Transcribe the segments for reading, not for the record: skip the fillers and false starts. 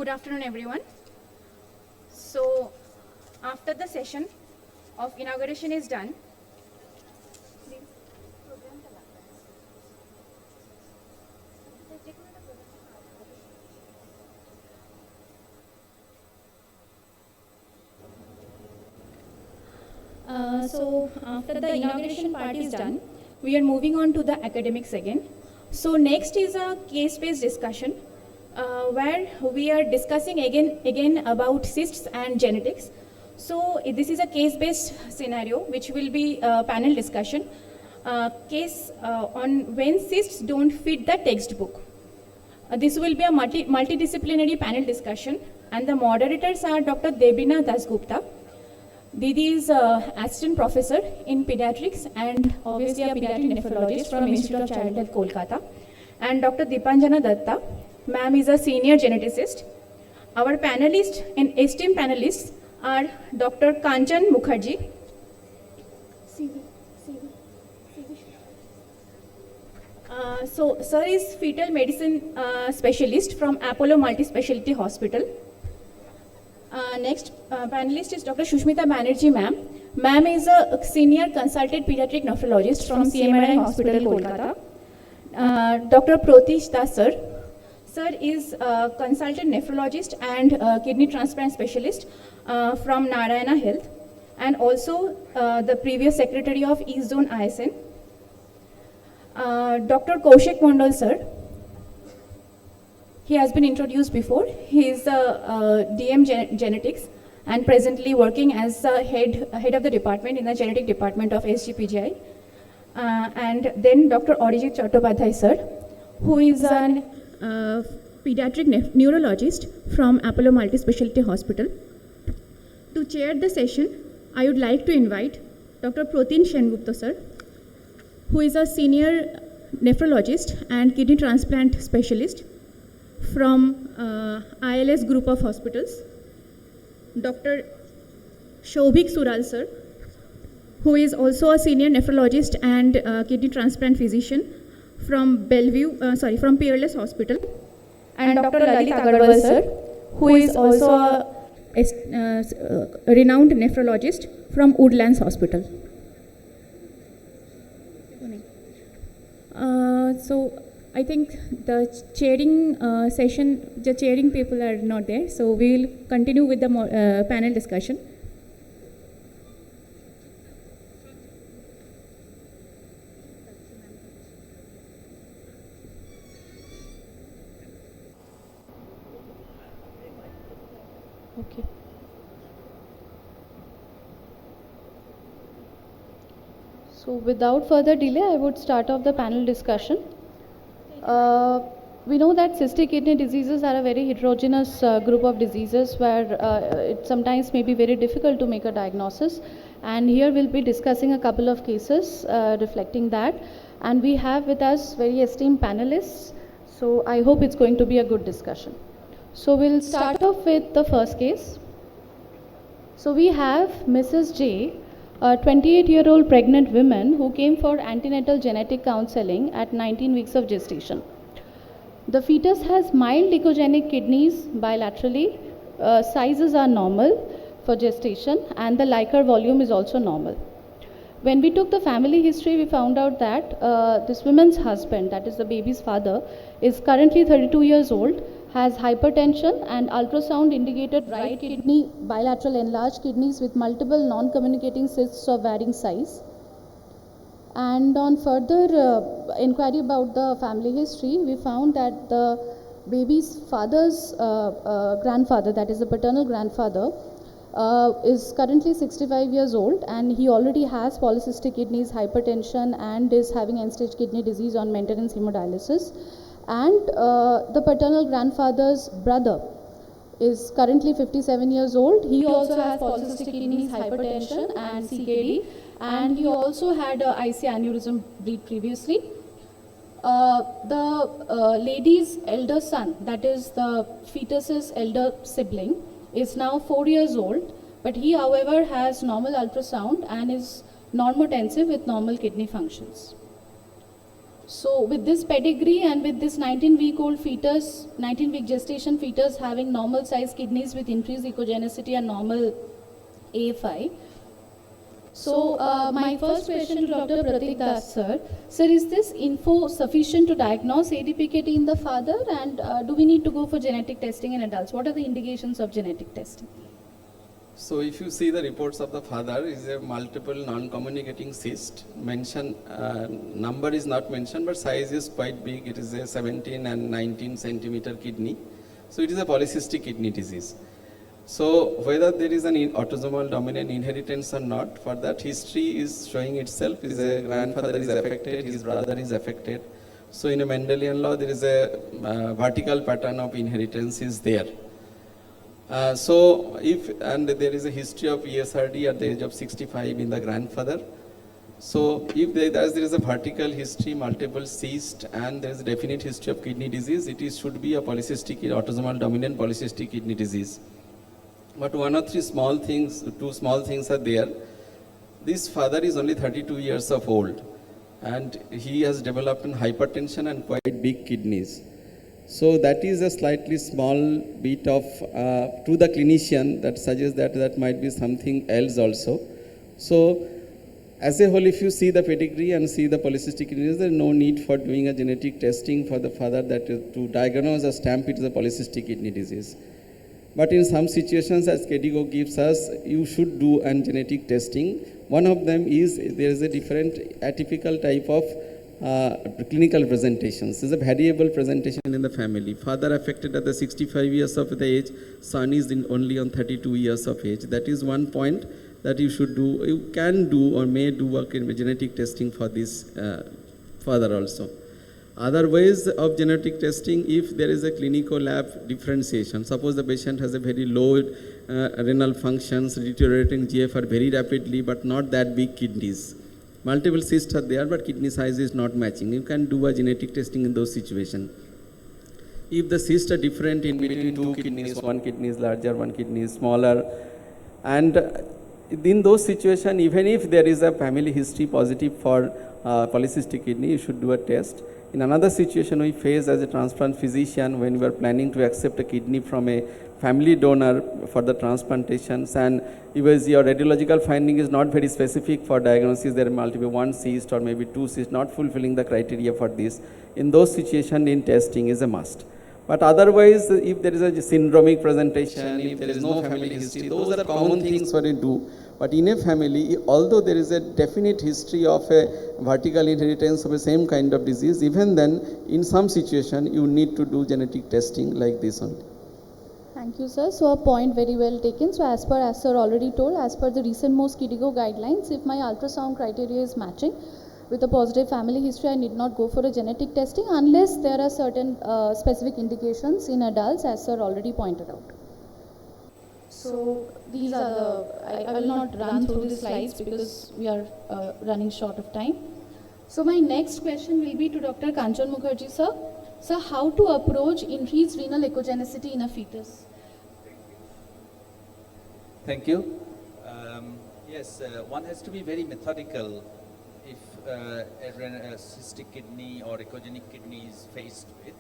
Good afternoon, everyone. So, after the session of inauguration is done, after the inauguration part is done, we are moving on to the academics again. So next is a case-based discussion where we are discussing again about cysts and genetics. So this is a case-based scenario which will be a panel discussion case on when cysts don't fit the textbook. This will be a multidisciplinary panel discussion, and the moderators are Dr. Debrina Dasgupta. Didi is assistant professor in pediatrics and obviously a pediatric nephrologist from Institute of Child Health, Kolkata. And Dr. Dipanjana Datta, ma'am is a senior geneticist. Our panelists and esteemed panelists are Dr. Kanchan Mukherjee. Sir is fetal medicine specialist from Apollo Multispeciality Hospital. Next panelist is Dr. Shushmita Banerjee, ma'am. Ma'am is a senior consultant pediatric nephrologist from CMRI Hospital, Kolkata. Dr. Protish Das, sir. Sir is a consultant nephrologist and kidney transplant specialist from Narayana Health, and also the previous secretary of East Zone ISN. Dr. Kaushik Mondal, sir. He has been introduced before. He is DM Genetics and presently working as head of the department in the genetic department of SGPGI. And then Dr. Arijit Chattopadhyay, sir, who is a pediatric neurologist from Apollo Multispeciality Hospital. To chair the session, I would like to invite Dr. Protin Sengupta, sir, who is a senior nephrologist and kidney transplant specialist from ILS group of hospitals. Dr. Shobhik Sural, sir, who is also a senior nephrologist and kidney transplant physician from from Peerless Hospital. And Dr. Lalit Agarwal, sir, who is also a renowned nephrologist from Woodlands Hospital. I think the chairing people are not there, so we will continue with the panel discussion. Okay. So without further delay, I would start off the panel discussion. We know that cystic kidney diseases are a very heterogeneous group of diseases where it sometimes may be very difficult to make a diagnosis, and here we'll be discussing a couple of cases reflecting that, and we have with us very esteemed panelists, so I hope it's going to be a good discussion. So we'll start off with the first case. So we have Mrs. J, a 28-year-old pregnant woman who came for antenatal genetic counseling at 19 weeks of gestation. The fetus has mild echogenic kidneys bilaterally, sizes are normal for gestation, and the Leica volume is also normal. When we took the family history, we found out that this woman's husband, that is the baby's father, is currently 32 years old, has hypertension, and ultrasound indicated right kidney bilateral enlarged kidneys with multiple non-communicating cysts of varying size. And on further inquiry about the family history, we found that the baby's father's grandfather, that is the paternal grandfather, is currently 65 years old, and he already has polycystic kidneys, hypertension, and is having end-stage kidney disease on maintenance hemodialysis. And the paternal grandfather's brother is currently 57 years old. He also has polycystic kidneys, hypertension, and CKD, and he also had a IC aneurysm bleed previously. The lady's elder son, that is the fetus's elder sibling, is now 4 years old, but he, however, has normal ultrasound and is normotensive with normal kidney functions. So with this pedigree and with this 19-week-old fetus, 19-week gestation fetus having normal size kidneys with increased echogenicity and normal AFI. So my first question to Dr. Pratik Das sir. Sir, is this info sufficient to diagnose ADPKD in the father, and do we need to go for genetic testing in adults? What are the indications of genetic testing? So if you see the reports of the father, is a multiple non-communicating cyst. Number is not mentioned, but size is quite big. It is a 17 and 19 centimeter kidney. So it is a polycystic kidney disease. So whether there is an autosomal dominant inheritance or not, for that history is showing itself. His grandfather is affected, his brother is affected. So in a Mendelian law, there is a vertical pattern of inheritance is there. And there is a history of ESRD at the age of 65 in the grandfather. So if there is a vertical history, multiple cyst, and there is a definite history of kidney disease, should be a polycystic, autosomal dominant polycystic kidney disease. But two small things are there. This father is only 32 years of old, and he has developed hypertension and quite big kidneys. So that is a slightly small bit of, to the clinician, that suggests that might be something else also. So as a whole, if you see the pedigree and see the polycystic kidney disease, there is no need for doing a genetic testing for the father to diagnose or stamp it as a polycystic kidney disease. But in some situations, as KDIGO gives us, you should do a genetic testing. One of them is there is a different atypical type of clinical presentations. There's a variable presentation in the family. Father affected at the 65 years of the age, son is only on 32 years of age. That is one point that you should do. You can do or may do a genetic testing for this father also. Other ways of genetic testing, if there is a clinical lab differentiation, suppose the patient has a very low renal functions, deteriorating GFR very rapidly, but not that big kidneys. Multiple cysts are there, but kidney size is not matching. You can do a genetic testing in those situations. If the cysts are different in between two kidneys, one kidney is larger, one kidney is smaller, and in those situations, even if there is a family history positive for polycystic kidney, you should do a test. In another situation we face as a transplant physician, when we are planning to accept a kidney from a family donor for the transplantations, and if your radiological finding is not very specific for diagnosis, there might be one cyst or maybe two cysts not fulfilling the criteria for this. In those situations, in testing is a must. But otherwise, if there is a syndromic presentation, if there is no family history, those are common things what we do. But in a family, although there is a definite history of a vertical inheritance of the same kind of disease, even then, in some situation, you need to do genetic testing like this only. Thank you, sir. So a point very well taken. So as sir already told, as per the recent most KDIGO guidelines, if my ultrasound criteria is matching with a positive family history, I need not go for a genetic testing unless there are certain specific indications in adults, as sir already pointed out. So these are the, I will not run through the slides because we are running short of time. So my next question will be to Dr. Kanchan Mukherjee, sir. Sir, how to approach increased renal echogenicity in a fetus? Thank you. One has to be very methodical if a cystic kidney or echogenic kidney is faced with.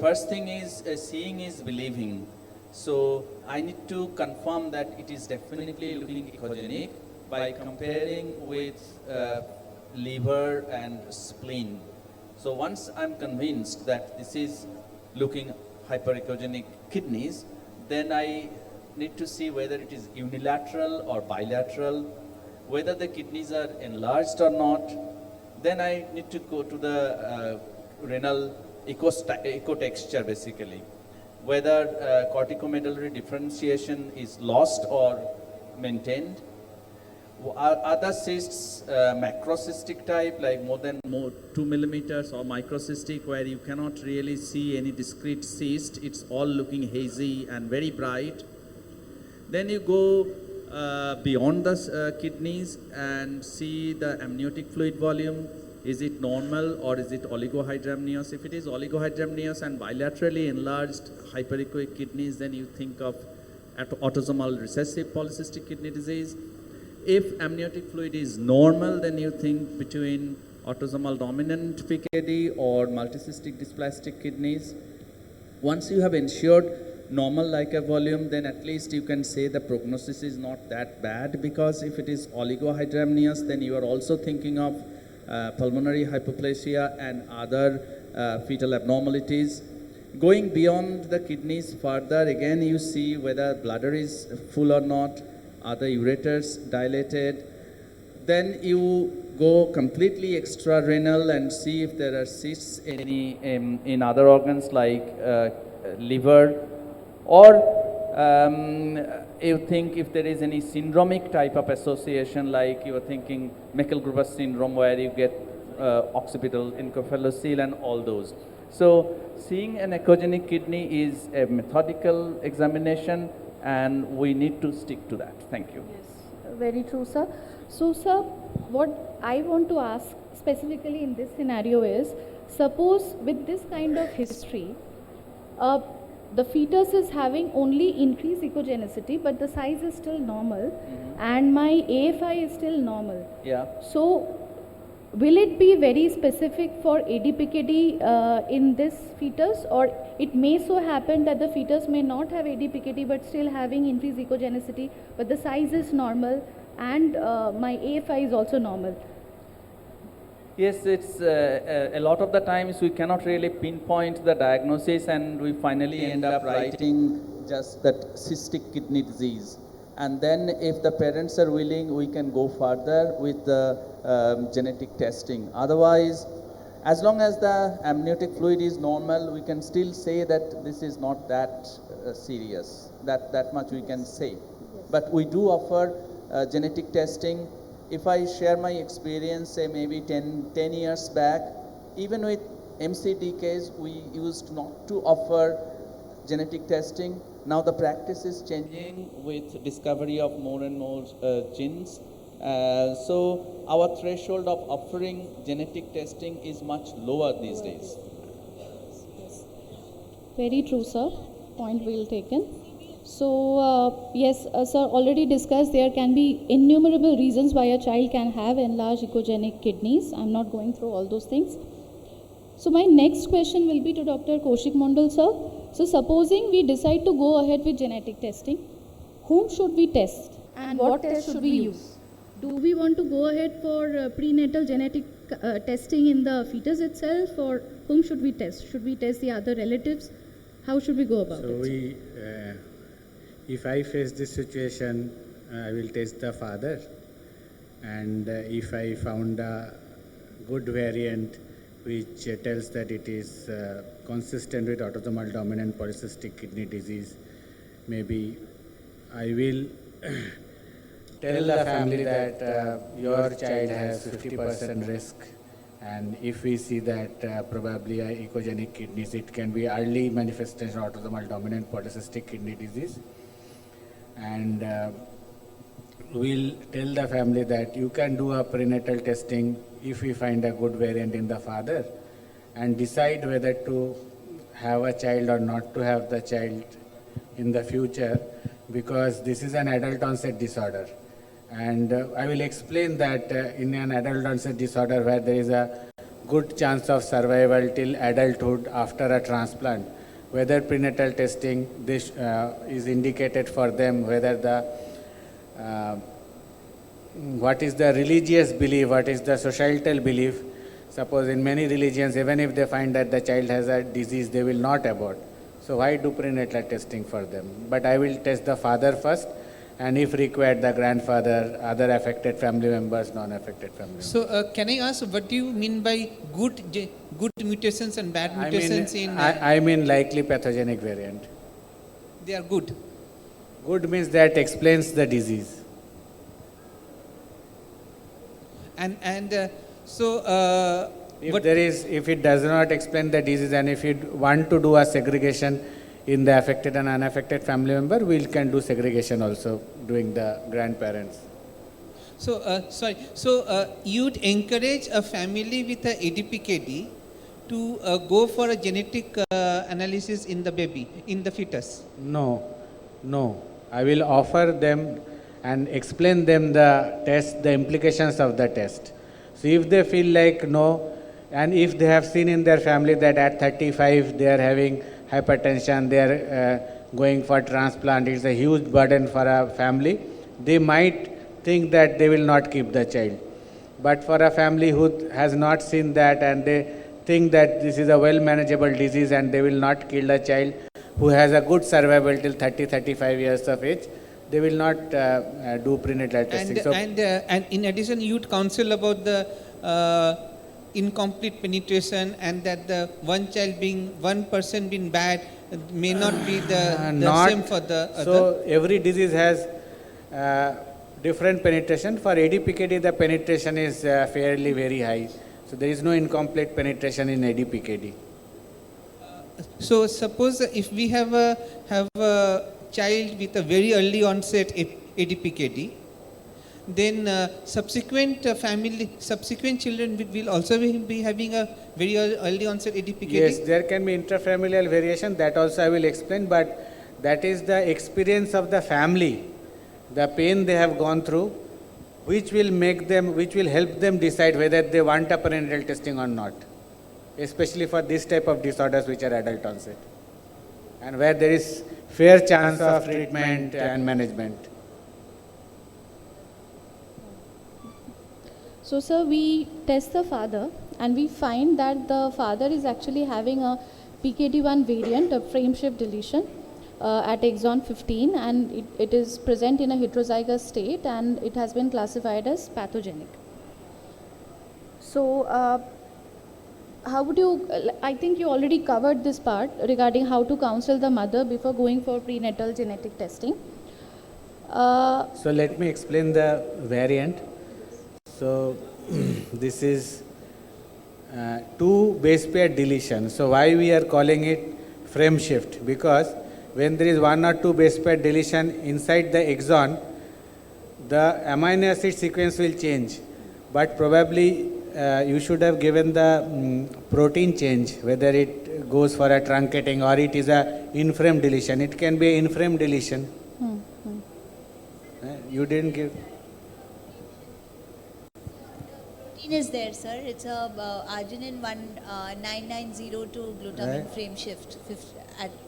First thing is, seeing is believing. So I need to confirm that it is definitely looking echogenic by comparing with liver and spleen. So once I'm convinced that this is looking hyperechogenic kidneys, then I need to see whether it is unilateral or bilateral, whether the kidneys are enlarged or not. Then I need to go to the renal echo texture basically, whether corticomedullary differentiation is lost or maintained. Other cysts, macrocystic type, like more 2 millimeters, or microcystic, where you cannot really see any discrete cyst, it's all looking hazy and very bright. Then you go beyond the kidneys and see the amniotic fluid volume. Is it normal or is it oligohydramnios? If it is oligohydramnios and bilaterally enlarged hyperechoic kidneys, then you think of autosomal recessive polycystic kidney disease. If amniotic fluid is normal, then you think between autosomal dominant PKD or multicystic dysplastic kidneys. Once you have ensured normal LICA volume, then at least you can say the prognosis is not that bad, because if it is oligohydramnios, then you are also thinking of pulmonary hypoplasia and other fetal abnormalities. Going beyond the kidneys further, again you see whether bladder is full or not, are the ureters dilated. Then you go completely extra-renal and see if there are cysts in other organs like liver, or you think if there is any syndromic type of association, like you are thinking Meckel-Gruber syndrome, where you get occipital encephalocele and all those. So seeing an echogenic kidney is a methodical examination, and we need to stick to that. Thank you. Yes, very true, sir. So, sir, what I want to ask specifically in this scenario is, suppose with this kind of history, the fetus is having only increased echogenicity, but the size is still normal, and my AFI is still normal. Yeah. So, will it be very specific for ADPKD in this fetus, or it may so happen that the fetus may not have ADPKD but still having increased echogenicity, but the size is normal and my AFI is also normal? Yes, it's a lot of the times we cannot really pinpoint the diagnosis, and we finally end up writing just that cystic kidney disease. And then if the parents are willing, we can go further with the genetic testing. Otherwise, as long as the amniotic fluid is normal, we can still say that this is not that serious. That much we can say. But we do offer genetic testing. If I share my experience, say maybe 10 years back, even with MCDKs, we used not to offer genetic testing. Now the practice is changing with discovery of more and more genes. So our threshold of offering genetic testing is much lower these days. Very true, sir. Point well taken. So, yes, sir, already discussed there can be innumerable reasons why a child can have enlarged echogenic kidneys. I'm not going through all those things. So, my next question will be to Dr. Kaushik Mondal, sir. So, supposing we decide to go ahead with genetic testing, whom should we test and what test should we use? Do we want to go ahead for prenatal genetic testing in the fetus itself, or whom should we test? Should we test the other relatives? How should we go about it? So if I face this situation, I will test the father, and if I found a good variant which tells that it is consistent with autosomal dominant polycystic kidney disease, maybe I will tell the family that your child has 50% risk, and if we see that probably echogenic kidneys, it can be early manifestation of autosomal dominant polycystic kidney disease. And we'll tell the family that you can do a prenatal testing if we find a good variant in the father, and decide whether to have a child or not to have the child in the future, because this is an adult onset disorder. And I will explain that in an adult onset disorder where there is a good chance of survival till adulthood after a transplant, whether prenatal testing this is indicated for them, whether the what is the religious belief, what is the societal belief. Suppose in many religions, even if they find that the child has a disease, they will not abort. So why do prenatal testing for them? But I will test the father first, and if required, the grandfather, other affected family members, non-affected family members. So can I ask, what do you mean by good mutations and bad mutations I mean likely pathogenic variant. They are good. Good means that explains the disease. If it does not explain the disease, and if you want to do a segregation in the affected and unaffected family member, we can do segregation also doing the grandparents. So, you'd encourage a family with a ADPKD to go for a genetic analysis in the baby, in the fetus? No. I will offer them and explain them the test, the implications of the test. So if they feel like no, and if they have seen in their family that at 35 they are having hypertension, they are going for transplant, it's a huge burden for a family, they might think that they will not keep the child. But for a family who has not seen that and they think that this is a well manageable disease and they will not kill a child who has a good survival till 30-35 years of age, they will not do prenatal testing. And in addition, you'd counsel about the incomplete penetration, and that the one person being bad may not be the same for the other. So every disease has different penetration. For ADPKD, the penetration is fairly very high. So there is no incomplete penetration in ADPKD. So suppose if we have a child with a very early onset ADPKD, then subsequent children will also be having a very early onset ADPKD. Yes, there can be intrafamilial variation, that also I will explain, but that is the experience of the family, the pain they have gone through, which will help them decide whether they want a prenatal testing or not, especially for this type of disorders which are adult onset and where there is fair chance of treatment and management. So, sir, we test the father and we find that the father is actually having a PKD1 variant, a frame shift deletion at exon 15, and it is present in a heterozygous state and it has been classified as pathogenic. So, how would you, I think you already covered this part regarding how to counsel the mother before going for prenatal genetic testing. So let me explain the variant. So this is 2 base pair deletion. So why we are calling it frame shift? Because when there is 1 or 2 base pair deletion inside the exon, the amino acid sequence will change. But probably you should have given the protein change, whether it goes for a truncating or it is a in-frame deletion. It can be an in-frame deletion. You didn't give. Protein is there, sir. It's a arginine 1992 glutamine frame shift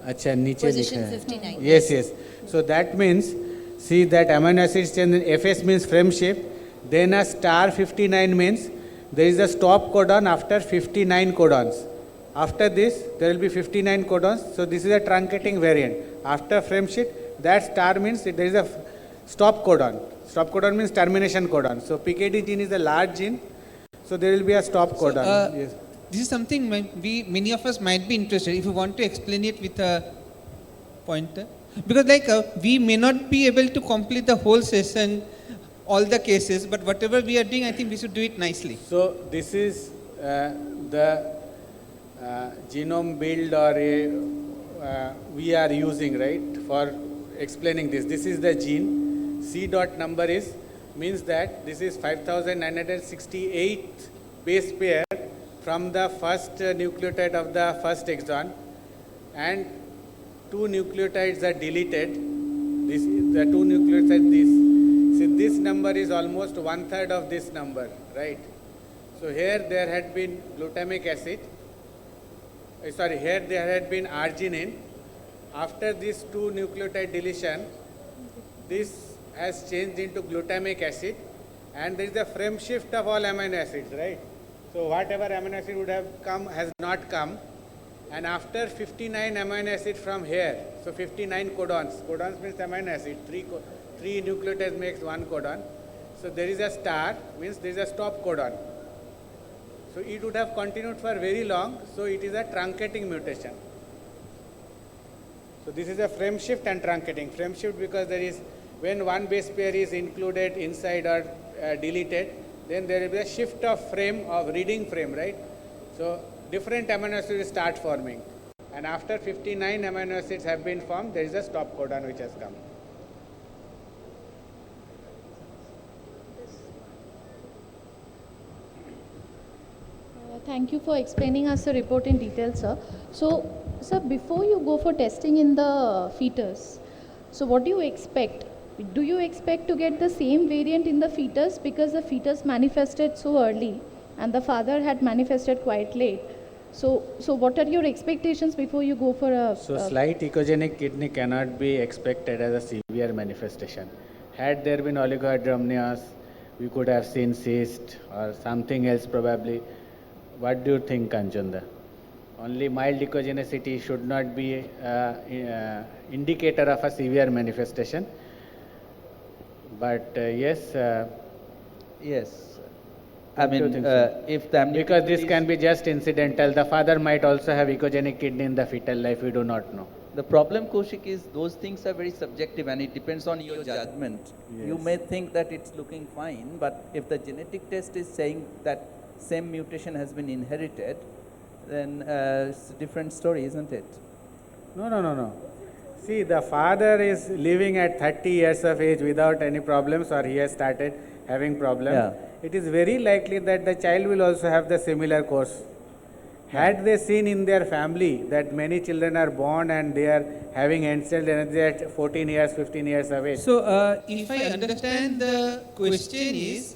Acha, niche position likha hai. 59. Yes. So that means, see that amino acid change in FS means frame shift, then a star 59 means there is a stop codon after 59 codons. After this, there will be 59 codons. So this is a truncating variant. After frame shift, that star means there is a stop codon. Stop codon means termination codon. So PKD gene is a large gene. So there will be a stop codon. Yes. This is something many of us might be interested if you want to explain it with a pointer. Because we may not be able to complete the whole session, all the cases, but whatever we are doing, I think we should do it nicely. So this is the genome build or we are using, right, for explaining this. This is the gene. C dot number means that this is 5968 base pair from the first nucleotide of the first exon, and 2 nucleotides are deleted. The 2 nucleotides, this. See, this number is almost 1/3 of this number, right? So here there had been glutamic acid. Here there had been arginine. After this 2 nucleotide deletion, this has changed into glutamic acid, and there is a frame shift of all amino acids, right? So whatever amino acid would have come has not come, and after 59 amino acid from here, so 59 codons means amino acid, 3 nucleotides makes 1 codon, so there is a star, means there is a stop codon. So it would have continued for very long, so it is a truncating mutation. So this is a frame shift and truncating. Frame shift because there is, when one base pair is included inside or deleted, then there will be a shift of frame, of reading frame, right? So different amino acids start forming, and after 59 amino acids have been formed, there is a stop codon which has come. Thank you for explaining us the report in detail, sir. So, sir, before you go for testing in the fetus, so what do you expect? do you expect to get the same variant in the fetus because the fetus manifested so early and the father had manifested quite late? So what are your expectations before you go for a... So slight echogenic kidney cannot be expected as a severe manifestation. Had there been oligohydramnios, we could have seen cyst or something else probably. What do you think, Kanchanda? Only mild echogenicity should not be indicator of a severe manifestation. But yes, Yes. I Don't you mean, think so? if the because this amniotic can be just incidental. The father might also have echogenic kidney in the fetal life, we do not know. the problem, Kaushik, is those things are very subjective and it depends on your judgment. You Yes. may think that it's looking fine, but if the genetic test is saying that same mutation has been inherited, then it's a different story, isn't it? No. See, the father is living at 30 years of age without any problems, or he has started having problems. Yeah. It is very likely that the child will also have the similar course. Had they seen in their family that many children are born and they are having end-cell energy at 14 years, 15 years of age. So, if I understand the question is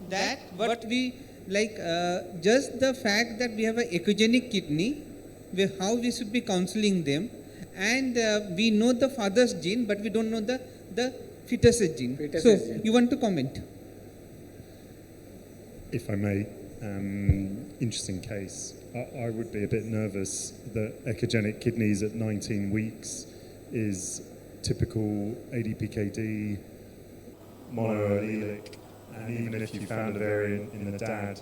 that what we like, just the fact that we have a echogenic kidney, how we should be counseling them, and we know the father's gene, but we don't know the fetus's gene. Fetus's So, gene. you want to comment? If I may, interesting case. I would be a bit nervous that echogenic kidneys at 19 weeks is typical ADPKD, monoallelic, and even if you found a variant in the dad,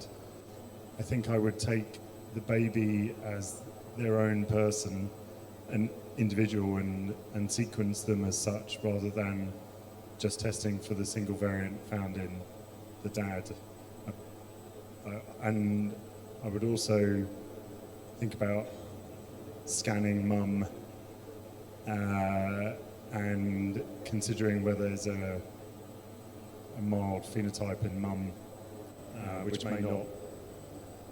I think I would take the baby as their own person, an individual, and sequence them as such rather than just testing for the single variant found in the dad. And I would also think about scanning mum and considering whether there's a mild phenotype in mum, which may not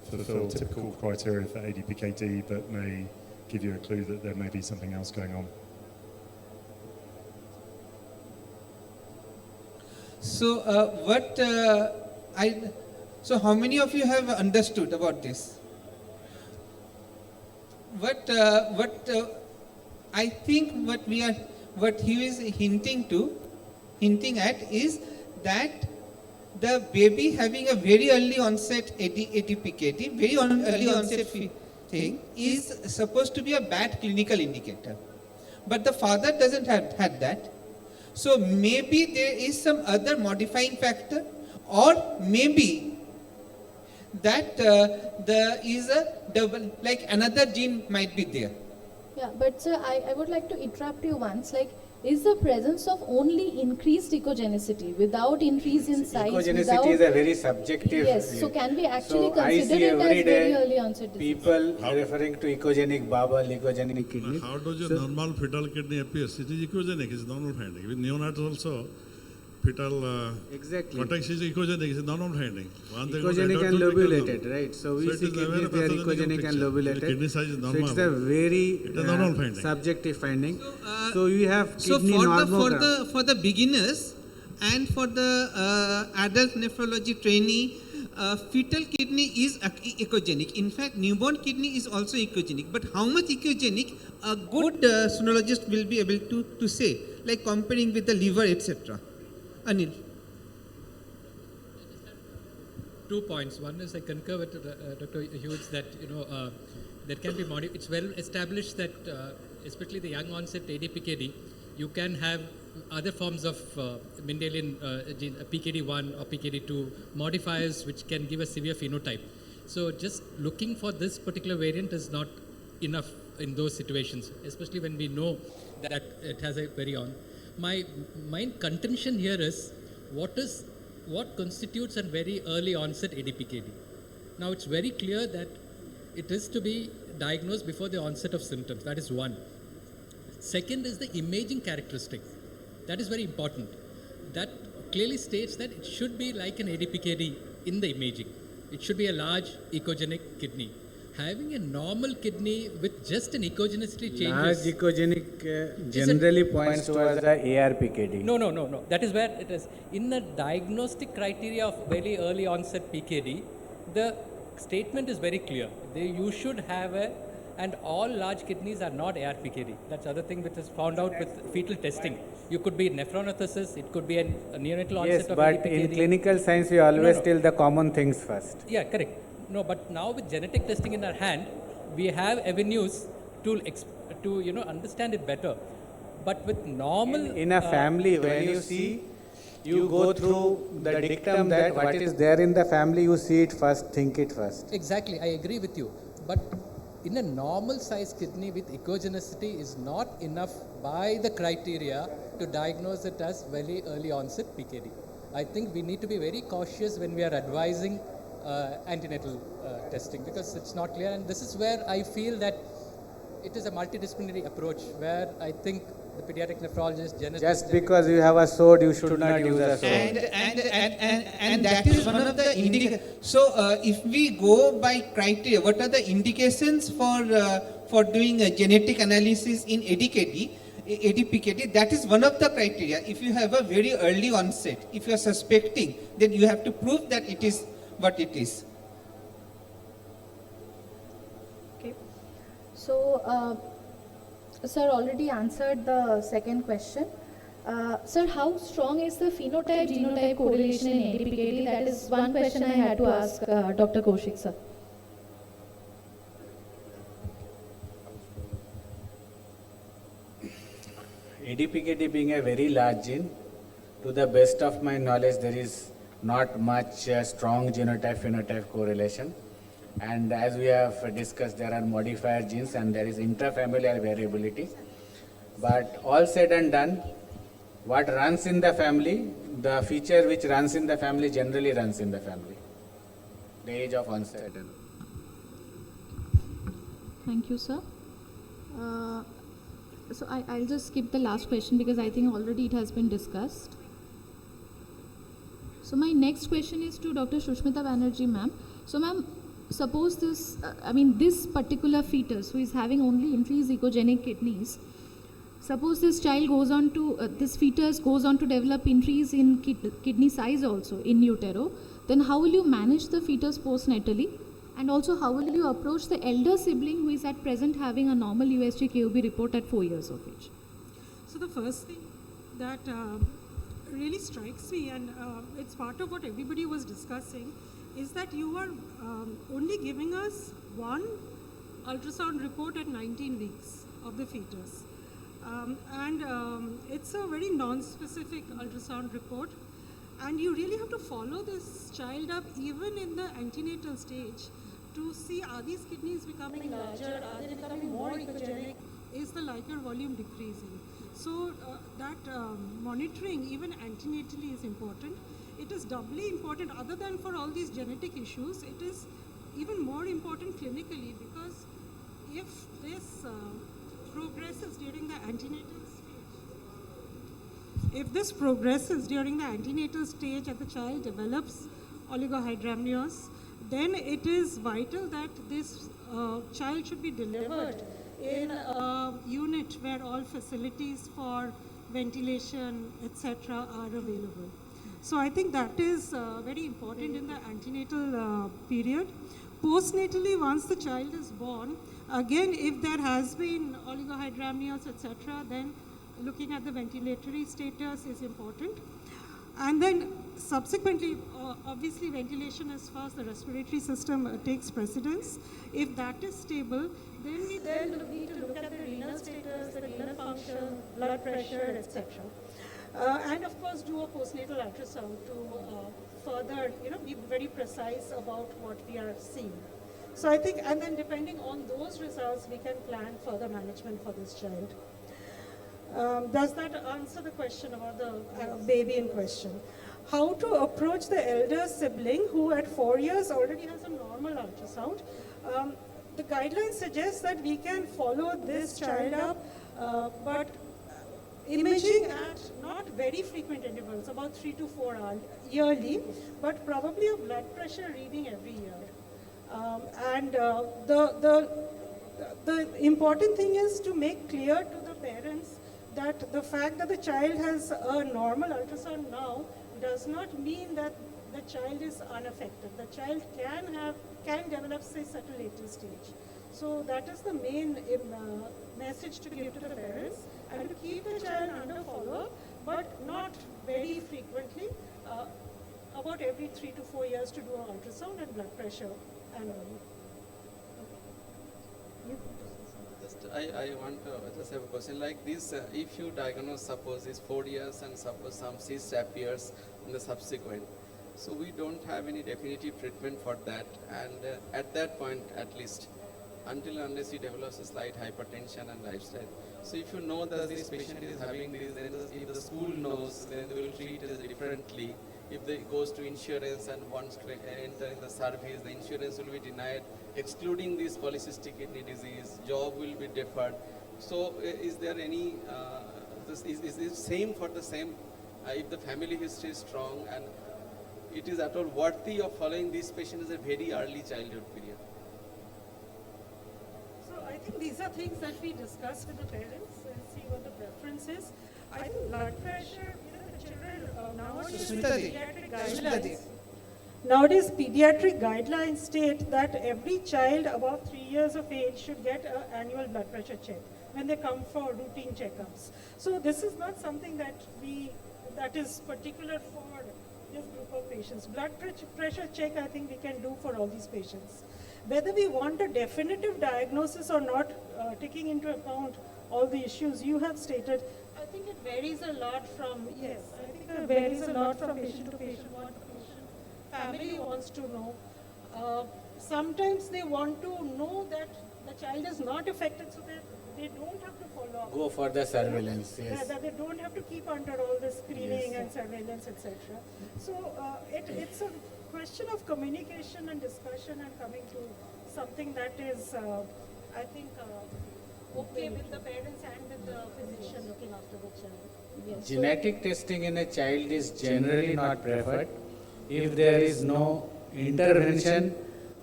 fulfill typical criteria for ADPKD, but may give you a clue that there may be something else going on. So, so how many of you have understood about this? I think what he is hinting at is that the baby having a very early onset ADPKD, very early onset thing, is supposed to be a bad clinical indicator. But the father doesn't have had that. So maybe there is some other modifying factor, or maybe that there is a double, like another gene might be there. Yeah, but sir, I would like to interrupt you once. Like, is the presence of only increased echogenicity without increase in size? Echogenicity is a very subjective. Yes, so can we actually So I consider see it every as day very early onset disease? people referring to echogenic bowel, echogenic kidney. How does your normal fetal kidney appears? It is echogenic, it's normal finding. With neonates also, fetal Exactly. cortex is echogenic, it's normal finding. Echogenic and lobulated, right? So we So it see is a very kidneys, they are pathogenic echogenic and picture. lobulated. The kidney size is So it's a normal. very It is normal finding. subjective finding. So you have So kidney normogram. for the beginners and for the adult nephrology trainee, fetal kidney is echogenic. In fact, newborn kidney is also echogenic. But how much echogenic, a good sonologist will be able to say, like comparing with the liver, etc. Anil. 2 points. One is I concur with Dr. Hughes that there can be it's well established that especially the young onset ADPKD, you can have other forms of Mendelian gene, PKD1 or PKD2 modifiers which can give a severe phenotype. So just looking for this particular variant is not enough in those situations, especially when we know that it has a very on. My main contention here is what constitutes a very early onset ADPKD. Now it's very clear that it is to be diagnosed before the onset of symptoms. That is one. Second is the imaging characteristics. That is very important. That clearly states that it should be like an ADPKD in the imaging. It should be a large echogenic kidney. having a normal kidney with just an echogenicity Large changes. echogenic generally points towards the ARPKD. No. That is where it is. In the diagnostic criteria of very early onset PKD, the statement is very clear. You should have and all large kidneys are not ARPKD. That's the other thing which is found out with fetal testing. You could be nephronophthosis, it could be a neonatal onset Yes, of but ADPKD. in clinical science, we always No. tell the common things first. Yeah, correct. No, but now with genetic testing in our hand, we have avenues to understand it better. But with normal In a family, when you see, you go through the dictum that what is there in the family, you see it first, think it first. Exactly, I agree with you. But in a normal sized kidney with echogenicity is not enough by the criteria to diagnose it as very early onset PKD. I think we need to be very cautious when we are advising antenatal testing because it's not clear, and this is where I feel that it is a multidisciplinary approach where I think the pediatric nephrologist, geneticist, Just because you have a sword, you should not use a sword. And that is one of the indications. So if we go by criteria, what are the indications for doing a genetic analysis in ADPKD? That is one of the criteria. If you have a very early onset, if you are suspecting, then you have to prove that it is what it is. Okay. So, sir already answered the second question. Sir, how strong is the phenotype-genotype correlation in ADPKD? That is one question I had to ask Dr. Kaushik, sir. ADPKD being a very large gene, to the best of my knowledge, there is not much strong genotype-phenotype correlation. And as we have discussed, there are modifier genes and there is intrafamilial variability. But all said and done, what runs in the family, the feature which runs in the family generally runs in the family. The age of onset. Thank you, sir. So I'll just skip the last question because I think already it has been discussed. So my next question is to Dr. Shushmita Banerjee, ma'am. So ma'am, suppose this particular fetus who is having only increased echogenic kidneys, suppose this child goes on to, this fetus goes on to develop increase in kidney size also in utero, then how will you manage the fetus postnatally? And also how will you approach the elder sibling who is at present having a normal USG-KOB report at 4 years of age? So the first thing that really strikes me, and it's part of what everybody was discussing, is that you are only giving us one ultrasound report at 19 weeks of the fetus. It's a very non-specific ultrasound report, and you really have to follow this child up even in the antenatal stage to see, are these kidneys becoming larger, are they becoming more echogenic, is the liquor volume decreasing? So that monitoring even antenatally is important. It is doubly important other than for all these genetic issues. It is even more important clinically because if this progresses during the antenatal stage, and the child develops oligohydramnios, then it is vital that this child should be delivered in a unit where all facilities for ventilation, etc. are available. So I think that is very important in the antenatal period. Postnatally, once the child is born, again, if there has been oligohydramnios, etc., then looking at the ventilatory status is important. And then subsequently, obviously ventilation as far as the respiratory system takes precedence. If that is stable, then we need to look at the renal status, the renal function, blood pressure, etc. And of course do a postnatal ultrasound to further, be very precise about what we are seeing. So I think, and then depending on those results, we can plan further management for this child. Does that answer the question about the baby in question? How to approach the elder sibling who at 4 years already has a normal ultrasound? The guidelines suggest that we can follow this child up, but imaging at not very frequent intervals, about 3 to 4 hours yearly, but probably a blood pressure reading every year. And the important thing is to make clear to the parents that the fact that the child has a normal ultrasound now does not mean that the child is unaffected. The child can develop cysts at a later stage. So that is the main message to give to the parents, and to keep the child under follow-up, but not very frequently, about every 3 to 4 years to do an ultrasound and blood pressure annually. I want to just have a question like this. If you diagnose, suppose it's 4 years and suppose some cyst appears in the subsequent, so we don't have any definitive treatment for that, and at that point at least, until unless he develops a slight hypertension and lifestyle. So if you know that this patient is having this, then if the school knows, then they will treat it differently. If they goes to insurance and wants to enter in the service, the insurance will be denied, excluding this polycystic kidney disease, job will be deferred. So is there any, is it same for the same, if the family history is strong and it is at all worthy of following this patient as a very early childhood period? So I think these are things that we discuss with the parents and see what the preference is. I think blood pressure, the children nowadays pediatric guidelines state that every child above 3 years of age should get an annual blood pressure check when they come for routine checkups. So this is not something that is particular for this group of patients. Blood pressure check, I think we can do for all these patients. Whether we want a definitive diagnosis or not, taking into account all the issues you have stated, I think it varies a lot from, patient to patient, what the patient family wants to know. Sometimes they want to know that the child is not affected so that they don't have to follow up. Go for the surveillance, yes. That they don't have to keep under all the screening and surveillance, etc. So it's a question of communication and discussion and coming to something that is, I think, okay with the parents and with the physician looking after the child. Yes. Genetic testing in a child is generally not preferred if there is no intervention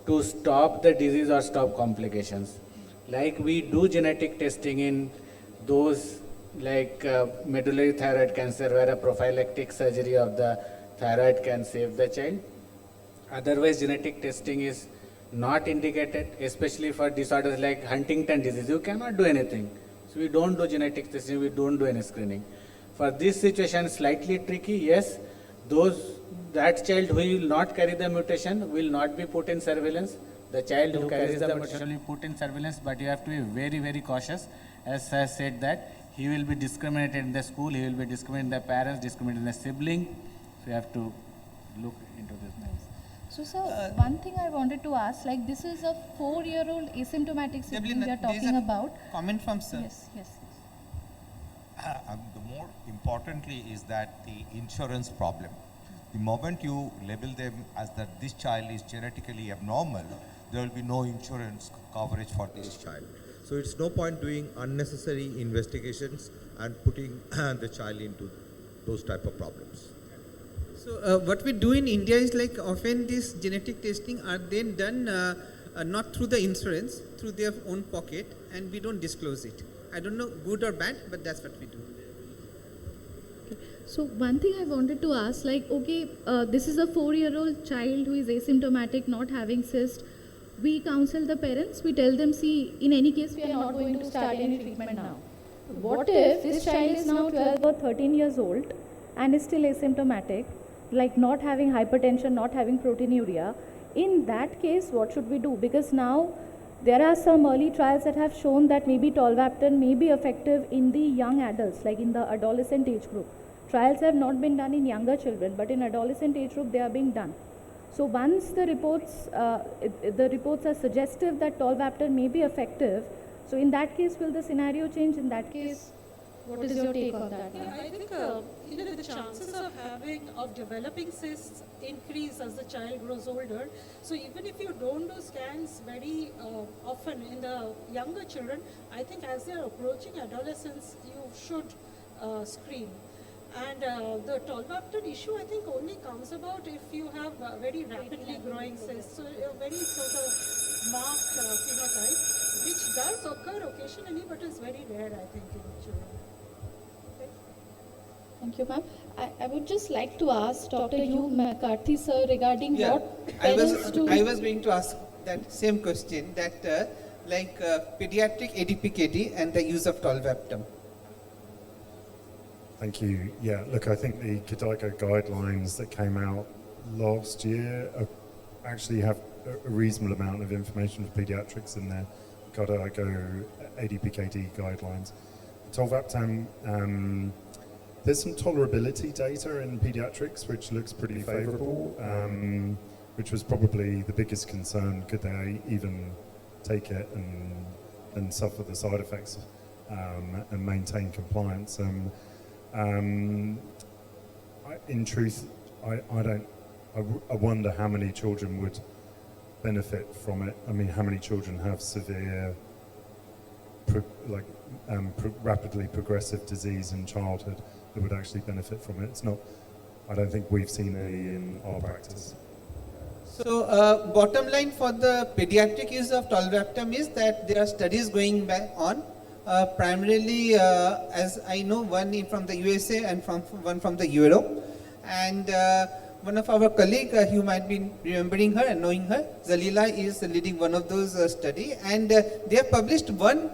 to stop the disease or stop complications. Like we do genetic testing in those like medullary thyroid cancer where a prophylactic surgery of the thyroid can save the child. Otherwise, genetic testing is not indicated, especially for disorders like Huntington disease. You cannot do anything. So we don't do genetic testing, we don't do any screening. For this situation, slightly tricky, yes. That child who will not carry the mutation will not be put in surveillance. The child who carries the mutation will be put in surveillance, but you have to be very, very cautious. As I said that, he will be discriminated in the school, he will be discriminated in the parents, discriminated in the sibling. So you have to look into this. So, sir, one thing I wanted to ask, like this is a 4-year-old asymptomatic sibling we are talking about. Comment from sir. Yes, yes. The more importantly is that the insurance problem. The moment you label them as that this child is genetically abnormal, there will be no insurance coverage for this child. So it's no point doing unnecessary investigations and putting the child into those type of problems. So what we do in India is like often this genetic testing are then done not through the insurance, through their own pocket, and we don't disclose it. I don't know good or bad, but that's what we do. So one thing I wanted to ask, like, okay, this is a 4-year-old child who is asymptomatic, not having cyst. We counsel the parents, we tell them, see, in any case, we are not going to start any treatment now. What if this child is now 12 or 13 years old and is still asymptomatic, like not having hypertension, not having proteinuria? In that case, what should we do? Because now there are some early trials that have shown that maybe tolvaptan may be effective in the young adults, like in the adolescent age group. Trials have not been done in younger children, but in adolescent age group they are being done. So once the reports are suggestive that tolvaptan may be effective, so in that case will the scenario change? In that case, what is your take on that? I think the chances of developing cysts increase as the child grows older. So even if you don't do scans very often in the younger children, I think as they are approaching adolescence, you should screen. And the tolvaptan issue, I think, only comes about if you have very rapidly growing cysts, so a very sort of marked phenotype, which does occur occasionally, but is very rare, I think, in children. Thank you, ma'am. I would just like to ask Dr. Hugh McCarthy, sir, regarding Yeah, what I parents do. was going to ask that same question, that pediatric ADPKD and the use of tolvaptan. Thank you. Yeah, look, I think the KDIGO guidelines that came out last year actually have a reasonable amount of information for pediatrics in there. KDIGO ADPKD guidelines. Tolvaptan, there's some tolerability data in pediatrics which looks pretty favourable, which was probably the biggest concern. Could they even take it and suffer the side effects and maintain compliance? In truth, I wonder how many children would benefit from it. I mean, how many children have severe, rapidly progressive disease in childhood that would actually benefit from it? It's not. I don't think we've seen any in our practice. So, bottom line for the pediatric use of tolvaptan is that there are studies going on. Primarily, as I know, one from the USA and one from the Europe. And one of our colleagues, you might be remembering her and knowing her, Zalila, is leading one of those studies. And they have published one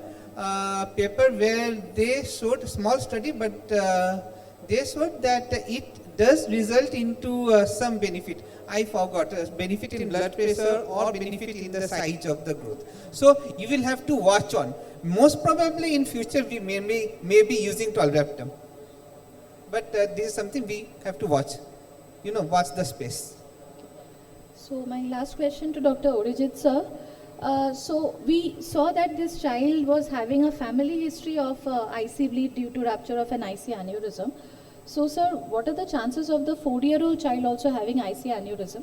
paper where they showed, small study, but they showed that it does result into some benefit. I forgot, benefit in blood pressure or benefit in the size of the growth. So you will have to watch on. Most probably in future we may be using tolvaptan. But this is something we have to watch. Watch the space. So my last question to Dr. Arijit, sir. So we saw that this child was having a family history of IC bleed due to rupture of an IC aneurysm. So, sir, what are the chances of the 4-year-old child also having IC aneurysm,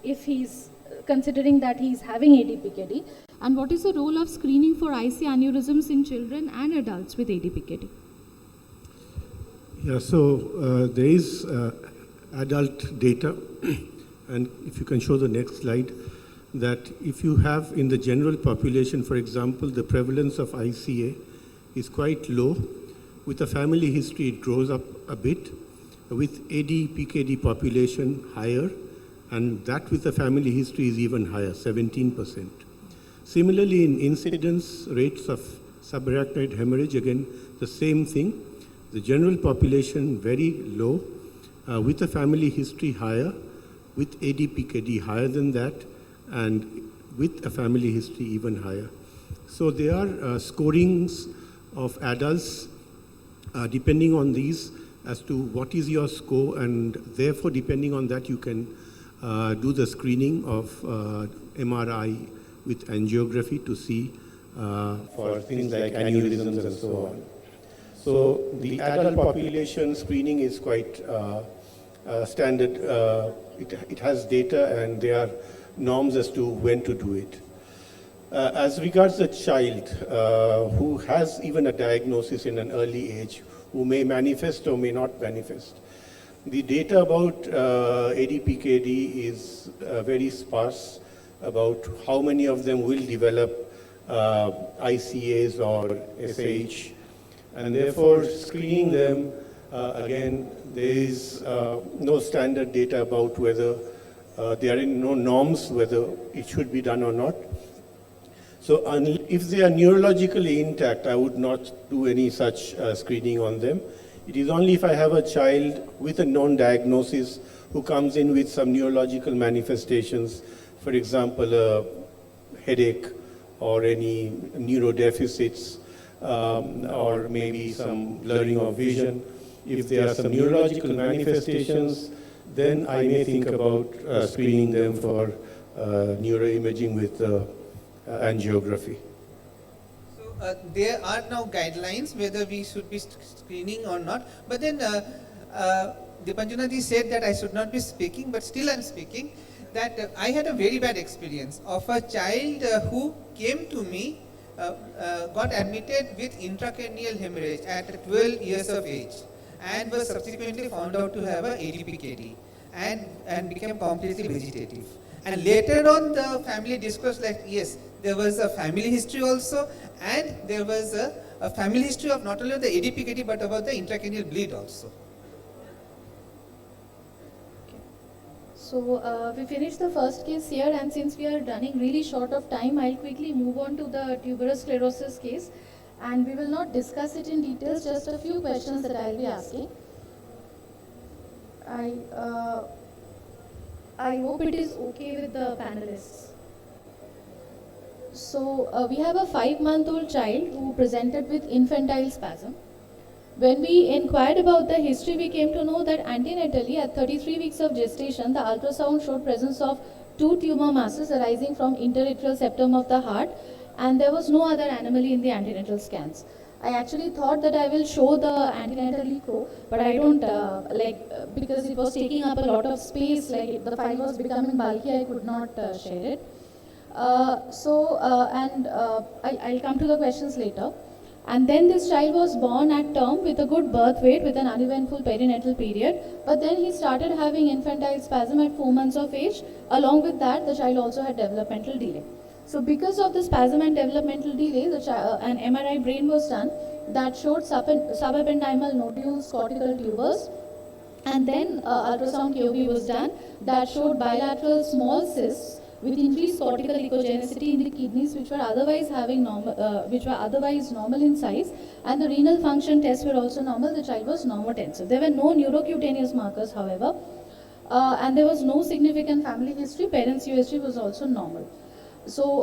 if he's considering that he's having ADPKD? And what is the role of screening for IC aneurysms in children and adults with ADPKD? Yeah, so there is adult data, and if you can show the next slide, that if you have in the general population, for example, the prevalence of ICA is quite low. With a family history, it grows up a bit. With ADPKD population, higher, and that with a family history is even higher, 17%. Similarly, in incidence rates of subarachnoid hemorrhage, again, the same thing. The general population, very low, with a family history higher, with ADPKD higher than that, and with a family history even higher. So there are scorings of adults depending on these as to what is your score, and therefore depending on that you can do the screening of MRI with angiography to see for things like aneurysms and so on. So the adult population screening is quite standard. It has data and there are norms as to when to do it. As regards a child who has even a diagnosis in an early age, who may manifest or may not manifest, the data about ADPKD is very sparse about how many of them will develop ICAs or SH, and therefore screening them, again, there is no standard data about whether there are no norms whether it should be done or not. So if they are neurologically intact, I would not do any such screening on them. It is only if I have a child with a known diagnosis who comes in with some neurological manifestations, for example, a headache or any neurodeficits, or maybe some blurring of vision. If there are some neurological manifestations, then I may think about screening them for neuroimaging with angiography. So there are now guidelines whether we should be screening or not. But then Deepanjana said that I should not be speaking, but still I'm speaking. That I had a very bad experience of a child who came to me, got admitted with intracranial hemorrhage at 12 years of age. and was subsequently found out to have a ADPKD and became completely vegetative. And later on the family discussed like, yes, there was a family history also, and there was a family history of not only the ADPKD but about the intracranial bleed also. So we finished the first case here, and since we are running really short of time, I'll quickly move on to the tuberous sclerosis case, and we will not discuss it in details, just a few questions that I'll be asking. I hope it is okay with the panelists. So we have a 5-month-old child who presented with infantile spasm. When we inquired about the history, we came to know that antenatally at 33 weeks of gestation, the ultrasound showed presence of 2 tumor masses arising from interatrial septum of the heart, and there was no other anomaly in the antenatal scans. I actually thought that I will show the antenatal echo, but I don't because it was taking up a lot of space, like the file was becoming bulky, I could not share it. I'll come to the questions later. And then this child was born at term with a good birth weight with an uneventful perinatal period, but then he started having infantile spasm at 4 months of age. Along with that, the child also had developmental delay. So because of the spasm and developmental delay, an MRI brain was done that showed subependymal nodules, cortical tubers, and then ultrasound KOB was done that showed bilateral small cysts with increased cortical echogenicity in the kidneys, which were otherwise normal in size, and the renal function tests were also normal. The child was normotensive. There were no neurocutaneous markers, however, and there was no significant family history. Parents' USG was also normal. So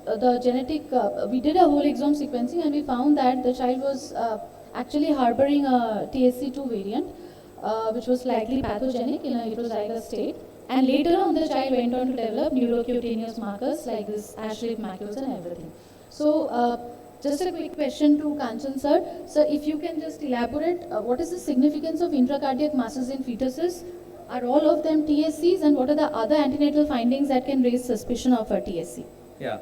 the genetic, we did a whole exome sequencing, and we found that the child was actually harboring a TSC2 variant, which was likely pathogenic in a heterozygous state. And later on, the child went on to develop neurocutaneous markers like this ash-shaped macules and everything. So just a quick question to Kanchan sir. Sir, if you can just elaborate, what is the significance of intracardiac masses in fetuses? Are all of them TSCs, and what are the other antenatal findings that can raise suspicion of a TSC? Yeah.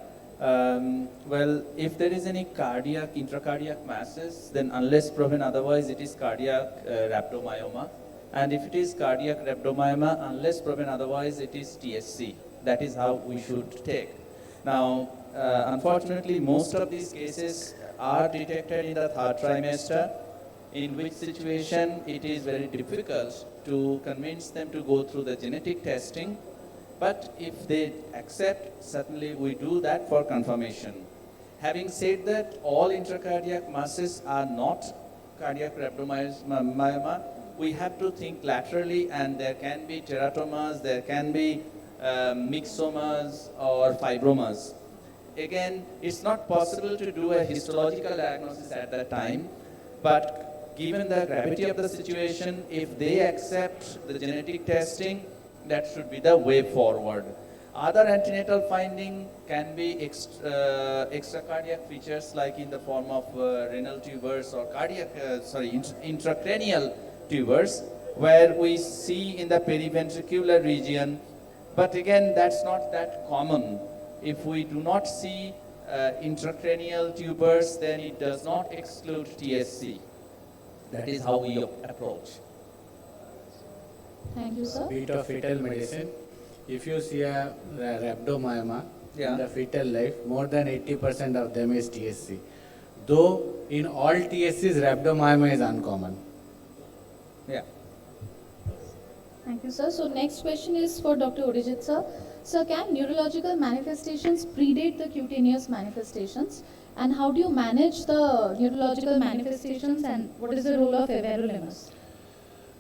Well, if there is any intracardiac masses, then unless proven otherwise, it is cardiac rhabdomyoma. And if it is cardiac rhabdomyoma, unless proven otherwise, it is TSC. That is how we should take. Now, unfortunately, most of these cases are detected in the 3rd trimester, in which situation it is very difficult to convince them to go through the genetic testing. But if they accept, certainly we do that for confirmation. Having said that, all intracardiac masses are not cardiac rhabdomyoma. We have to think laterally, and there can be teratomas, there can be myxomas or fibromas. Again, it's not possible to do a histological diagnosis at that time, but given the gravity of the situation, if they accept the genetic testing, that should be the way forward. Other antenatal finding can be extracardiac features, like in the form of renal tubers or intracranial tubers, where we see in the periventricular region, but again, that's not that common. If we do not see intracranial tubers, then it does not exclude TSC. That is how we approach. Thank you, sir. Bit of fetal medicine. If you see a rhabdomyoma in the fetal life, more than 80% of them is TSC. Though in all TSCs, rhabdomyoma is uncommon. Yeah. Thank you, sir. So next question is for Dr. Urijit, sir. Sir, can neurological manifestations predate the cutaneous manifestations? And how do you manage the neurological manifestations, and what is the role of everolimus?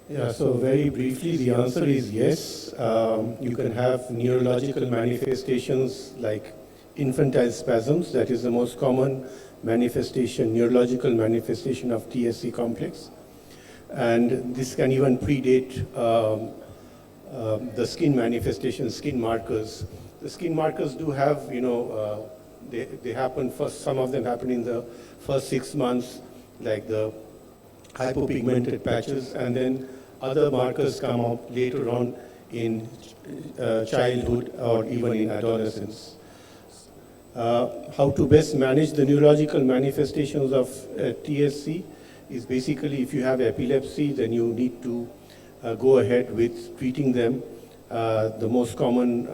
Yeah, so very briefly, the answer is yes. You can have neurological manifestations like infantile spasms. That is the most common manifestation, neurological manifestation of TSC complex. And this can even predate the skin manifestations, skin markers. The skin markers do have, they happen first, some of them happen in the first 6 months, like the hypopigmented patches, and then other markers come up later on in childhood or even in adolescence. How to best manage the neurological manifestations of TSC? is basically if you have epilepsy, then you need to go ahead with treating them with the most common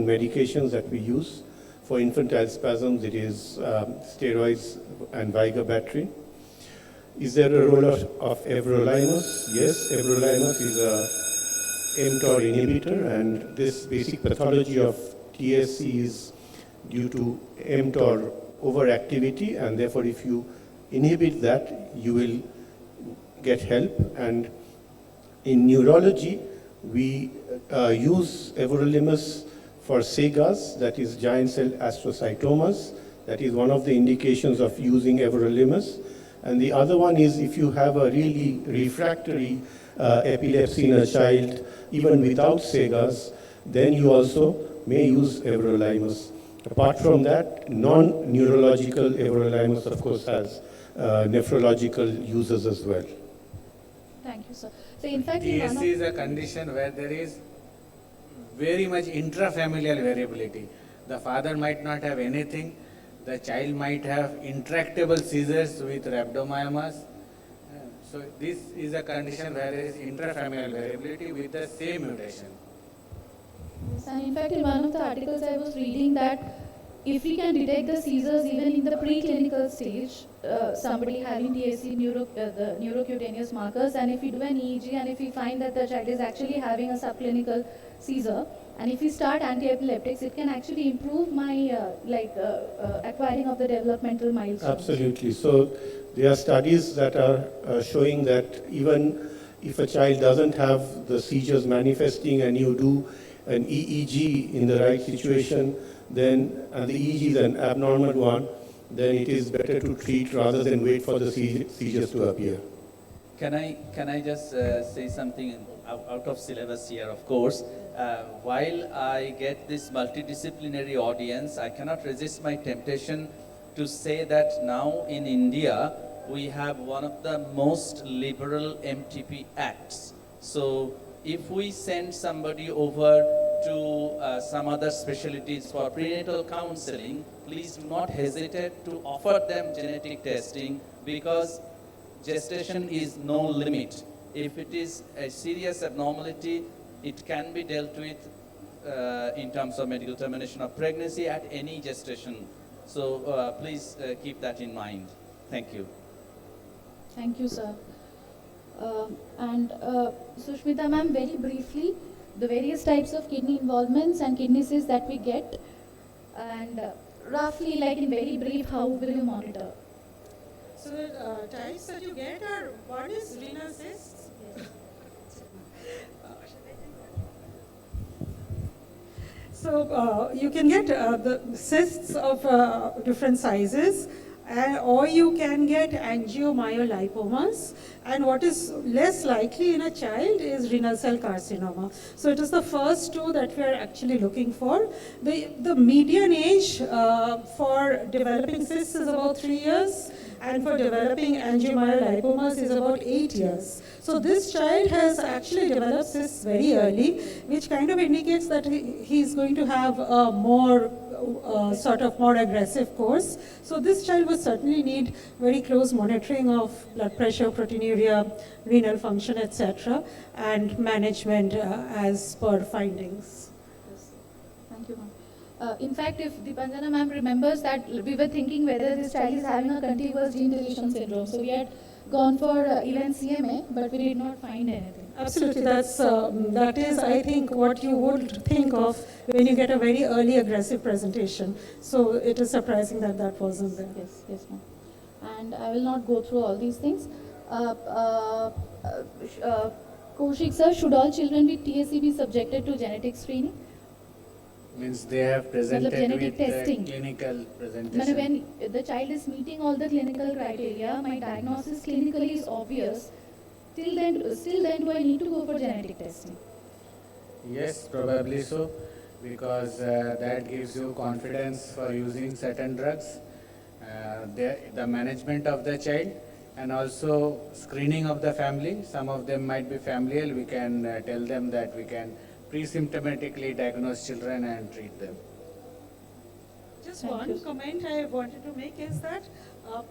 medications that we use. For infantile spasms, it is steroids and vigabatrin. Is there a role of everolimus? Yes, everolimus is a mTOR inhibitor, and this basic pathology of TSC is due to mTOR overactivity, and therefore if you inhibit that, you will get help. And in neurology, we use everolimus for SEGAs, that is giant cell astrocytomas. That is one of the indications of using everolimus. And the other one is if you have a really refractory epilepsy in a child, even without SEGAs, then you also may use everolimus. Apart from that, non-neurological everolimus, of course, has nephrological uses as well. Thank you, sir. So in fact, in one TSC is a condition where there is very much intrafamilial variability. The father might not have anything, the child might have intractable seizures with rhabdomyomas. So this is a condition where there is intrafamilial variability with the same mutation. Yes, and in fact, in one of the articles I was reading that if we can detect the seizures even in the preclinical stage, somebody having TSC the neurocutaneous markers, and if we do an EEG and if we find that the child is actually having a subclinical seizure, and if we start anti-epileptics, it can actually improve my acquiring of the developmental milestones. Absolutely. So there are studies that are showing that even if a child doesn't have the seizures manifesting and you do an EEG in the right situation, then the EEG is an abnormal one, then it is better to treat rather than wait for the seizures to appear. Can I just say something out of syllabus here, of course. While I get this multidisciplinary audience, I cannot resist my temptation to say that now in India, we have one of the most liberal MTP acts. So if we send somebody over to some other specialties for prenatal counseling, please do not hesitate to offer them genetic testing, because gestation is no limit. If it is a serious abnormality, it can be dealt with in terms of medical termination of pregnancy at any gestation. So please keep that in mind. Thank you. Thank you, sir. And Sushmita ma'am, very briefly, the various types of kidney involvements and kidney cysts that we get, and roughly, like in very brief, how will you monitor? So the types that you get are, one is renal cysts. So you can get the cysts of different sizes, or you can get angiomyolipomas, and what is less likely in a child is renal cell carcinoma. So it is the first two that we are actually looking for. The median age for developing cysts is about 3 years, and for developing angiomyolipomas is about 8 years. So this child has actually developed cysts very early, which kind of indicates that he is going to have a more more aggressive course. So this child would certainly need very close monitoring of blood pressure, proteinuria, renal function, etc., and management as per findings. Yes. Thank you, ma'am. In fact, if Deepanjana ma'am remembers that we were thinking whether this child is having a contiguous gene deletion syndrome. So we had gone for even CMA, but we did not find anything. Absolutely, that is, I think, what you would think of when you get a very early aggressive presentation. So it is surprising that that wasn't there. Yes, yes, ma'am. And I will not go through all these things. Kaushik sir, should all children with TSC be subjected to genetic screening? Means they have presented genetic with testing. Clinical presentation. When the child is meeting all the clinical criteria, my diagnosis clinically is obvious. Still then do I need to go for genetic testing? Yes, probably so, because that gives you confidence for using certain drugs, the management of the child, and also screening of the family. Some of them might be familial. We can tell them that we can pre-symptomatically diagnose children and treat them. Just one comment I wanted to make is that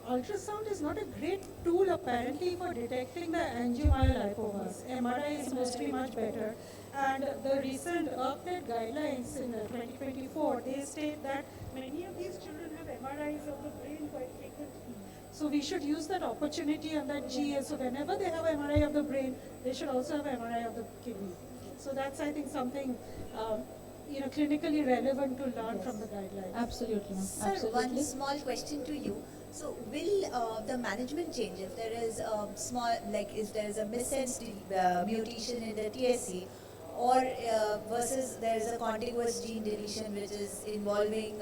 ultrasound is not a great tool apparently for detecting the angiomyolipomas. MRI is supposed to be much better. And the recent ERCNet guidelines in 2024, they state that many of these children have MRIs of the brain quite frequently. So we should use that opportunity and that GA. So whenever they have MRI of the brain, they should also have MRI of the kidney. So that's, I think, something clinically relevant to learn from the guidelines. Absolutely, ma'am. Sir, Absolutely. one small question to you. So will the management change if there is a small, like if there is a missense mutation in the TSC, or versus there is a contiguous gene deletion which is involving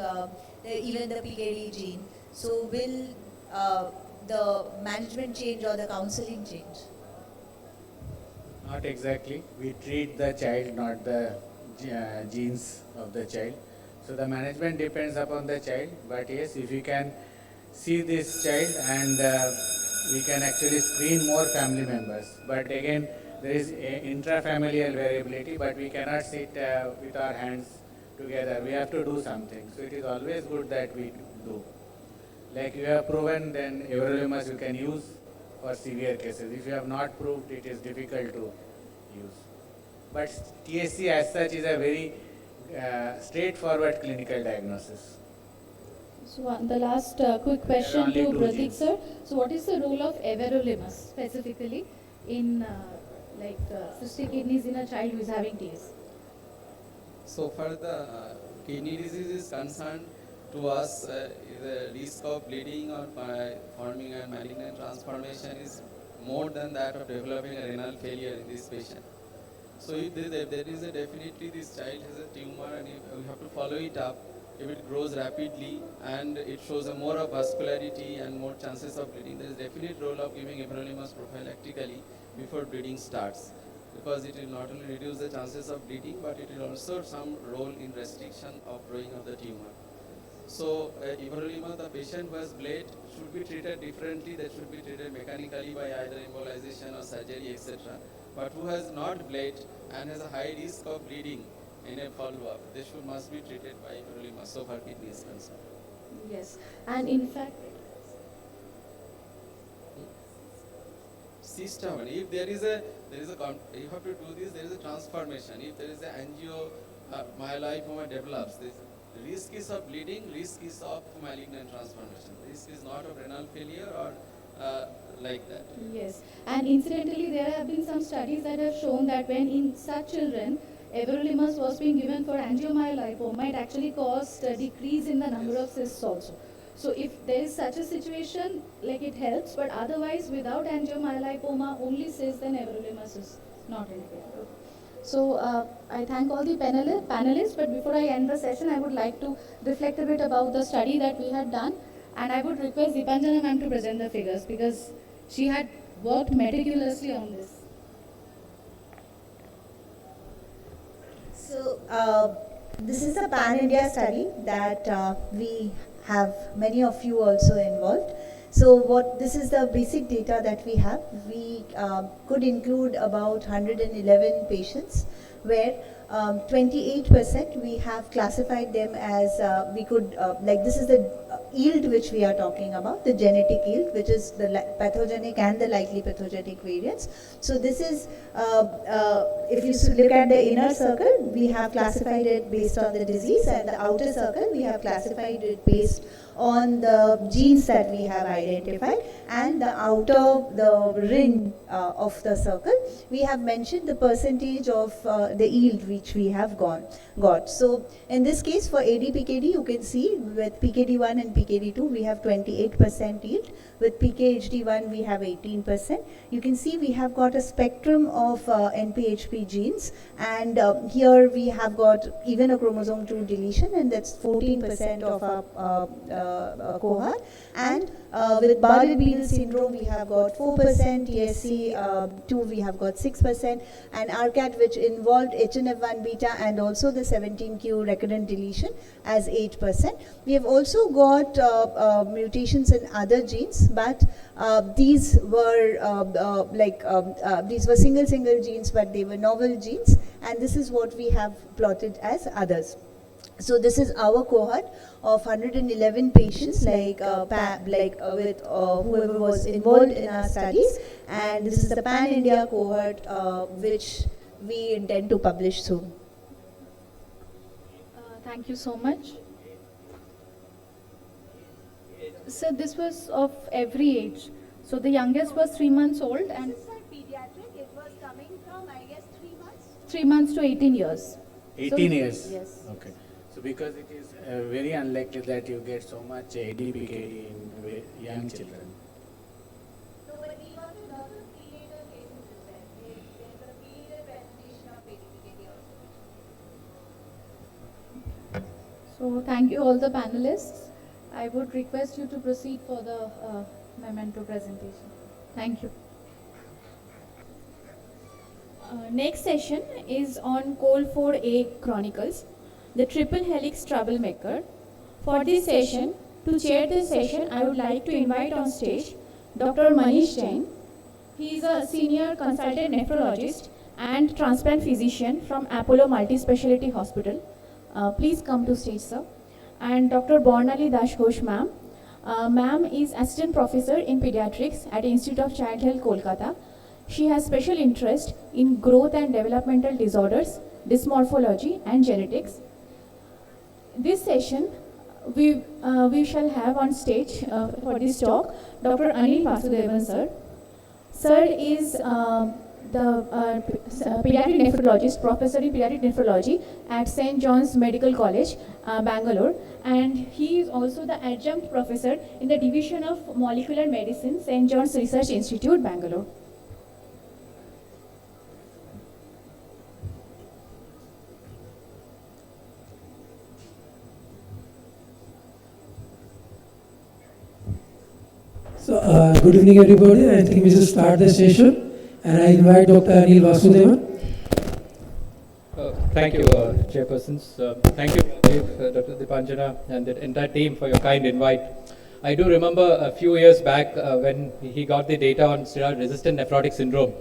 even the PKD gene. So will the management change or the counseling change? Not exactly. We treat the child, not the genes of the child. So the management depends upon the child. But yes, if you can see this child and we can actually screen more family members. But again, there is intrafamilial variability, but we cannot sit with our hands together. We have to do something. So it is always good that we do. Like you have proven, then everolimus you can use for severe cases. If you have not proved, it is difficult to use. But TSC as such is a very straightforward clinical diagnosis. So the last quick question only to two Pratik genes. sir. So what is the role of everolimus specifically in cystic kidneys in a child who is having TS? So far the kidney disease is concerned, to us the risk of bleeding or forming a malignant transformation is more than that of developing a renal failure in this patient. So if there is a definitely this child has a tumor and we have to follow it up. If it grows rapidly and it shows a more of vascularity and more chances of bleeding, there is definite role of giving everolimus prophylactically before bleeding starts, because it will not only reduce the chances of bleeding, but it will also some role in restriction of growing of the tumor. So everolimus, the patient who has bled should be treated differently. They should be treated mechanically by either embolization or surgery, etc. But who has not bled and has a high risk of bleeding in a follow-up, they must be treated by everolimus so far kidney is concerned. Yes, and in fact, Cyst, if there is a you have to do this, there is a transformation. If there is an angiomyolipoma develops, the risk is of bleeding, risk is of malignant transformation. Risk is not of renal failure or like that. yes, and incidentally there have been some studies that have shown that when in such children everolimus was being given for angiomyolipoma, it actually caused a decrease in the number of cysts also. So if there is such a situation, like it helps, but otherwise without angiomyolipoma, only cysts, then everolimus is not indicated. So I thank all the panelists, but before I end the session, I would like to reflect a bit about the study that we had done, and I would request Deepanjana ma'am to present the figures because she had worked meticulously on this. So this is a pan-India study that we have many of you also involved. So this is the basic data that we have. We could include about 111 patients where 28% we have classified them as this is the yield which we are talking about, the genetic yield, which is the pathogenic and the likely pathogenic variants. So this is, if you look at the inner circle, we have classified it based on the disease, and the outer circle, we have classified it based on the genes that we have identified, and the ring of the circle, we have mentioned the percentage of the yield which we have got. So in this case for ADPKD, you can see with PKD1 and PKD2 we have 28% yield. With PKHD1 we have 18%. You can see we have got a spectrum of NPHP genes, and here we have got even a chromosome 2 deletion, and that's 14% of our cohort. And with Bardet-Biedl syndrome we have got 4%, TSC2 we have got 6%, and RCAT, which involved HNF1 beta and also the 17q recurrent deletion, as 8%. We have also got mutations in other genes, but these were these were single genes, but they were novel genes, and this is what we have plotted as others. So this is our cohort of 111 patients, with whoever was involved in our studies, and this is the pan-India cohort which we intend to publish soon. Thank you so much. So this was of every age. So the youngest was 3 months old and This is not pediatric, it was coming from, I guess, 3 months? 3 months to 18 years. 18 So- years? Yes. Okay. So because it is very unlikely that you get so much ADPKD in young children. No, but we got a lot of prenatal cases as well. There's a prenatal presentation of ADPKD also. So thank you all the panelists. I would request you to proceed for the memento presentation. Thank you. Next session is on Col4A Chronicles, the triple helix troublemaker. For this session, to chair this session, I would like to invite on stage Dr. Manish Jain. He is a senior consultant nephrologist and transplant physician from Apollo Multispeciality Hospital. Please come to stage, sir. And Dr. Bornali Dash Ghosh, ma'am. Ma'am is assistant professor in pediatrics at Institute of Child Health, Kolkata. She has special interest in growth and developmental disorders, dysmorphology, and genetics. This session, we shall have on stage for this talk Dr. Anil Vasudevan, sir. Sir is pediatric nephrologist, professor in pediatric nephrology at St. John's Medical College, Bangalore, and he is also the adjunct professor in the Division of Molecular Medicine, St. John's Research Institute, Bangalore. So, good evening everybody. I think we should start the session and I invite Dr. Anil Vasudevan. Thank you, chairpersons. Thank you, Dr. Dipanjana and the entire team for your kind invite. I do remember a few years back when he got the data on steroid-resistant nephrotic syndrome.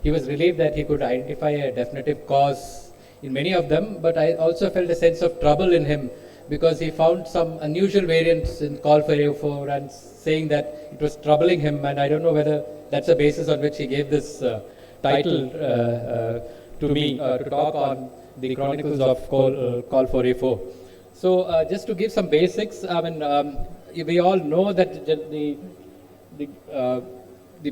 He was relieved that he could identify a definitive cause in many of them, but I also felt a sense of trouble in him because he found some unusual variants in Col4A4 and saying that it was troubling him, and I don't know whether that's the basis on which he gave this title to me to talk on the Chronicles of Col4A4. So just to give some basics, I mean, we all know that the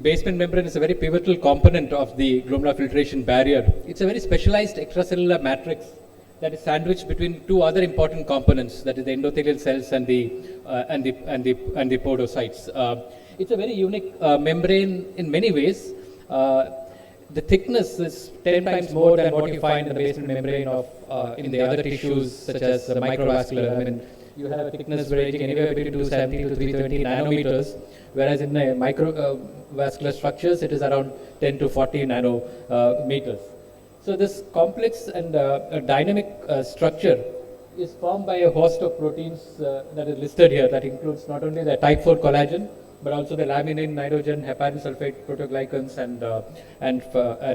basement membrane is a very pivotal component of the glomerular filtration barrier. It's a very specialized extracellular matrix that is sandwiched between two other important components, that is the endothelial cells and the podocytes. It's a very unique membrane in many ways. The thickness is 10 times more than what you find in the basement membrane of in the other tissues, such as microvascular. I mean, you have a thickness ranging anywhere between 270 to 320 nanometers, whereas in the microvascular structures, it is around 10 to 40 nanometers. So this complex and dynamic structure is formed by a host of proteins that is listed here. That includes not only the type 4 collagen, but also the laminin, nitrogen, heparin sulfate, proteoglycans, and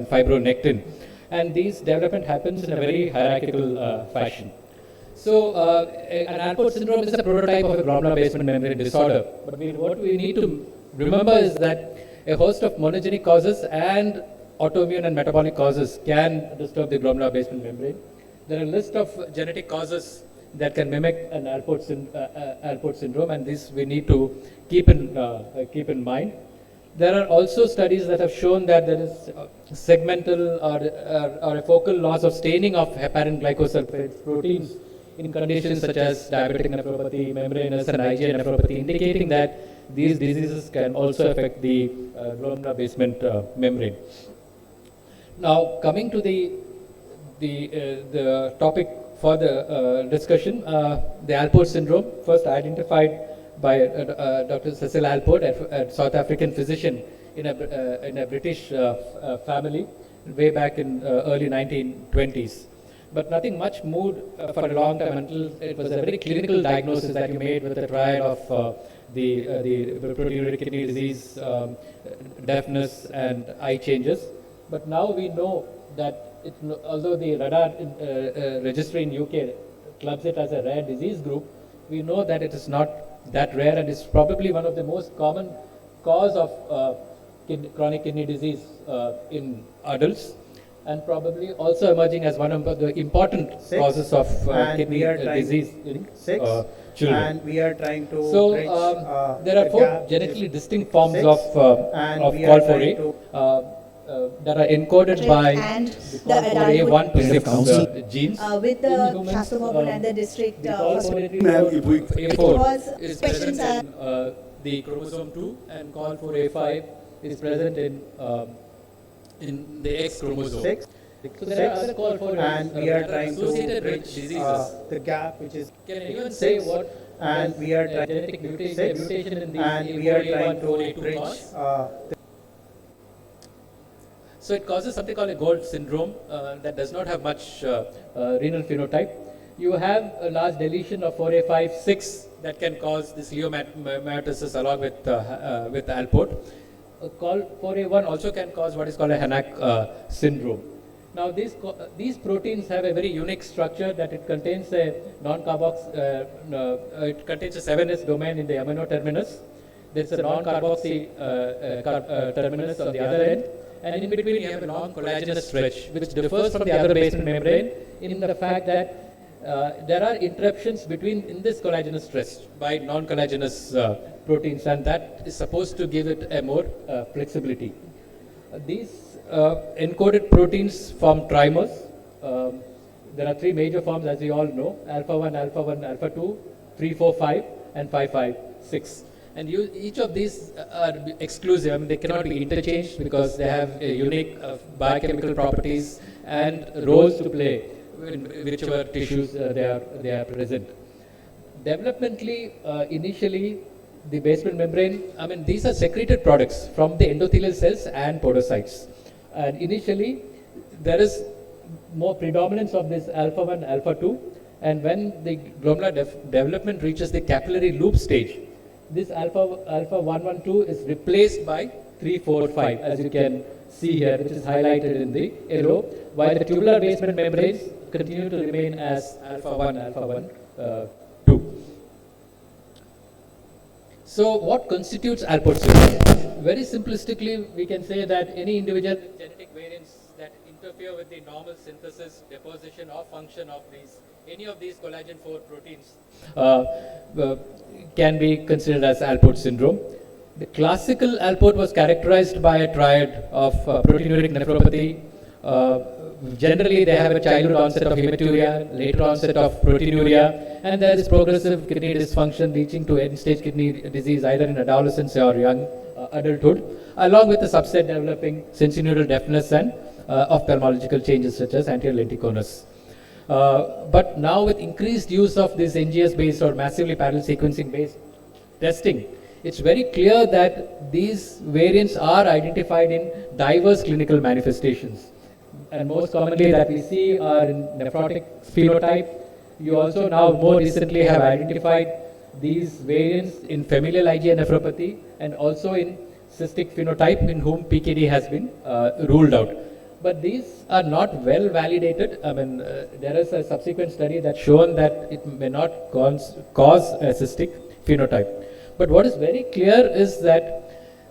fibronectin. And these development happens in a very hierarchical fashion. So an Alport syndrome is a prototype of a glomerular basement membrane disorder. But what we need to remember is that a host of monogenic causes and autoimmune and metabolic causes can disturb the glomerular basement membrane. There are a list of genetic causes that can mimic an Alport syndrome, and this we need to keep in mind. There are also studies that have shown that there is segmental or a focal loss of staining of heparin glycosulfate proteins in conditions such as diabetic nephropathy, membranous and IgA nephropathy, indicating that these diseases can also affect the glomerular basement membrane. Now, coming to the topic for the discussion, the Alport syndrome, first identified by Dr. Cecil Alport, a South African physician in a British family way back in early 1920s. But nothing much moved for a long time until it was a very clinical diagnosis that you made with the trial of the proteinuria kidney disease, deafness, and eye changes. But now we know that although the radar registry in UK clubs it as a rare disease group, we know that it is not that rare and is probably one of the most common cause of chronic kidney disease in adults, and probably also emerging as one of the important causes of kidney disease in children. And we are trying to So bridge, there are the four gap genetically between distinct forms 6, of and we are COL4A trying that are encoded by and the the COL4A1 to 6 genes. with In the humans, Shastamogul and the district the hospital. COL4A3 It was is questions present in the chromosome 2, and COL4A5 is present in the X chromosome. 6, So there are other COL4A and we are that trying to associated bridge with diseases. the gap which is Can anyone say what and we are trying genetic mutation, 6, mutation in the and we are trying to A4A1, bridge cause? the So it causes something called a Gold syndrome that does not have much renal phenotype. You have a large deletion of 4A5, 6 that can cause this leiomyomatosis along with Alport. COL4A1 also can cause what is called a Hannack syndrome. Now these proteins have a very unique structure that it contains a non-carbox, it contains a 7S domain in the amino terminus. There's a non-carboxy terminus on the other end. And in between you have a long collagenous stretch which differs from the other basement membrane in the fact that there are interruptions in this collagenous stretch by non-collagenous proteins, and that is supposed to give it a more flexibility. These encoded proteins form trimers. There are three major forms, as you all know: alpha 1, alpha 2, 3, 4, 5, and 5, 5, 6. And each of these are exclusive. I mean, they cannot be interchanged because they have a unique biochemical properties and roles to play in whichever tissues they are present. Developmentally, initially, the basement membrane, I mean, these are secreted products from the endothelial cells and podocytes. And initially, there is more predominance of this alpha 1, alpha 2. And when the glomerular development reaches the capillary loop stage, this alpha 1, 1, 2 is replaced by 3, 4, 5, as you can see here, which is highlighted in the yellow, while the tubular basement membranes continue to remain as alpha 1, 2. So what constitutes Alport syndrome? Very simplistically, we can say that any individual genetic variants that interfere with the normal synthesis, deposition or function of any of these collagen 4 proteins can be considered as Alport syndrome. The classical Alport was characterized by a triad of proteinuric nephropathy. Generally, they have a childhood onset of hematuria, later onset of proteinuria, and there is progressive kidney dysfunction reaching to end-stage kidney disease either in adolescence or young adulthood, along with a subset developing sensorineural deafness and ophthalmological changes such as anterior lenticonus. But now with increased use of this NGS-based or massively parallel sequencing-based testing, it's very clear that these variants are identified in diverse clinical manifestations. And most commonly that we see are in nephrotic phenotype. You also now more recently have identified these variants in familial IgA nephropathy and also in cystic phenotype in whom PKD has been ruled out. But these are not well validated. I mean, there is a subsequent study that's shown that it may not cause a cystic phenotype. But what is very clear is that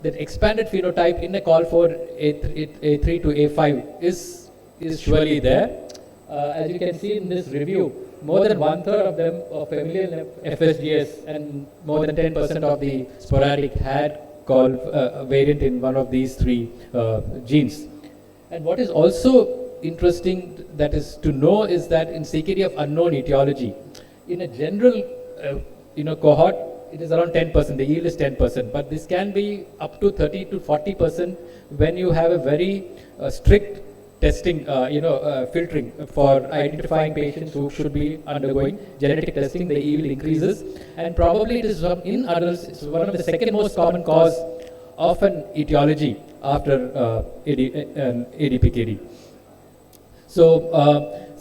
the expanded phenotype in a COL4A3 to A5 is surely there. As you can see in this review, more than 1/3 of them of familial FSGS and more than 10% of the sporadic had variant in one of these three genes. And what is also interesting that is to know is that in CKD of unknown etiology, in a general cohort, it is around 10%, the yield is 10%, but this can be up to 30 to 40% when you have a very strict testing, filtering for identifying patients who should be undergoing genetic testing, the yield increases. And probably it is in adults, it's one of the second most common cause of an etiology after ADPKD. So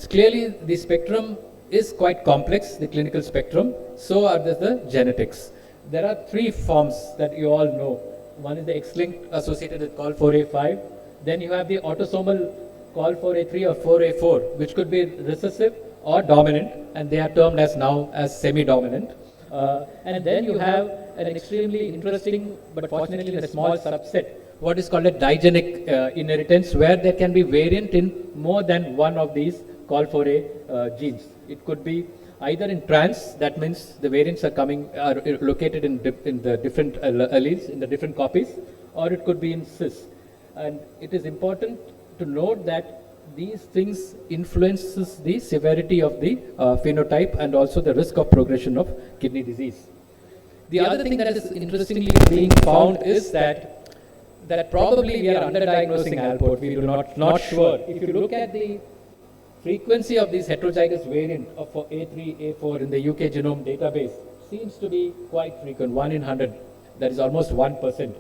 clearly the spectrum is quite complex, the clinical spectrum, so are the genetics. There are three forms that you all know. One is the X-linked associated with COL4A5. Then you have the autosomal COL4A3 or 4A4, which could be recessive or dominant, and they are termed as now as semi-dominant. And then you have an extremely interesting, but fortunately in a small subset, what is called a digenic inheritance, where there can be variant in more than one of these Col4A genes. It could be either in trans, that means the variants are located in the different alleles, in the different copies, or it could be in cis. And it is important to note that these things influences the severity of the phenotype and also the risk of progression of kidney disease. The other thing that is interestingly being found is that probably we are underdiagnosing Alport. We do not sure. If you look at the frequency of these heterozygous variant of A3, A4 in the UK genome database, seems to be quite frequent, 1 in 100. That is almost 1%.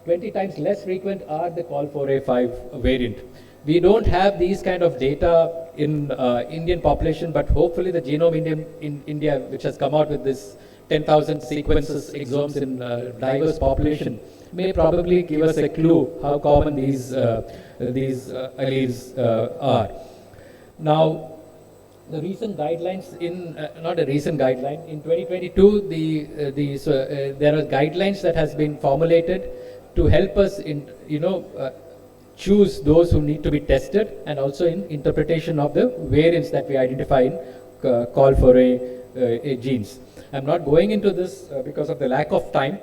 20 times less frequent are the Col4A5 variant. We don't have these kind of data in Indian population, but hopefully the Genome in India, which has come out with this 10,000 sequences exomes in diverse population, may probably give us a clue how common these alleles are. Now, the recent guidelines not a recent guideline, in 2022, there are guidelines that has been formulated to help us choose those who need to be tested, and also in interpretation of the variants that we identify in Col4A genes. I'm not going into this because of the lack of time.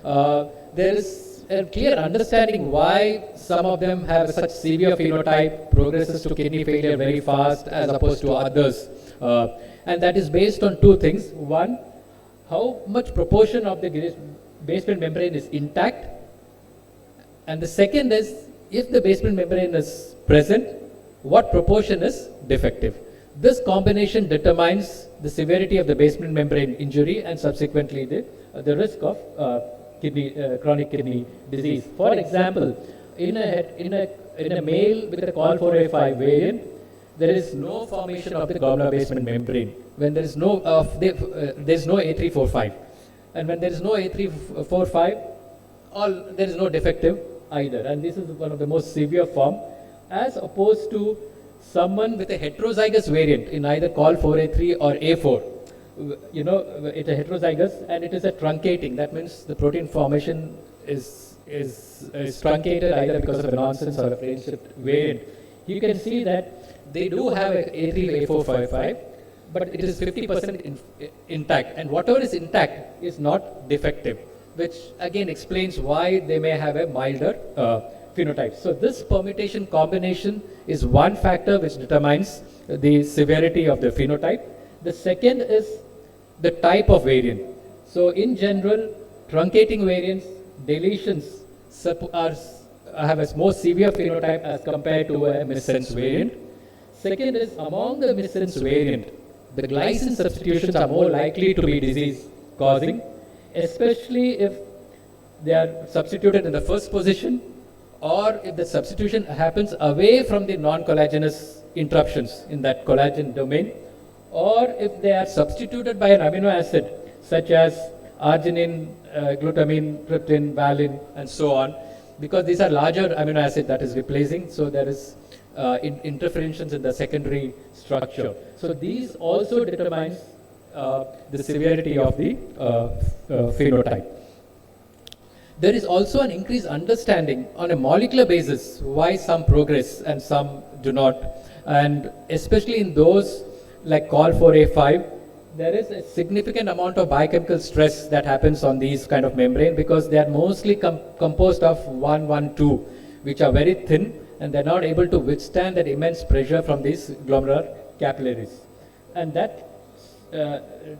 There is a clear understanding why some of them have such severe phenotype, progresses to kidney failure very fast as opposed to others. And that is based on two things. One, how much proportion of the basement membrane is intact. And the second is, if the basement membrane is present, what proportion is defective. This combination determines the severity of the basement membrane injury and subsequently the risk of chronic kidney disease. For example, in a male with a Col4A5 variant, there is no formation of the glomerular basement membrane. When there is no A345, and when there is no A345, there is no defective either. And this is one of the most severe form, as opposed to someone with a heterozygous variant in either Col4A3 or A4. It's a heterozygous and it is a truncating. That means the protein formation is truncated either because of a nonsense or a frame shift variant. You can see that they do have a A3, A455, but it is 50% intact, and whatever is intact is not defective, which again explains why they may have a milder phenotype. So this permutation combination is one factor which determines the severity of the phenotype. The second is the type of variant. So in general, truncating variants, deletions have a more severe phenotype as compared to a missense variant. Second is, among the missense variant, the glycine substitutions are more likely to be disease causing, especially if they are substituted in the first position, or if the substitution happens away from the non-collagenous interruptions in that collagen domain, or if they are substituted by an amino acid such as arginine, glutamine, tryptin, valine, and so on, because these are larger amino acid that is replacing, so there is interferences in the secondary structure. So these also determines the severity of the phenotype. There is also an increased understanding on a molecular basis why some progress and some do not, and especially in those like Col4A5, there is a significant amount of biochemical stress that happens on these kind of membrane, because they are mostly composed of 1,1,2, which are very thin, and they're not able to withstand that immense pressure from these glomerular capillaries. And that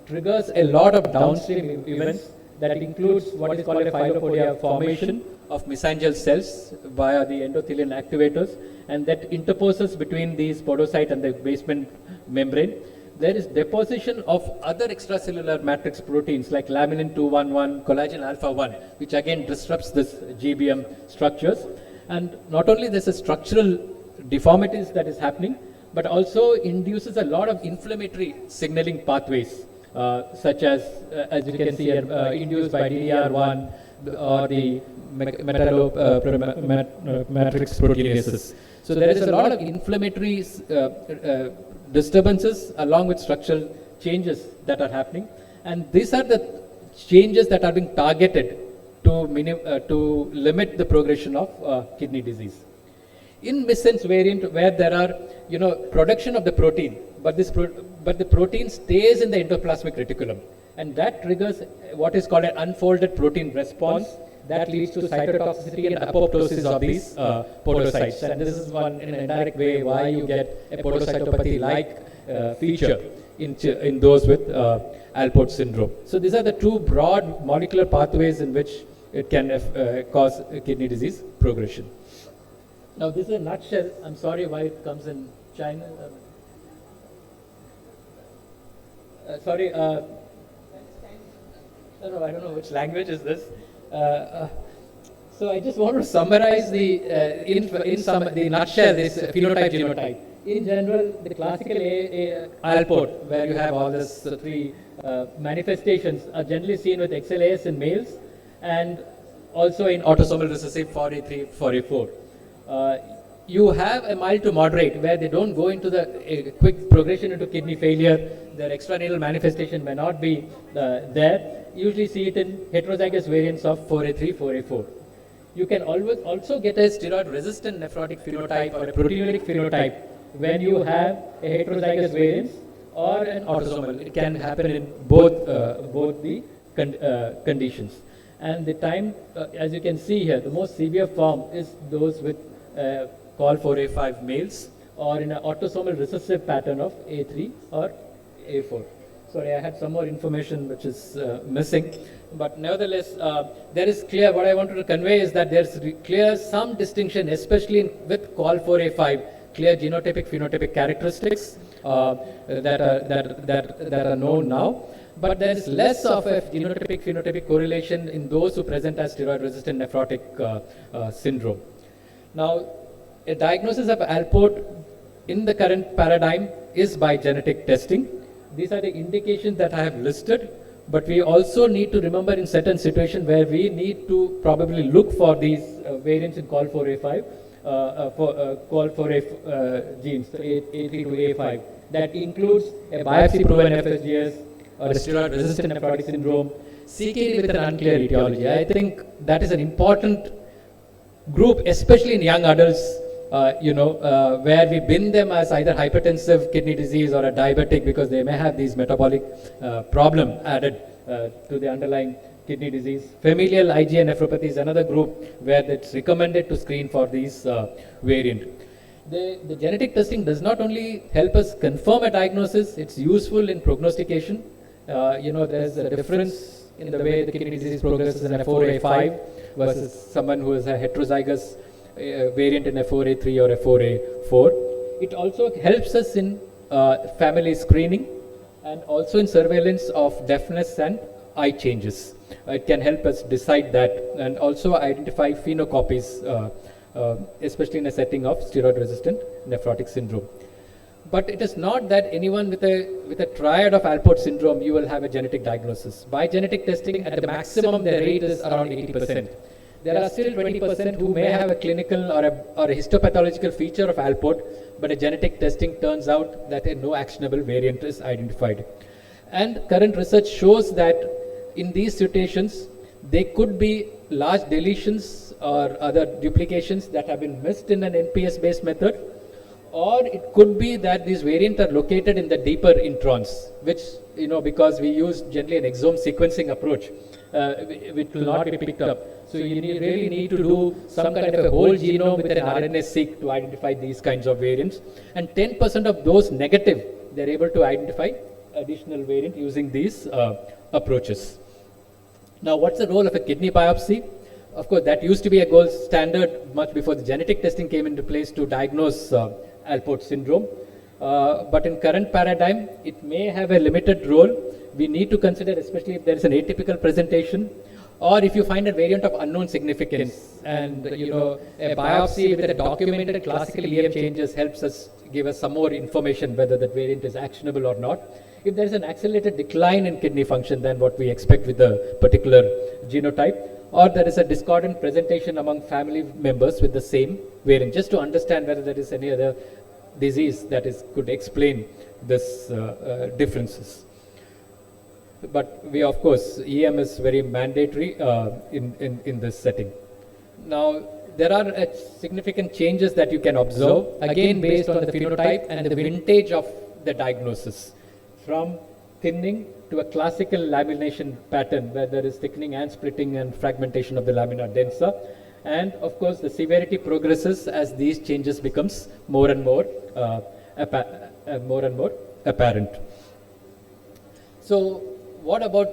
triggers a lot of downstream events that includes what is called a fibropodia formation of mesangial cells via the endothelial activators, and that interposes between these podocyte and the basement membrane. There is deposition of other extracellular matrix proteins like laminin 211, collagen alpha 1, which again disrupts this GBM structures. And not only there's a structural deformities that is happening, but also induces a lot of inflammatory signaling pathways, such as you can see, induced by DDR1, or the metallomatrix proteinases. So there is a lot of inflammatory disturbances along with structural changes that are happening, and these are the changes that are being targeted to limit the progression of kidney disease. In missense variant, where there are production of the protein, but the protein stays in the endoplasmic reticulum, and that triggers what is called an unfolded protein response that leads to cytotoxicity and apoptosis of these podocytes. And this is one in an indirect way why you get a podocytopathy-like feature in those with Alport syndrome. So these are the two broad molecular pathways in which it can cause kidney disease progression. Now this is a nutshell. I'm sorry why it comes in China. Sorry. No, I don't know which language is this. So I just want to summarize the nutshell this phenotype genotype. In general, the classical Alport, where you have all these three manifestations, are generally seen with XLAS in males and also in autosomal recessive 4A3, 4A4. You have a mild to moderate where they don't go into the quick progression into kidney failure. Their extrarenal manifestation may not be there. Usually see it in heterozygous variants of 4A3, 4A4. You can always also get a steroid resistant nephrotic phenotype or a proteinuric phenotype when you have a heterozygous variant or an autosomal. It can happen in both the conditions. And the time, as you can see here, the most severe form is those with COL4A5 males or in an autosomal recessive pattern of A3 or A4. Sorry, I had some more information which is missing, but nevertheless, there is clear, what I wanted to convey is that there's clear some distinction, especially with COL4A5, clear genotypic phenotypic characteristics that are known now, but there is less of a genotypic phenotypic correlation in those who present as steroid resistant nephrotic syndrome. Now, a diagnosis of Alport in the current paradigm is by genetic testing. These are the indications that I have listed, but we also need to remember in certain situations where we need to probably look for these variants in COL4A5, COL4A genes, A3 to A5. That includes a biopsy-proven FSGS or a steroid-resistant nephrotic syndrome, CKD with an unclear etiology. I think that is an important group, especially in young adults, where we bin them as either hypertensive kidney disease or a diabetic because they may have these metabolic problem added to the underlying kidney disease. Familial IgA nephropathy is another group where it's recommended to screen for these variant. The genetic testing does not only help us confirm a diagnosis, it's useful in prognostication. There's a difference in the way the kidney disease progresses in a 4A5 versus someone who is a heterozygous variant in a 4A3 or a 4A4. It also helps us in family screening and also in surveillance of deafness and eye changes. It can help us decide that and also identify phenocopies, especially in a setting of steroid-resistant nephrotic syndrome. But it is not that anyone with a triad of Alport syndrome, you will have a genetic diagnosis. By genetic testing, at the maximum, the rate is around 80%. There are still 20% who may have a clinical or a histopathological feature of Alport, but a genetic testing turns out that no actionable variant is identified. And current research shows that in these situations, there could be large deletions or other duplications that have been missed in an NPS-based method, or it could be that these variants are located in the deeper introns, which, because we use generally an exome sequencing approach, which will not be picked up. So you really need to do some kind of a whole genome with an RNA-seq to identify these kinds of variants. And 10% of those negative, they're able to identify additional variant using these approaches. Now, what's the role of a kidney biopsy? Of course, that used to be a gold standard much before the genetic testing came into place to diagnose Alport syndrome. But in current paradigm, it may have a limited role. We need to consider, especially if there is an atypical presentation or if you find a variant of unknown significance, and a biopsy with a documented classical EM changes helps us give us some more information whether that variant is actionable or not. If there is an accelerated decline in kidney function than what we expect with the particular genotype, or there is a discordant presentation among family members with the same variant, just to understand whether there is any other disease that could explain this differences. But we, of course, EM is very mandatory in this setting. Now, there are significant changes that you can observe, again based on the phenotype and the vintage of the diagnosis, from thinning to a classical lamination pattern where there is thickening and splitting and fragmentation of the lamina densa. And of course, the severity progresses as these changes becomes more and more apparent. So, what about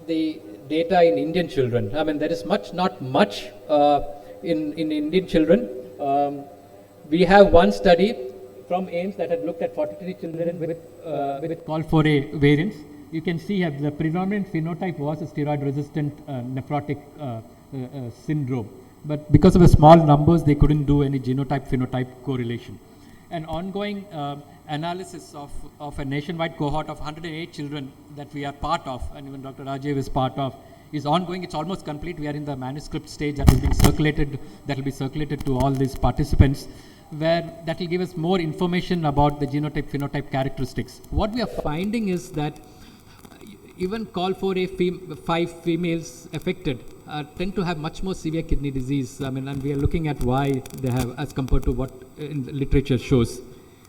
the data in Indian children? I mean, there is not much in Indian children. We have one study from AIIMS that had looked at 43 children with Col4A variants. You can see the predominant phenotype was a steroid-resistant nephrotic syndrome. But because of the small numbers, they couldn't do any genotype-phenotype correlation. An ongoing analysis of a nationwide cohort of 108 children that we are part of, and even Dr. Rajiv is part of, is ongoing. It's almost complete. We are in the manuscript stage that is being circulated, that will be circulated to all these participants, where that will give us more information about the genotype-phenotype characteristics. What we are finding is that even Col4A 5 females affected tend to have much more severe kidney disease. I mean, and we are looking at why they have as compared to what in the literature shows.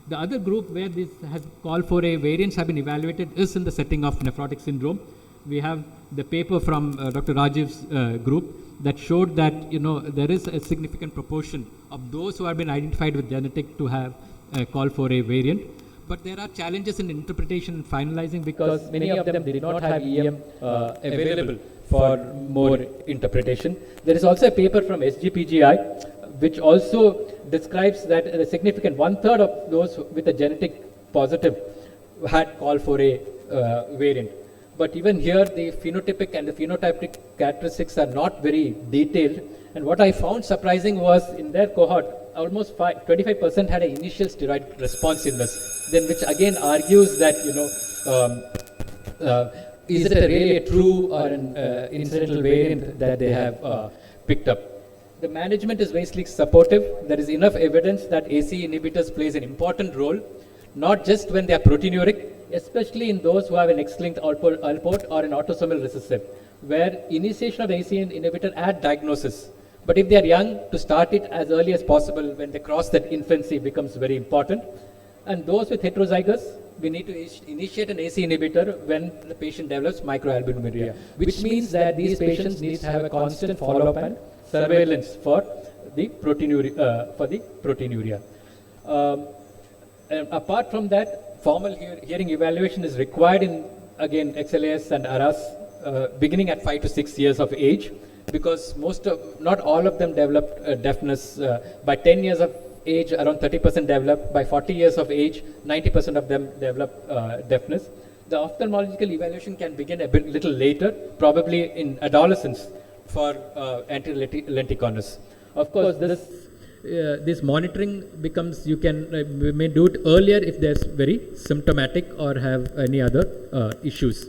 The other group where this has Col4A variants have been evaluated is in the setting of nephrotic syndrome. We have the paper from Dr. Rajiv's group that showed that there is a significant proportion of those who have been identified with genetic to have a Col4A variant. But there are challenges in interpretation and finalizing because many of them did not have EM available for more interpretation. There is also a paper from SGPGI which also describes that a significant 1/3 of those with a genetic positive had Col4A variant. But even here, the phenotypic and the phenotypic characteristics are not very detailed. And what I found surprising was in their cohort, almost 25% had an initial steroid responsiveness, then which again argues that, is it really a true or an incidental variant that they have picked up? The management is basically supportive. There is enough evidence that ACE inhibitors plays an important role, not just when they are proteinuric, especially in those who have an X-linked Alport or an autosomal recessive, where initiation of the ACE inhibitor at diagnosis. But if they are young, to start it as early as possible when they cross that infancy becomes very important. And those with heterozygous, we need to initiate an ACE inhibitor when the patient develops microalbuminuria, which means that these patients need to have a constant follow-up and surveillance for the proteinuria. And apart from that, formal hearing evaluation is required in, again, XLAS and ARAS beginning at 5 to 6 years of age, because not all of them develop deafness. By 10 years of age, around 30% develop. By 40 years of age, 90% of them develop deafness. The ophthalmological evaluation can begin a little later, probably in adolescence for anti-lenticonus. Of course, this monitoring becomes, we may do it earlier if there's very symptomatic or have any other issues.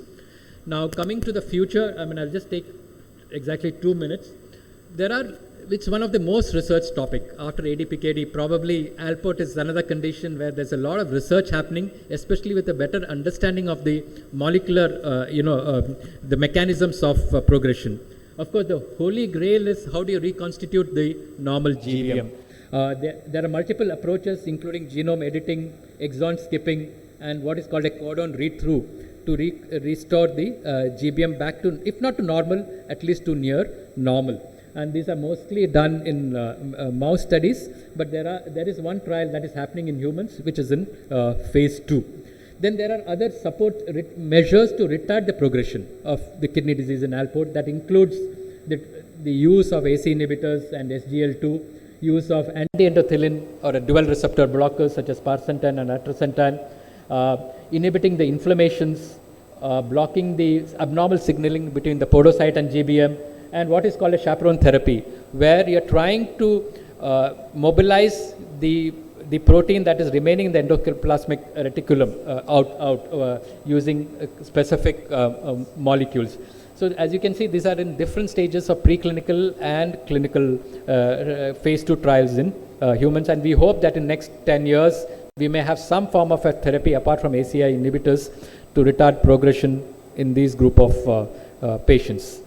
Now, coming to the future, I'll just take exactly 2 minutes. It's one of the most researched topic after ADPKD. Probably Alport is another condition where there's a lot of research happening, especially with a better understanding of the molecular, the mechanisms of progression. Of course, the holy grail is how do you reconstitute the normal GBM. There are multiple approaches, including genome editing, exon skipping, and what is called a codon read-through to restore the GBM back to, if not to normal, at least to near normal. And these are mostly done in mouse studies, but there is one trial that is happening in humans, which is in phase 2. Then there are other support measures to retard the progression of the kidney disease in Alport. That includes the use of ACE inhibitors and SGL2, use of anti-endothelin or a dual receptor blockers such as sparsentan and atrasentan, inhibiting the inflammations blocking the abnormal signaling between the podocyte and GBM, and what is called a chaperone therapy, where you're trying to mobilize the protein that is remaining in the endoplasmic reticulum using specific molecules. So as you can see, these are in different stages of preclinical and clinical phase 2 trials in humans, and we hope that in next 10 years we may have some form of a therapy apart from ACI inhibitors to retard progression in these group of patients.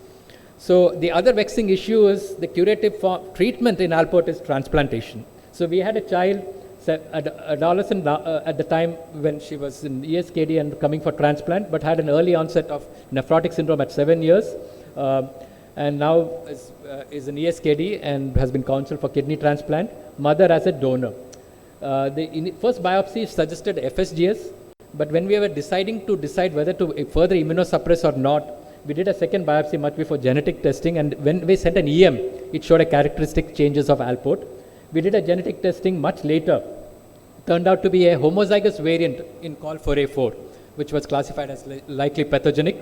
So the other vexing issue is the curative treatment in Alport is transplantation. So we had a child, adolescent at the time when she was in ESKD and coming for transplant, but had an early onset of nephrotic syndrome at 7 years, and now is in ESKD and has been counseled for kidney transplant. Mother as a donor. The first biopsy suggested FSGS, but when we were deciding whether to further immunosuppress or not, we did a second biopsy much before genetic testing, and when we sent an EM, it showed a characteristic changes of Alport. We did a genetic testing much later. Turned out to be a homozygous variant in COL4A4, which was classified as likely pathogenic.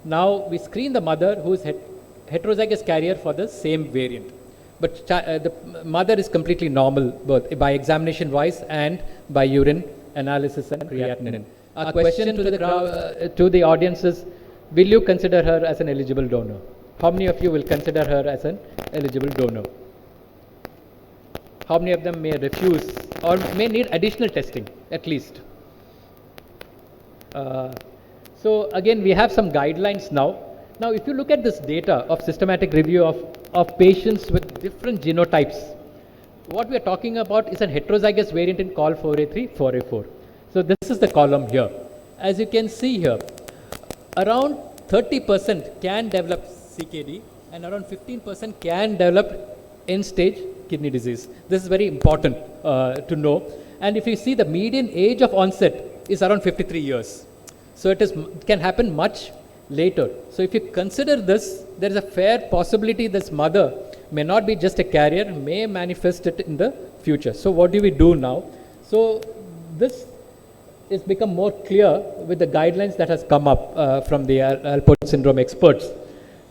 Now we screen the mother who is heterozygous carrier for the same variant. But the mother is completely normal both by examination wise and by urine analysis and creatinine. Our question to the crowd, to the audience is, will you consider her as an eligible donor? How many of you will consider her as an eligible donor? How many of them may refuse or may need additional testing at least? So again, we have some guidelines now. Now, if you look at this data of systematic review of patients with different genotypes, what we are talking about is a heterozygous variant in COL4A3, 4A4. So this is the column here. As you can see here, around 30% can develop CKD and around 15% can develop end-stage kidney disease. This is very important to know. And if you see, the median age of onset is around 53 years. So it can happen much later. So if you consider this, there is a fair possibility this mother may not be just a carrier, may manifest it in the future. So what do we do now? So this is become more clear with the guidelines that has come up from the Alport syndrome experts.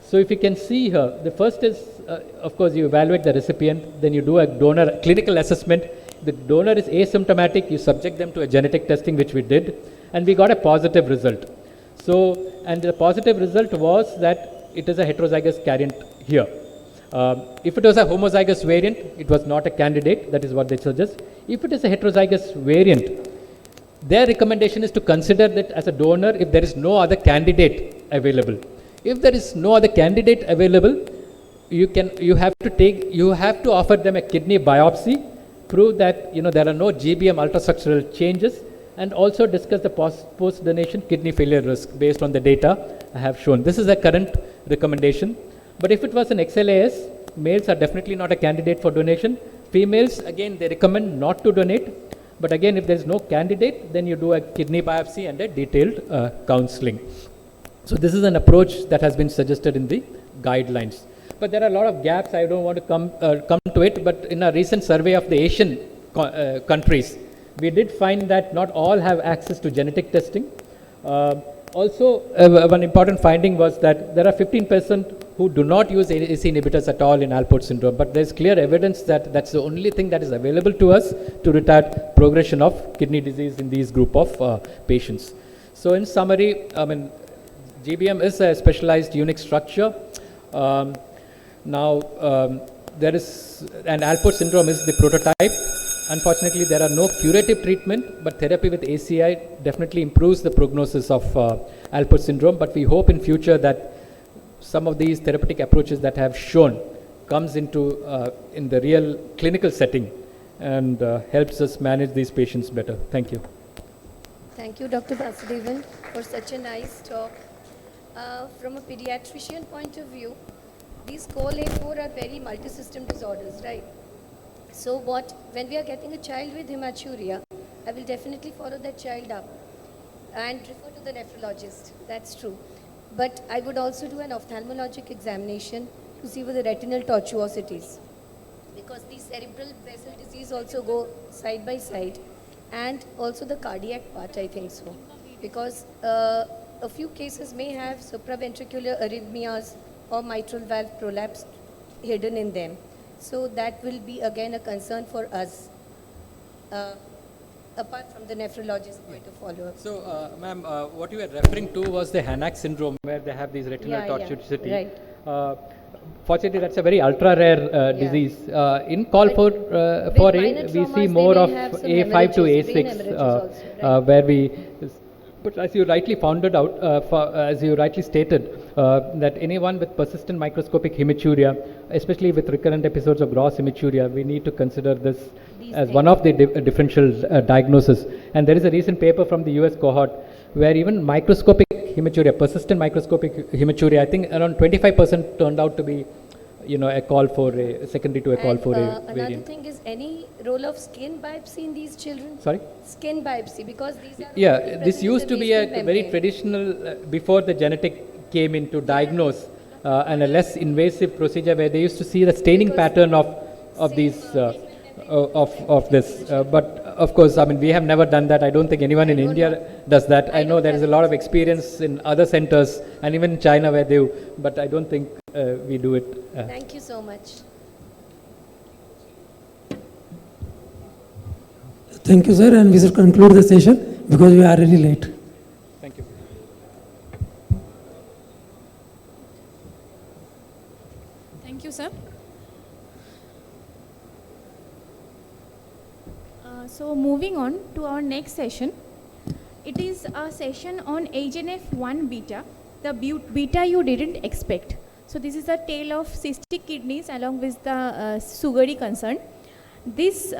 So if you can see here, the first is, of course, you evaluate the recipient, then you do a donor clinical assessment. The donor is asymptomatic, you subject them to a genetic testing, which we did, and we got a positive result. So, and the positive result was that it is a heterozygous variant here. If it was a homozygous variant, it was not a candidate, that is what they suggest. If it is a heterozygous variant, their recommendation is to consider that as a donor if there is no other candidate available. If there is no other candidate available, you have to offer them a kidney biopsy, prove that there are no GBM ultrastructural changes, and also discuss the post-donation kidney failure risk based on the data I have shown. This is the current recommendation. But if it was an XLAS, males are definitely not a candidate for donation. Females, again, they recommend not to donate. But again, if there is no candidate, then you do a kidney biopsy and a detailed counseling. So this is an approach that has been suggested in the guidelines. But there are a lot of gaps. I don't want to come to it. But in a recent survey of the Asian countries, we did find that not all have access to genetic testing. Also, one important finding was that there are 15% who do not use AC inhibitors at all in Alport syndrome, but there is clear evidence that that's the only thing that is available to us to retard progression of kidney disease in these group of patients. So in summary, GBM is a specialized unique structure. Now, there is, and Alport syndrome is the prototype. Unfortunately, there are no curative treatment, but therapy with ACI definitely improves the prognosis of Alport syndrome. But we hope in future that some of these therapeutic approaches that have shown comes into in the real clinical setting and helps us manage these patients better. Thank you. Thank you, Dr. Vasudevan, for such a nice talk. From a pediatrician point of view, these COL4 are very multi-system disorders, right? So when we are getting a child with hematuria, I will definitely follow that child up and refer to the nephrologist. That's true. But I would also do an ophthalmologic examination to see what the retinal tortuosities, because the cerebral vessel disease also go side by side, and also the cardiac part, I think so. Because a few cases may have supraventricular arrhythmias or mitral valve prolapse hidden in them. So that will be again a concern for us, apart from the nephrologist point of follow-up. So, ma'am, what you were referring to was the Hannack syndrome, where they have these retinal tortuosity. Right. Fortunately, that's a very ultra-rare disease. In call for A, we see more of A5 to A6, where we. But as you rightly founded out, as you rightly stated, that anyone with persistent microscopic hematuria, especially with recurrent episodes of gross hematuria, we need to consider this as one of the differential diagnoses. And there is a recent paper from the US cohort where even microscopic hematuria, persistent microscopic hematuria, I think around 25% turned out to be, a call for a secondary to a call for a Another variant. thing is any role of skin biopsy in these children? Sorry? Skin biopsy, because these are Yeah, present this in used the to be a basal very membrane. traditional, before the genetic came in to diagnose, and a less invasive procedure where they used to see the staining pattern of these, of this. But of course, I mean, we have never done that. I don't think anyone in India does that. I know there is a lot of experience in other centers and even in China where they do, but I don't think we do it. Thank you so much. Thank you, sir, and we should conclude the session because we are really late. Thank you. Thank you, sir. So moving on to our next session, it is a session on HNF1 beta, the beta you didn't expect. So this is a tale of cystic kidneys along with the sugary concern. This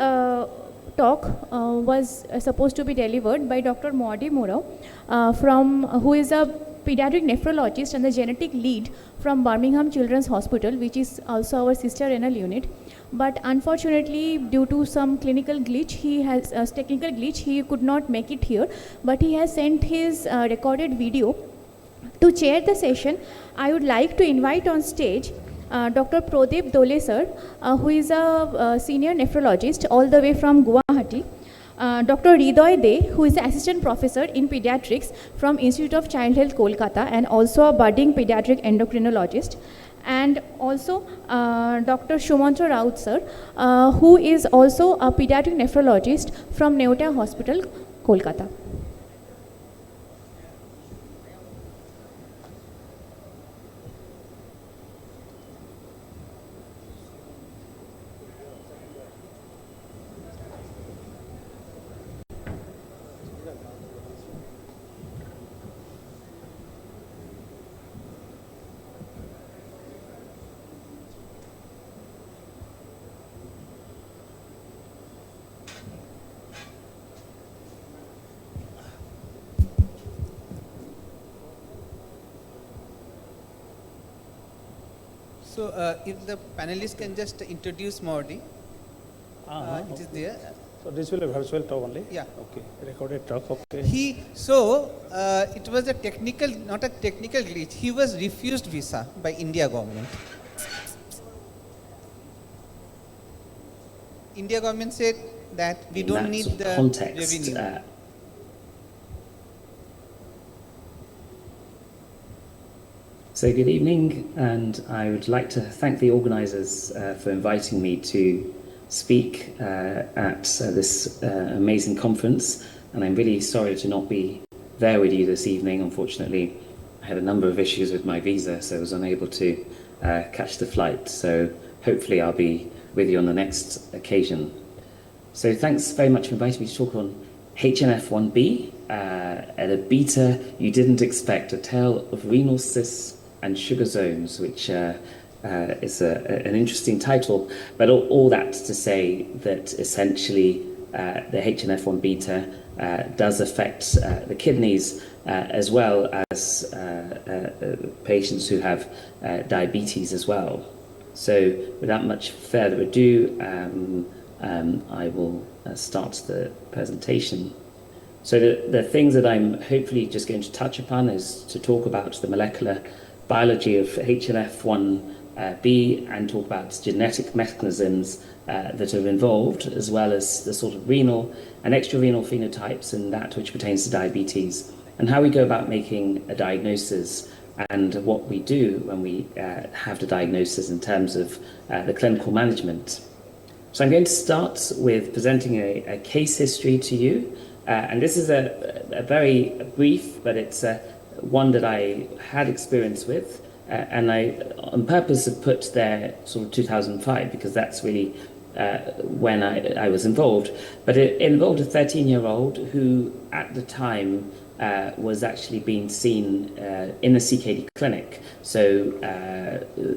talk was supposed to be delivered by Dr. Maudie Morrow, who is a pediatric nephrologist and the genetic lead from Birmingham Children's Hospital, which is also our sister renal unit. But unfortunately, due to some clinical glitch, technical glitch, he could not make it here. But he has sent his recorded video. To chair the session, I would like to invite on stage Dr. Prodip Dole sir, who is a senior nephrologist all the way from Guwahati. Dr. Hridoy De, who is an assistant professor in pediatrics from Institute of Child Health, Kolkata, and also a budding pediatric endocrinologist. And also Dr. Shumantra Raut sir, who is also a pediatric nephrologist from Neota Hospital, Kolkata. So if the panelists can just introduce Maudie. It is there. So this will be a virtual talk only? Yeah. Okay, recorded talk, okay. It was a technical, not a technical glitch. He was refused visa by India government. India government said that we don't need the context, revenue. So good evening, and I would like to thank the organisers for inviting me to speak at this amazing conference, and I'm really sorry to not be there with you this evening. Unfortunately, I had a number of issues with my visa, so I was unable to catch the flight, so hopefully I'll be with you on the next occasion. So thanks very much for inviting me to talk on HNF1B, a beta you didn't expect, a tale of renal cysts and sugar zones, which is an interesting title, but all that to say that essentially the HNF1 beta does affect the kidneys as well as patients who have diabetes as well. So without much further ado, I will start the presentation. So the things that I'm hopefully just going to touch upon is to talk about the molecular biology of HNF1B and talk about genetic mechanisms that are involved, as well as the sort of renal and extrarenal phenotypes and that which pertains to diabetes and how we go about making a diagnosis and what we do when we have the diagnosis in terms of the clinical management. So I'm going to start with presenting a case history to you, and this is a very brief, but it's one that I had experience with, and I on purpose have put there sort of 2005 because that's really when I was involved. But it involved a 13-year-old who at the time was actually being seen in the CKD clinic,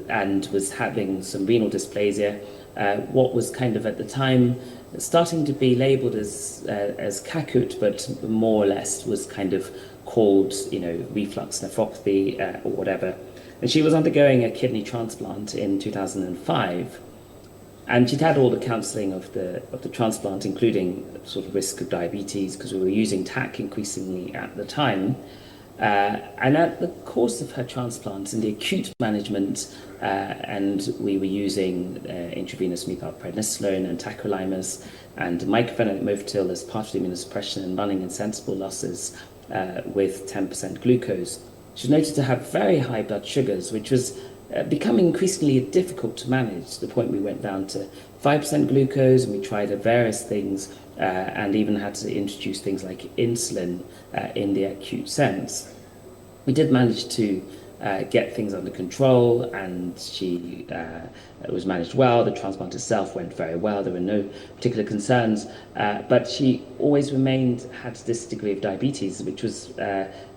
and was having some renal dysplasia, what was kind of at the time starting to be labelled as Kakut, but more or less was kind of called, reflux nephropathy or whatever. And she was undergoing a kidney transplant in 2005. And she'd had all the counselling of the transplant, including sort of risk of diabetes, because we were using TAC increasingly at the time. And at the course of her transplant, in the acute management, and we were using intravenous methylprednisolone and tacrolimus and mycophenolate mofetil as part of the immunosuppression and running insensible losses with 10% glucose. She was noted to have very high blood sugars, which was becoming increasingly difficult to manage, to the point we went down to 5% glucose, and we tried various things and even had to introduce things like insulin in the acute sense. We did manage to get things under control, and she was managed well. The transplant itself went very well. There were no particular concerns, but she always had this degree of diabetes, which was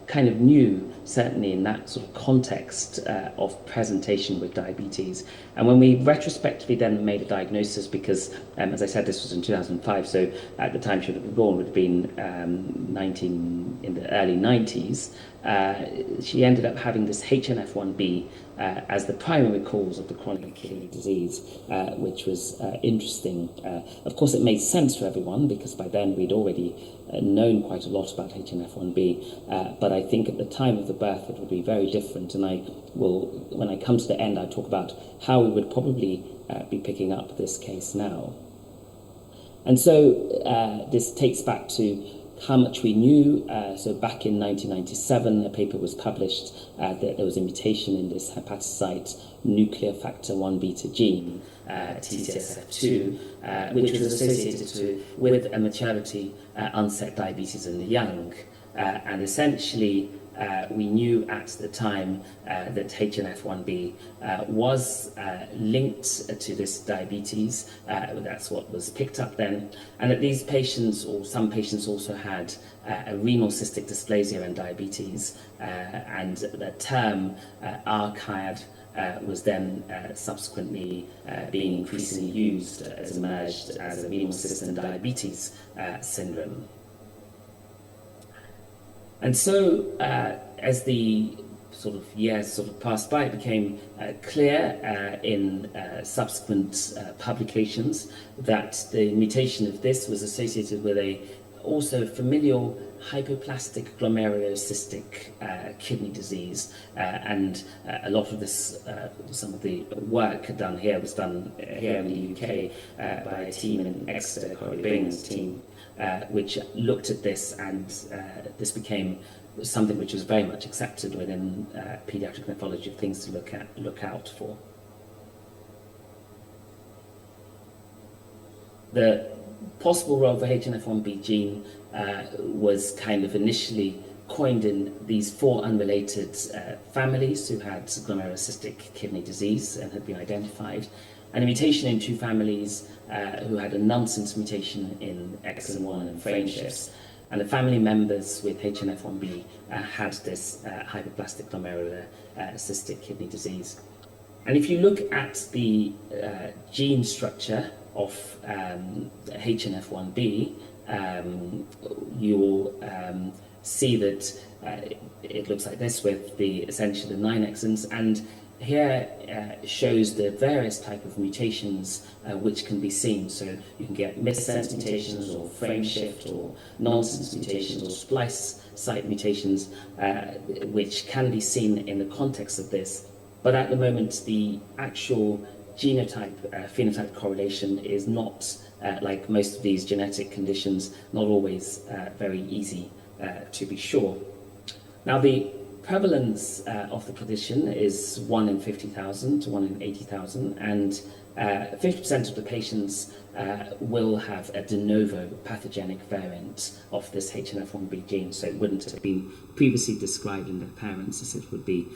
kind of new, certainly in that sort of context of presentation with diabetes. And when we retrospectively then made a diagnosis, because as I said, this was in 2005, so at the time she would have been born would have been 19 in the early 90s, she ended up having this HNF1B as the primary cause of the chronic kidney disease, which was interesting. Of course, it made sense to everyone because by then we'd already known quite a lot about HNF1B, but I think at the time of the birth it would be very different, and I will, when I come to the end, I'll talk about how we would probably be picking up this case now. And so this takes back to how much we knew. So back in 1997, a paper was published that there was a mutation in this hepatocyte nuclear factor 1 beta gene, TCSF2, which was associated with a maturity onset diabetes in the young. And essentially, we knew at the time that HNF1B was linked to this diabetes. That's what was picked up then. And that these patients, or some patients, also had a renal cystic dysplasia and diabetes. And the term ARCAD was then subsequently being increasingly used as emerged as a renal cystic diabetes syndrome. And so, as the sort of years sort of passed by, it became clear in subsequent publications that the mutation of this was associated with a also familial hypoplastic glomerulocystic kidney disease, and a lot of this, some of the work done here was done here in the UK by a team in Exeter, Corey Bingham's team, which looked at this, and this became something which was very much accepted within paediatric nephrology, of things to look out for. The possible role for HNF1B gene was kind of initially coined in these 4 unrelated families who had glomerulocystic kidney disease and had been identified, and a mutation in 2 families who had a nonsense mutation in exon 1 and frame shifts. And the family members with HNF1B had this hypoplastic glomerular cystic kidney disease. And if you look at the gene structure of HNF1B, you'll see that it looks like this, with essentially the 9 exons, and here shows the various type of mutations which can be seen. So you can get missense mutations, or frame shift, or nonsense mutations, or splice site mutations, which can be seen in the context of this. But at the moment, the actual genotype phenotype correlation is not, like most of these genetic conditions, not always very easy to be sure. Now, the prevalence of the condition is 1 in 50,000 to 1 in 80,000, and 50% of the patients will have a de novo pathogenic variant of this HNF1B gene, so it wouldn't have been previously described in their parents as it would be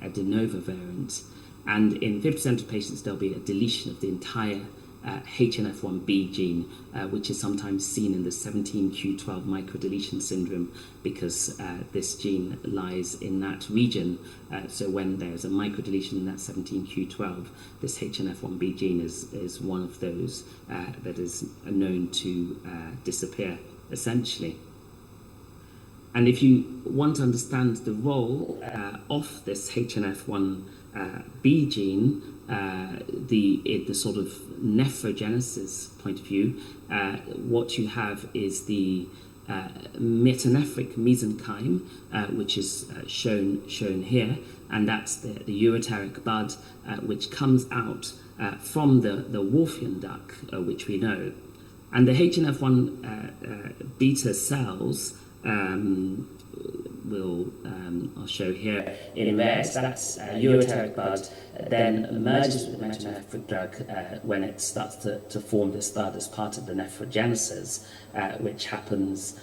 a de novo variant. And in 50% of patients, there'll be a deletion of the entire HNF1B gene, which is sometimes seen in the 17q12 microdeletion syndrome, because this gene lies in that region. So when there's a microdeletion in that 17q12, this HNF1B gene is one of those that is known to disappear, essentially. And if you want to understand the role of this HNF1B gene, the sort of nephrogenesis point of view, what you have is the metanephric mesenchyme, which is shown here, and that's the ureteric bud, which comes out from the Wolffian duct, which we know. And the HNF1 beta cells I'll show here in red, that's ureteric bud, then merges with the metanephric duct when it starts to form this bud as part of the nephrogenesis, which happens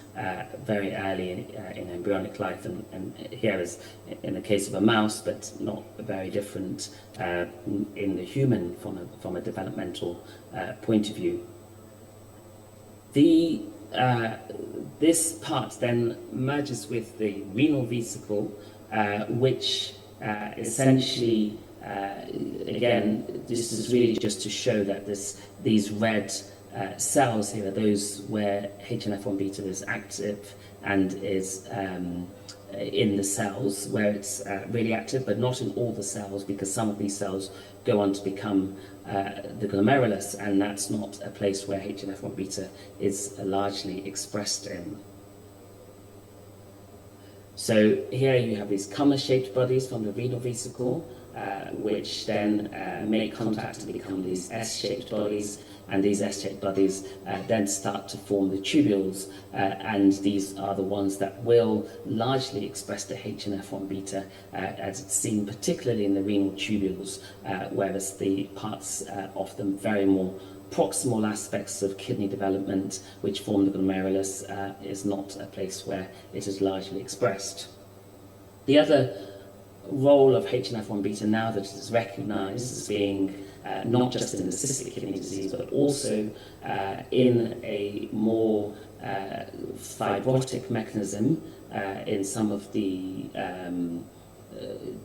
very early in embryonic life, and here is in the case of a mouse, but not very different in the human from a developmental point of view. This part then merges with the renal vesicle, which essentially, again, this is really just to show that these red cells here are those where HNF1 beta is active and is in the cells where it's really active, but not in all the cells, because some of these cells go on to become the glomerulus, and that's not a place where HNF1 beta is largely expressed in. So here you have these comma-shaped bodies from the renal vesicle, which then make contact to become these S-shaped bodies, and these S-shaped bodies then start to form the tubules, and these are the ones that will largely express the HNF1 beta, as it's seen particularly in the renal tubules, whereas the parts of them very more proximal aspects of kidney development, which form the glomerulus, is not a place where it is largely expressed. The other role of HNF1 beta, now that it is recognized as being not just in the cystic kidney disease, but also in a more fibrotic mechanism in some of the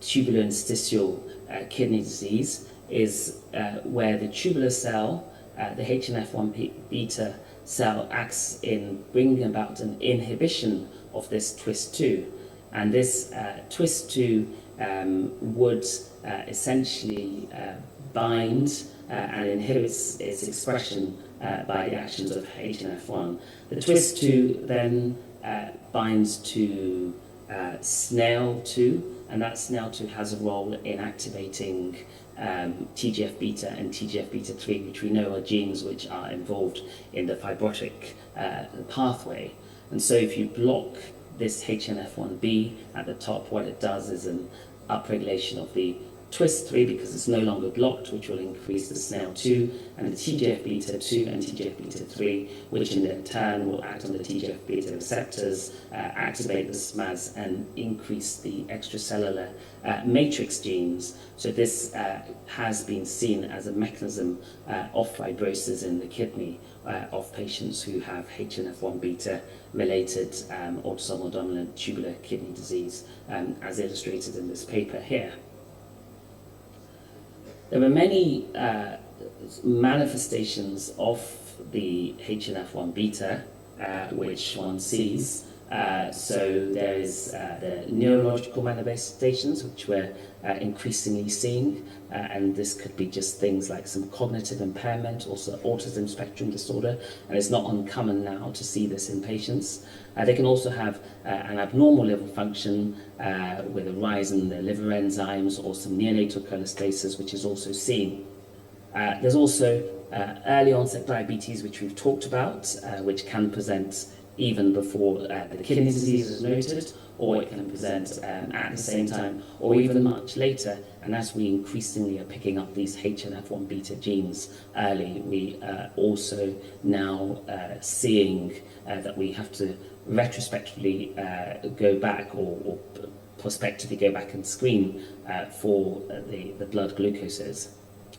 tubular interstitial kidney disease, is where the tubular cell, the HNF1 beta cell, acts in bringing about an inhibition of this TWIS2. And this TWIS2 would essentially bind and inhibits its expression by the actions of HNF1. The TWIS2 then binds to SNAIL2, and that SNAIL2 has a role in activating TGF beta and TGF beta 3, which we know are genes which are involved in the fibrotic pathway. And so if you block this HNF1B at the top, what it does is an upregulation of the TWIS3, because it's no longer blocked, which will increase the SNAIL2, and the TGF beta 2 and TGF beta 3, which in their turn will act on the TGF beta receptors, activate the SMAS, and increase the extracellular matrix genes. So this has been seen as a mechanism of fibrosis in the kidney of patients who have HNF1 beta related autosomal dominant tubular kidney disease, as illustrated in this paper here. There are many manifestations of the HNF1 beta which one sees. So there is the neurological manifestations, which we're increasingly seeing, and this could be just things like some cognitive impairment, also autism spectrum disorder, and it's not uncommon now to see this in patients. They can also have an abnormal liver function with a rise in the liver enzymes, or some neonatal cholestasis, which is also seen. There's also early onset diabetes, which we've talked about, which can present even before the kidney disease is noted, or it can present at the same time, or even much later. And as we increasingly are picking up these HNF1 beta genes early, we are also now seeing that we have to retrospectively go back or prospectively go back and screen for the blood glucoses.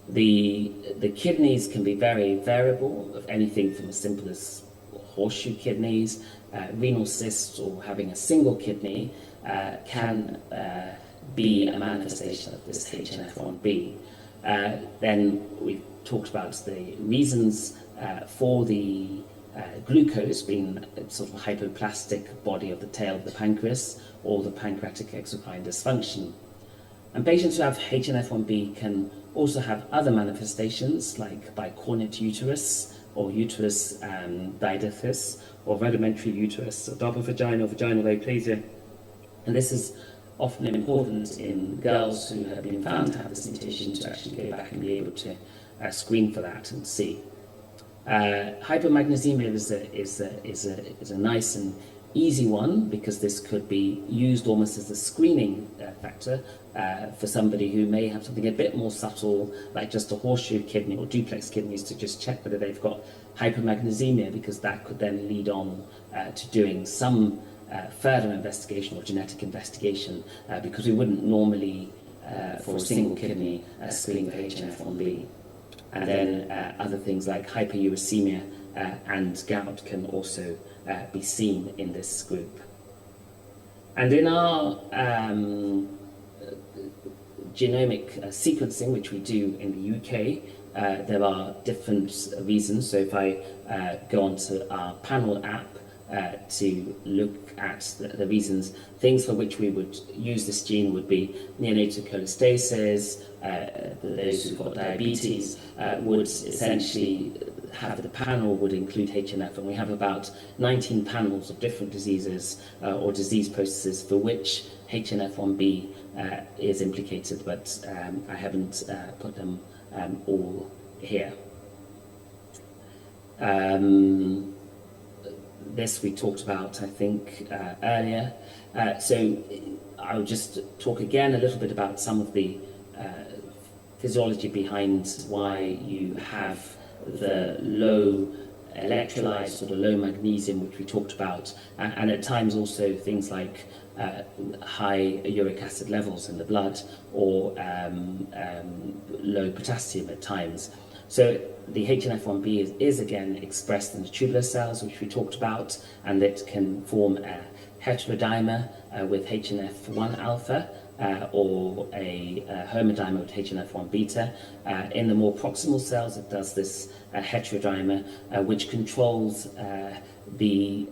The kidneys can be very variable, of anything from as simple as horseshoe kidneys, renal cysts, or having a single kidney can be a manifestation of this HNF1B. Then we've talked about the reasons for the glucose being a sort of hypoplastic body of the tail of the pancreas, or the pancreatic exocrine dysfunction. And patients who have HNF1B can also have other manifestations like bicornuate uterus, or uterus diadephis, or rudimentary uterus, or double vagina, or vaginal aplasia. And this is often important in girls who have been found to have this mutation, to actually go back and be able to screen for that and see. Hypomagnesemia is a nice and easy one, because this could be used almost as a screening factor for somebody who may have something a bit more subtle, like just a horseshoe kidney or duplex kidneys, to just check whether they've got hypomagnesemia, because that could then lead on to doing some further investigation or genetic investigation, because we wouldn't normally, for a single kidney, screen for HNF1B. And then other things like hyperuricemia and gout can also be seen in this group. And in our genomic sequencing, which we do in the UK, there are different reasons. So if I go onto our panel app to look at the reasons, things for which we would use this gene would be neonatal cholestasis, those who've got diabetes would essentially have the panel would include HNF, and we have about 19 panels of different diseases or disease processes for which HNF1B is implicated, but I haven't put them all here. This we talked about, I think, earlier. So I'll just talk again a little bit about some of the physiology behind why you have the low electrolytes or the low magnesium, which we talked about, and at times also things like high uric acid levels in the blood, or low potassium at times. So the HNF1B is again expressed in the tubular cells, which we talked about, and it can form a heterodimer with HNF1 alpha, or a homodimer with HNF1 beta. In the more proximal cells, it does this heterodimer, which controls the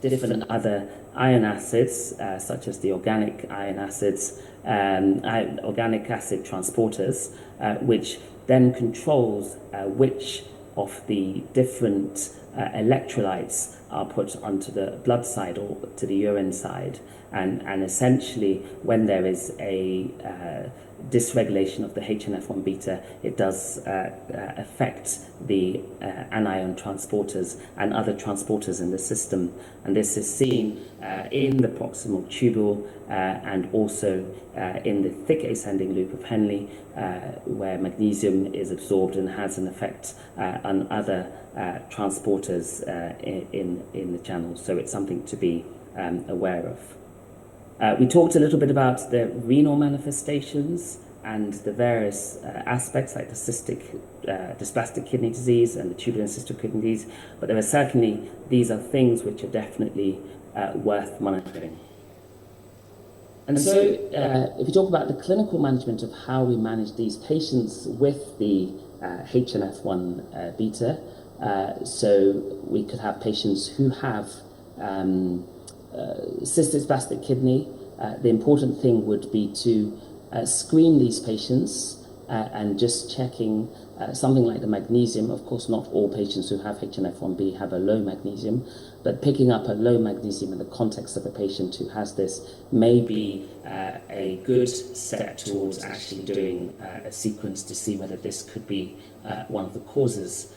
different other iron acids, such as the organic iron acids, organic acid transporters, which then controls which of the different electrolytes are put onto the blood side or to the urine side. And essentially, when there is a dysregulation of the HNF1 beta, it does affect the anion transporters and other transporters in the system. And this is seen in the proximal tubule and also in the thick ascending loop of Henle, where magnesium is absorbed and has an effect on other transporters in the channel. So it's something to be aware of. We talked a little bit about the renal manifestations and the various aspects, like the cystic, dysplastic kidney disease and the tubular and cystic kidney disease, but there are certainly, these are things which are definitely worth monitoring. And so, if you talk about the clinical management of how we manage these patients with the HNF1 beta, so we could have patients who have cystic spastic kidney. The important thing would be to screen these patients and just checking something like the magnesium. Of course, not all patients who have HNF1B have a low magnesium, but picking up a low magnesium in the context of a patient who has this may be a good step towards actually doing a sequence to see whether this could be one of the causes,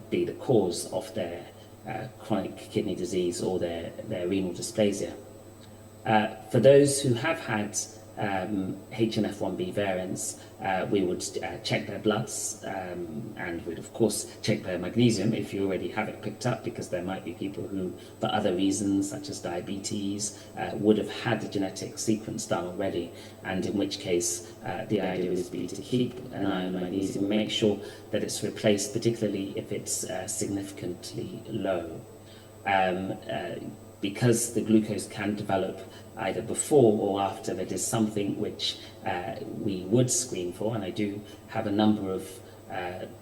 be the cause of their chronic kidney disease or their renal dysplasia. For those who have had HNF1B variants, we would check their bloods and we'd of course check their magnesium if you already have it picked up, because there might be people who, for other reasons such as diabetes, would have had the genetic sequence done already, and in which case the idea would be to keep an eye on magnesium, make sure that it's replaced, particularly if it's significantly low. Because the glucose can develop either before or after, that is something which we would screen for, and I do have a number of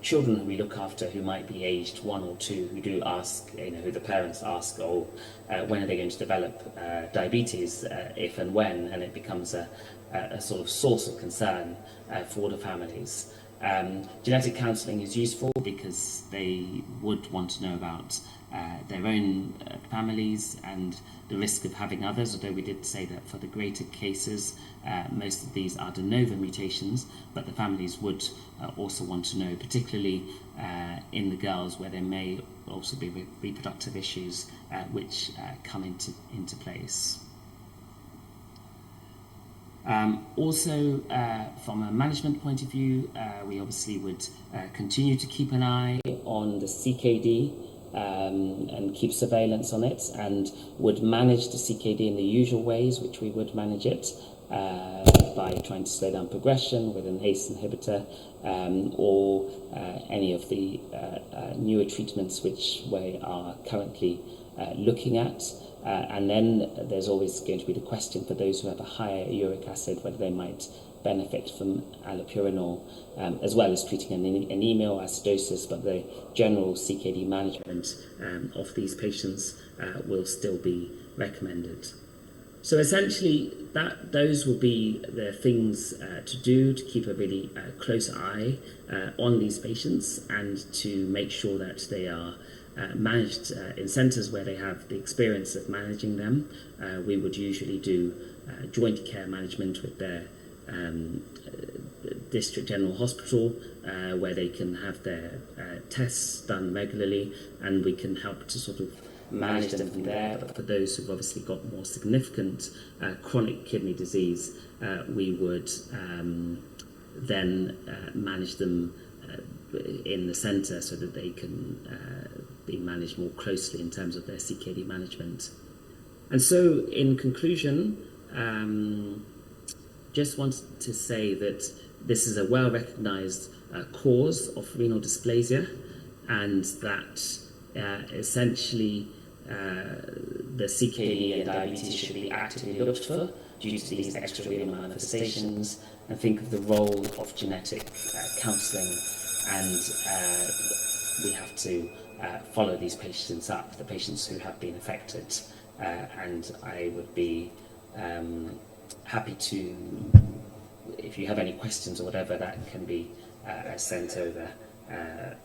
children who we look after who might be aged 1 or 2 who do ask, who the parents ask, when are they going to develop diabetes, if and when, and it becomes a sort of source of concern for the families. Genetic counselling is useful because they would want to know about their own families and the risk of having others, although we did say that for the greater cases, most of these are de novo mutations, but the families would also want to know, particularly in the girls where there may also be reproductive issues which come into place. Also, from a management point of view, we obviously would continue to keep an eye on the CKD and keep surveillance on it, and would manage the CKD in the usual ways which we would manage it, by trying to slow down progression with an ACE inhibitor or any of the newer treatments which we are currently looking at. And then there's always going to be the question for those who have a higher uric acid, whether they might benefit from allopurinol, as well as treating anemia or acidosis, but the general CKD management of these patients will still be recommended. So essentially, those will be the things to do to keep a really close eye on these patients and to make sure that they are managed in centres where they have the experience of managing them. We would usually do joint care management with their district general hospital, where they can have their tests done regularly, and we can help to sort of manage them from there. But for those who've obviously got more significant chronic kidney disease, we would then manage them in the centre so that they can be managed more closely in terms of their CKD management. And so, in conclusion, just wanted to say that this is a well-recognised cause of renal dysplasia, and that essentially the CKD and diabetes should be actively looked for due to these extrarenal manifestations, and think of the role of genetic counselling, and we have to follow these patients up, the patients who have been affected, and I would be happy to, if you have any questions or whatever, that can be sent over.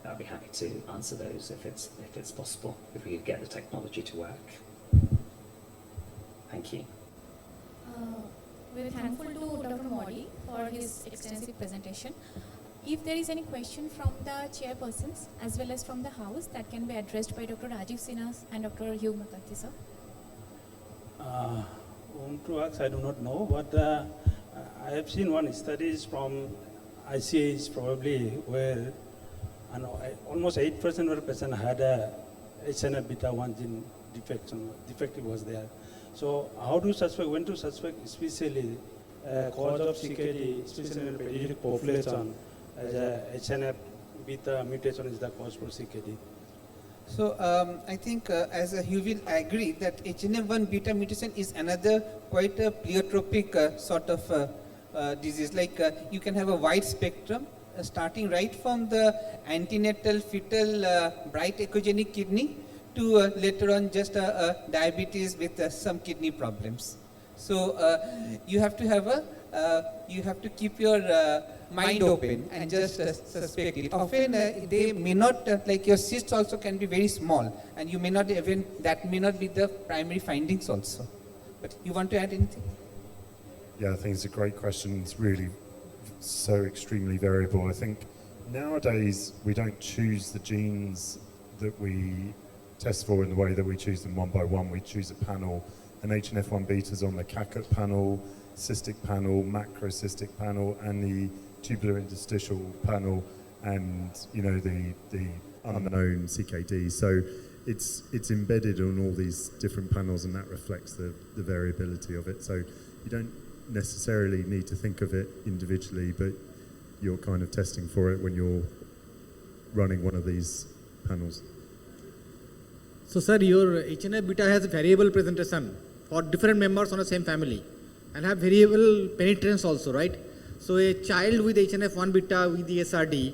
I'll be happy to answer those if it's possible, if we could get the technology to work. Thank you. We're thankful to Dr. Modi for his extensive presentation. If there is any question from the chairpersons as well as from the house, that can be addressed by Dr. Rajiv Sinha and Dr. Hugh McCarthy, sir. To ask, I do not know, but I have seen one studies from ICH probably where almost 8% of the patient had a HNF beta 1 gene defective was there. So how do you suspect, when to suspect especially cause of CKD, especially in the pediatric population, as a HNF beta mutation is the cause for CKD? So I think as you will agree that HNF1 beta mutation is another quite a pleiotropic sort of disease. Like you can have a wide spectrum starting right from the antenatal fetal bright echogenic kidney to later on just diabetes with some kidney problems. So you have to have you have to keep your mind open and just suspect it. Often they may not, like your cysts also can be very small, and you may not even, that may not be the primary findings also. But you want to add anything? Yeah, I think it's a great question. It's really so extremely variable. I think nowadays we don't choose the genes that we test for in the way that we choose them one by one. We choose a panel, and HNF1 betas on the CACUT panel, cystic panel, macrocystic panel, and the tubular interstitial panel, and the unknown CKD. So it's embedded on all these different panels, and that reflects the variability of it. So you don't necessarily need to think of it individually, but you're kind of testing for it when you're running one of these panels. So sir, your HNF beta has variable presentation for different members on the same family and have variable penetrance also, right? So a child with HNF1 beta with the SRD,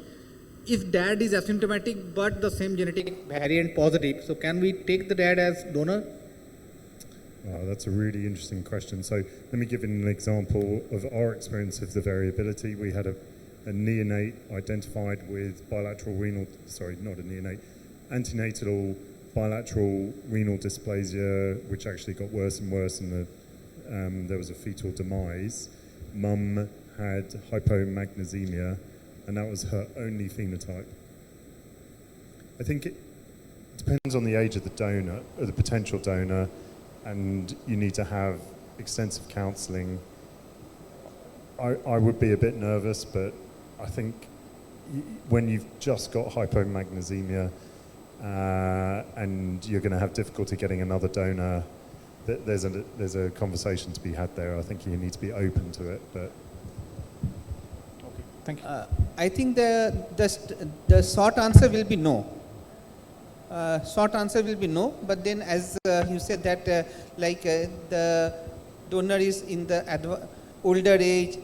if dad is asymptomatic but the same genetic variant positive, so can we take the dad as donor? Oh, that's a really interesting question. So let me give you an example of our experience of the variability. We had a neonate identified with antenatal bilateral renal dysplasia, which actually got worse and worse, and there was a fetal demise. Mum had hypomagnesemia, and that was her only phenotype. I think it depends on the age of the donor, or the potential donor, and you need to have extensive counselling. I would be a bit nervous, but I think when you've just got hypomagnesemia and you're going to have difficulty getting another donor, there's a conversation to be had there. I think you need to be open to it, but. Okay, thank you. I think the short answer will be no. Short answer will be no, but then as you said that the donor is in the older age,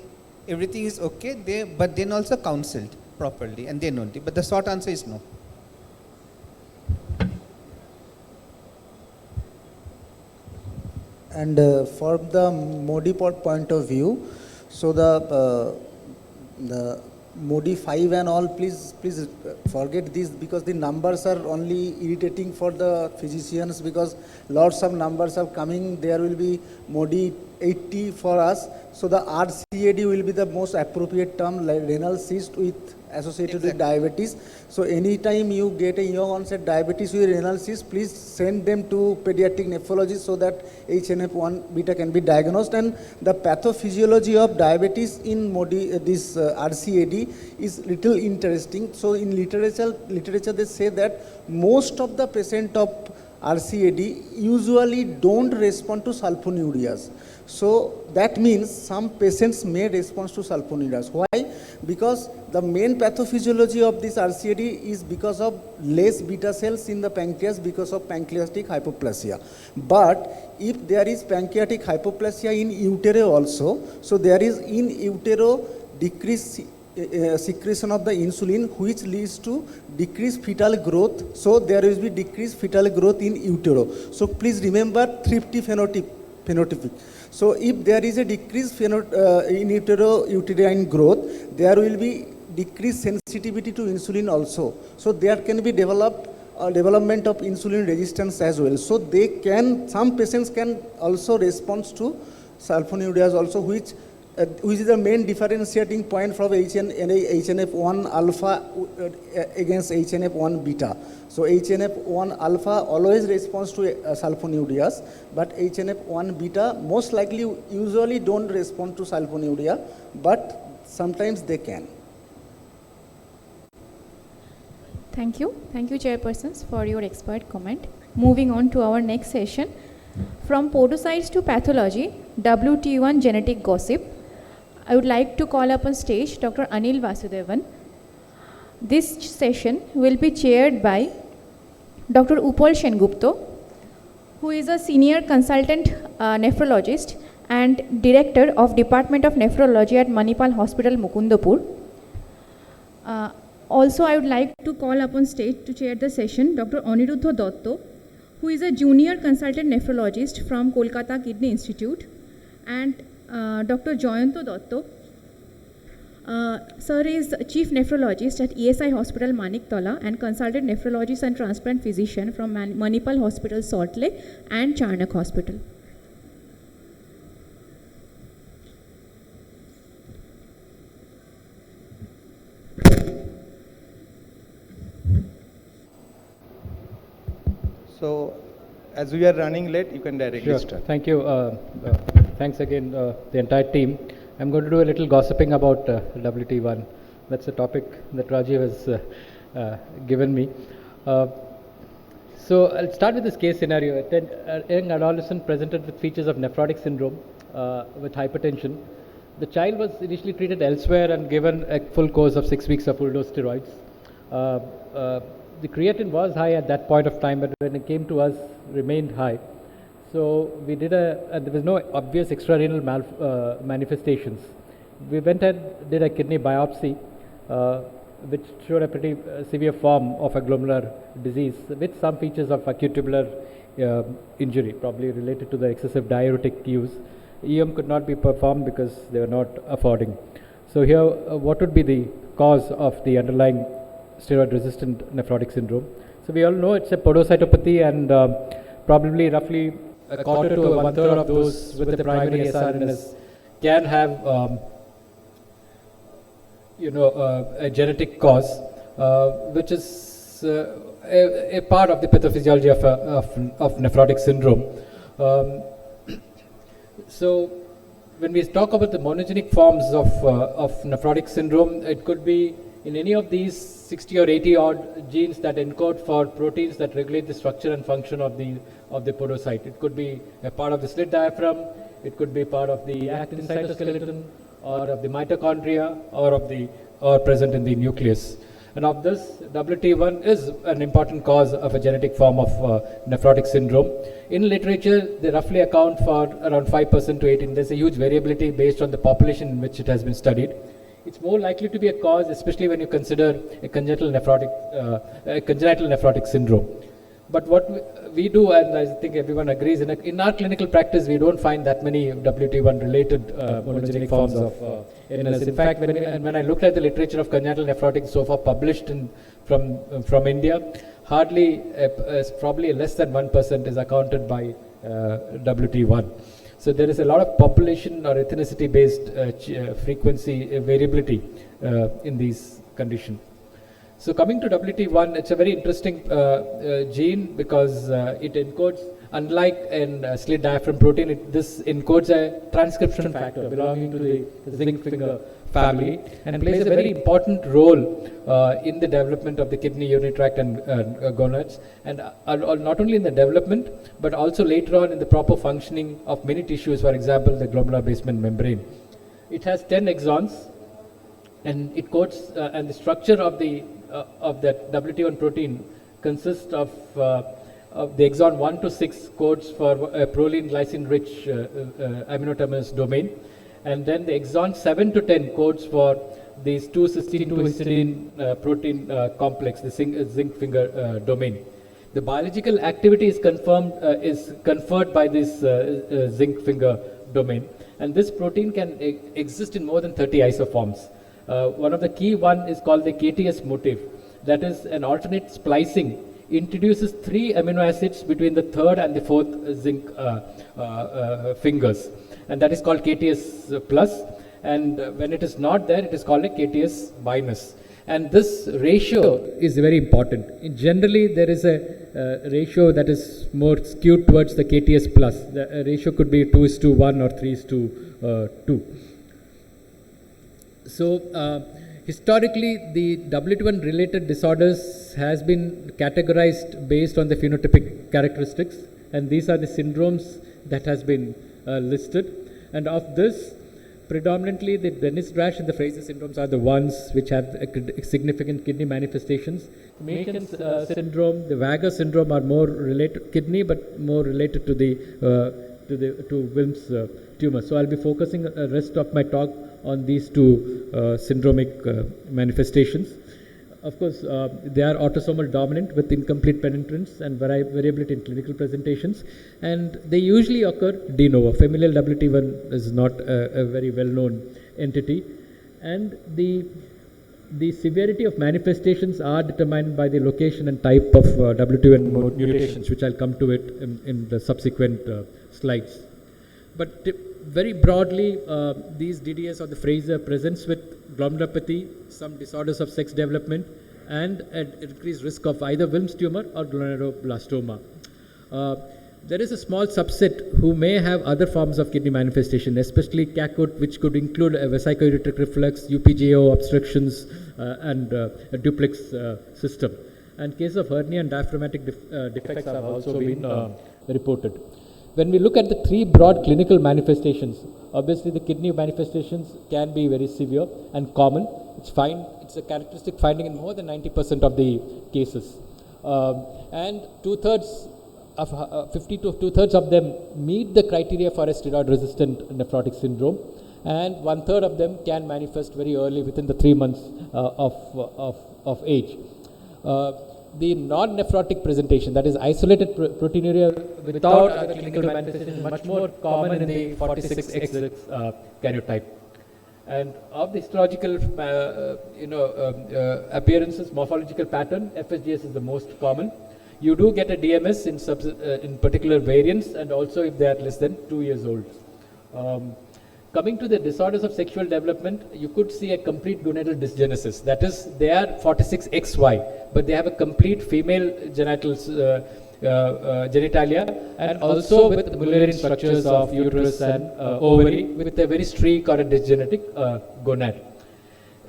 everything is okay, but then also counseled properly, and then only. But the short answer is no. And from the MODI point of view, so the MODI 5 and all, please forget this, because the numbers are only irritating for the physicians, because lots of numbers are coming. There will be MODI 80 for us. So the RCAD will be the most appropriate term, like renal cyst associated with diabetes. So anytime you get a young onset diabetes with renal cyst, please send them to pediatric nephrologist so that HNF1 beta can be diagnosed. And the pathophysiology of diabetes in this RCAD is little interesting. So in literature they say that most of the patient of RCAD usually don't respond to sulfonylureas. So that means some patients may respond to sulfonylureas. Why? Because the main pathophysiology of this RCAD is because of less beta cells in the pancreas because of pancreatic hypoplasia. But if there is pancreatic hypoplasia in utero also, so there is in utero decreased secretion of the insulin, which leads to decreased fetal growth. So there will be decreased fetal growth in utero. So please remember thrifty phenotypic. So if there is a decreased in uterine growth, there will be decreased sensitivity to insulin also. So there can be development of insulin resistance as well. So some patients can also respond to sulfonylureas also, which is the main differentiating point from HNF1 alpha against HNF1 beta. So HNF1 alpha always responds to sulfonylureas, but HNF1 beta most likely usually don't respond to sulfonylurea, but sometimes they can. Thank you, chairpersons, for your expert comment. Moving on to our next session, from podocytes to pathology, WT1 genetic gossip. I would like to call up on stage Dr. Anil Vasudevan. This session will be chaired by Dr. Upal Sengupta, who is a senior consultant nephrologist and director of Department of Nephrology at Manipal Hospital, Mukundapur. Also, I would like to call up on stage to chair the session Dr. Aniruddha Dotto, who is a junior consultant nephrologist from Kolkata Kidney Institute, and Dr. Jayanto Dotto. Sir is chief nephrologist at ESI Hospital Maniktala and consultant nephrologist and transplant physician from Manipal Hospital, Salt Lake and Charnak Hospital. So, as we are running late, you can directly Sure. start. Thank you. Thanks again, the entire team. I'm going to do a little gossiping about WT1. That's a topic that Rajiv has given me. So I'll start with this case scenario. A young adolescent presented with features of nephrotic syndrome with hypertension. The child was initially treated elsewhere and given a full course of 6 weeks of full-dose steroids. The creatinine was high at that point of time, but when it came to us, remained high. So we did and there was no obvious extrarenal manifestations. We went and did a kidney biopsy, which showed a pretty severe form of a glomerular disease with some features of acute tubular injury, probably related to the excessive diuretic use. EM could not be performed because they were not affording. So here, what would be the cause of the underlying steroid-resistant nephrotic syndrome? So we all know it's a podocytopathy, and probably roughly a quarter to one-third of those with the primary SRNS can have a genetic cause, which is a part of the pathophysiology of nephrotic syndrome. So when we talk about the monogenic forms of nephrotic syndrome, it could be in any of these 60 or 80 odd genes that encode for proteins that regulate the structure and function of the podocyte. It could be a part of the slit diaphragm, it could be part of the actin cytoskeleton, or of the mitochondria, or present in the nucleus. And of this, WT1 is an important cause of a genetic form of nephrotic syndrome. In literature, they roughly account for around 5% to 18%. There's a huge variability based on the population in which it has been studied. It's more likely to be a cause, especially when you consider a congenital nephrotic syndrome. But what we do, and I think everyone agrees, in our clinical practice, we don't find that many WT1 related monogenic forms of illness. In fact, when I looked at the literature of congenital nephrotic so far published from India, hardly, probably less than 1% is accounted by WT1. So there is a lot of population or ethnicity based frequency variability in these conditions. So coming to WT1, it's a very interesting gene because it encodes, unlike in slit diaphragm protein, this encodes a transcription factor belonging to the zinc finger family and plays a very important role in the development of the kidney, urinary tract and gonads, and not only in the development but also later on in the proper functioning of many tissues, for example the glomerular basement membrane. It has 10 exons and it codes and the structure of that WT1 protein consists of the exon 1 to 6 codes for a proline glycine rich amino-terminus domain, and then the exon 7 to 10 codes for these 2-cysteine to histidine protein complex, the zinc finger domain. The biological activity is conferred by this zinc finger domain, and this protein can exist in more than 30 isoforms. One of the key one is called the KTS motif. That is an alternate splicing introduces 3 amino acids between the 3rd and the 4th zinc fingers, and that is called KTS plus, and when it is not there, it is called a KTS minus. And this ratio is very important. Generally, there is a ratio that is more skewed towards the KTS plus. The ratio could be 2:1 or 3:2. So, historically, the WT1 related disorders has been categorized based on the phenotypic characteristics, and these are the syndromes that has been listed. And of this, predominantly the Dennis-Drash and the Fraser syndromes are the ones which have significant kidney manifestations. Meakin's syndrome, the Vager syndrome are more related to kidney, but more related to to Wilms tumor. So I'll be focusing the rest of my talk on these two syndromic manifestations. Of course, they are autosomal dominant with incomplete penetrance and variability in clinical presentations, and they usually occur de novo. Familial WT1 is not a very well-known entity, and the severity of manifestations are determined by the location and type of WT1 mutations, which I'll come to it in the subsequent slides. But very broadly, these DDS or the Fraser presents with glomerulopathy, some disorders of sex development, and an increased risk of either Wilms tumor or glomeruloblastoma. there is a small subset who may have other forms of kidney manifestation, especially CACUT, which could include a vesico-ureteric reflux, UPGO obstructions, and a duplex system. And cases of hernia and diaphragmatic defects have also been reported. When we look at the three broad clinical manifestations, obviously the kidney manifestations can be very severe and common. It's a characteristic finding in more than 90% of the cases. And two-thirds of them meet the criteria for a steroid-resistant nephrotic syndrome, and one-third of them can manifest very early within the 3 months of age. The non-nephrotic presentation, that is isolated proteinuria without other clinical manifestation, is much more common in the 46X karyotype. And of the histological, appearances, morphological pattern, FSGS is the most common. You do get a DMS in particular variants, and also if they are less than 2 years old. Coming to the disorders of sexual development, you could see a complete gonadal dysgenesis. That is, they are 46XY, but they have a complete female genitalia, and also with Mullerian structures of uterus and ovary, with a very streak or a dysgenetic gonad.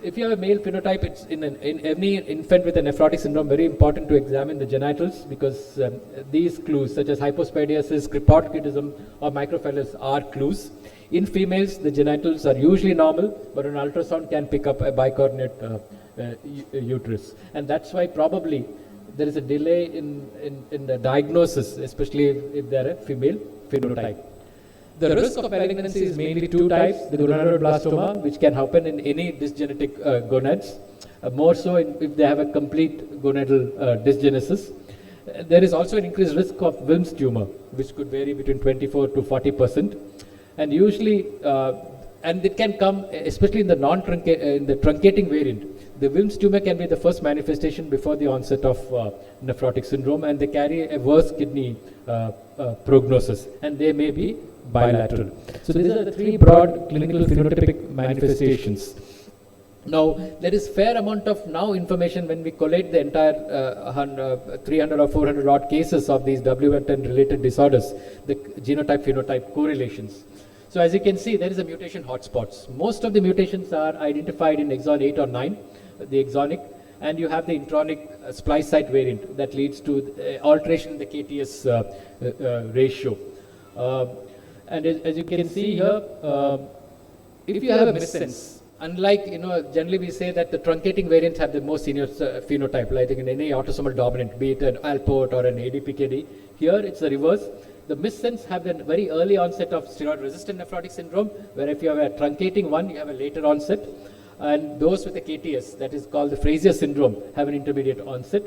If you have a male phenotype, it's in any infant with a nephrotic syndrome, very important to examine the genitals, because these clues, such as hypospadiasis, cryptorchidism, or microphallus, are clues. In females, the genitals are usually normal, but an ultrasound can pick up a bicornate uterus. And that's why probably there is a delay in the diagnosis, especially if they are a female phenotype. The risk of malignancy is mainly two types: the gonadoblastoma, which can happen in any dysgenetic gonads, more so if they have a complete gonadal dysgenesis. There is also an increased risk of Wilms tumor, which could vary between 24 to 40%. And usually, and it can come, especially in the truncating variant. The Wilms tumor can be the first manifestation before the onset of nephrotic syndrome, and they carry a worse kidney prognosis, and they may be bilateral. So these are the three broad clinical phenotypic manifestations. Now, there is fair amount of information when we collate the entire 300 or 400 odd cases of these WF10 related disorders, the genotype-phenotype correlations. So as you can see, there is a mutation hotspots. Most of the mutations are identified in exon 8 or 9, the exonic, and you have the intronic splice site variant that leads to alteration in the KTS ratio. And as you can see here, if you have a missense, unlike, generally we say that the truncating variants have the most senior phenotype, like in any autosomal dominant, be it an Alport or an ADPKD. Here it's the reverse. The missense have a very early onset of steroid-resistant nephrotic syndrome, where if you have a truncating one, you have a later onset. And those with a KTS, that is called the Frazier syndrome, have an intermediate onset.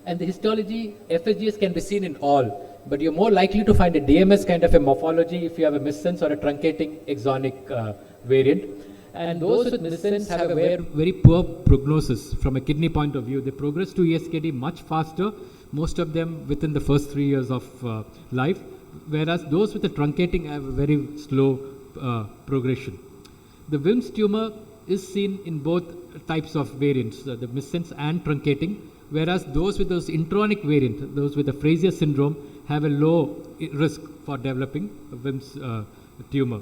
And the histology, FSGS can be seen in all, but you're more likely to find a DMS kind of a morphology if you have a missense or a truncating exonic variant. And those with missense have a very poor prognosis from a kidney point of view. They progress to ESKD much faster, most of them within the first 3 years of life, whereas those with the truncating have a very slow progression. The Wilms tumor is seen in both types of variants, the missense and truncating, whereas those with those intronic variant, those with the Frazier syndrome, have a low risk for developing a Wilms tumor.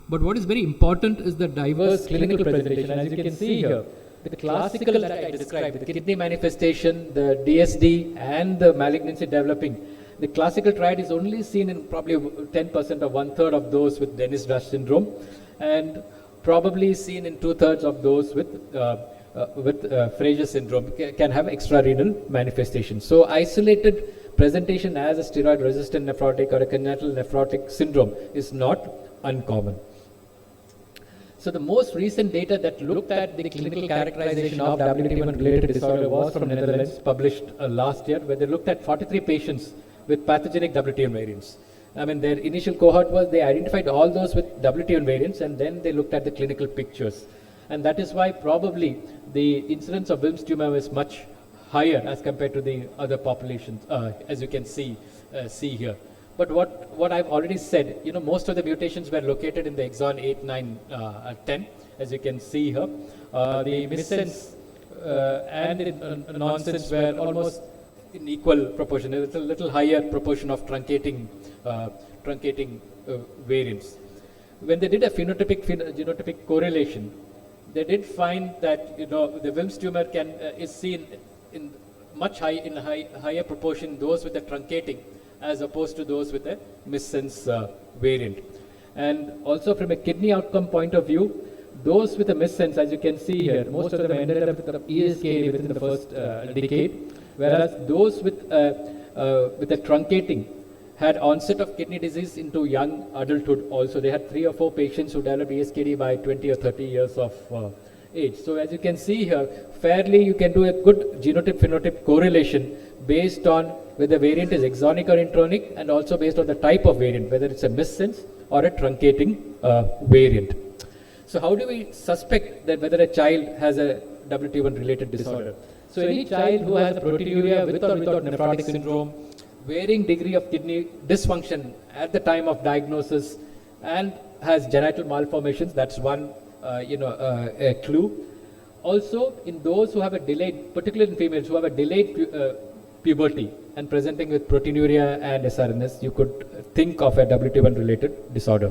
But what is very important is the diverse clinical presentation. As you can see here, the classical that I described, the kidney manifestation, the DSD, and the malignancy developing, the classical triad is only seen in probably 10% or 1/3 of those with Dennis-Rush syndrome, and probably seen in 2/3 of those with Frazier syndrome can have extrarenal manifestations. So isolated presentation as a steroid-resistant nephrotic or a congenital nephrotic syndrome is not uncommon. So the most recent data that looked at the clinical characterization of WT1 related disorder was from Netherlands, published last year, where they looked at 43 patients with pathogenic WT1 variants. I mean, their initial cohort was they identified all those with WT1 variants, and then they looked at the clinical pictures. And that is why probably the incidence of Wilms tumor is much higher as compared to the other populations, as you can see here. But what I've already said, most of the mutations were located in the exon 8, 9, 10, as you can see here. The missense and the nonsense were almost in equal proportion. It's a little higher proportion of truncating variants. When they did a genotypic correlation, they did find that the Wilms tumor is seen in higher proportion those with the truncating as opposed to those with a missense variant. And also from a kidney outcome point of view, those with a missense, as you can see here, most of them ended up with ESKD within the first decade, whereas those with the truncating had onset of kidney disease into young adulthood also. They had 3 or 4 patients who developed ESKD by 20 or 30 years of age. So as you can see here, fairly you can do a good genotype-phenotype correlation based on whether the variant is exonic or intronic, and also based on the type of variant, whether it's a missense or a truncating variant. So how do we suspect that whether a child has a WT1 related disorder? So any child who has a proteinuria with or without nephrotic syndrome, varying degree of kidney dysfunction at the time of diagnosis, and has genital malformations, that's one a clue. Also in those who have a delayed, particularly in females who have a delayed puberty and presenting with proteinuria and SRNS, you could think of a WT1 related disorder.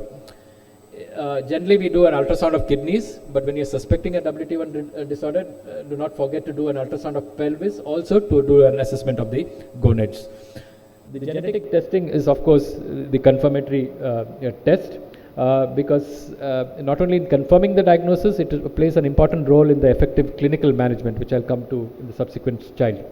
Generally we do an ultrasound of kidneys, but when you're suspecting a WT1 disorder, do not forget to do an ultrasound of pelvis, also to do an assessment of the gonads. The genetic testing is of course the confirmatory test, because not only in confirming the diagnosis, it plays an important role in the effective clinical management, which I'll come to in the subsequent child.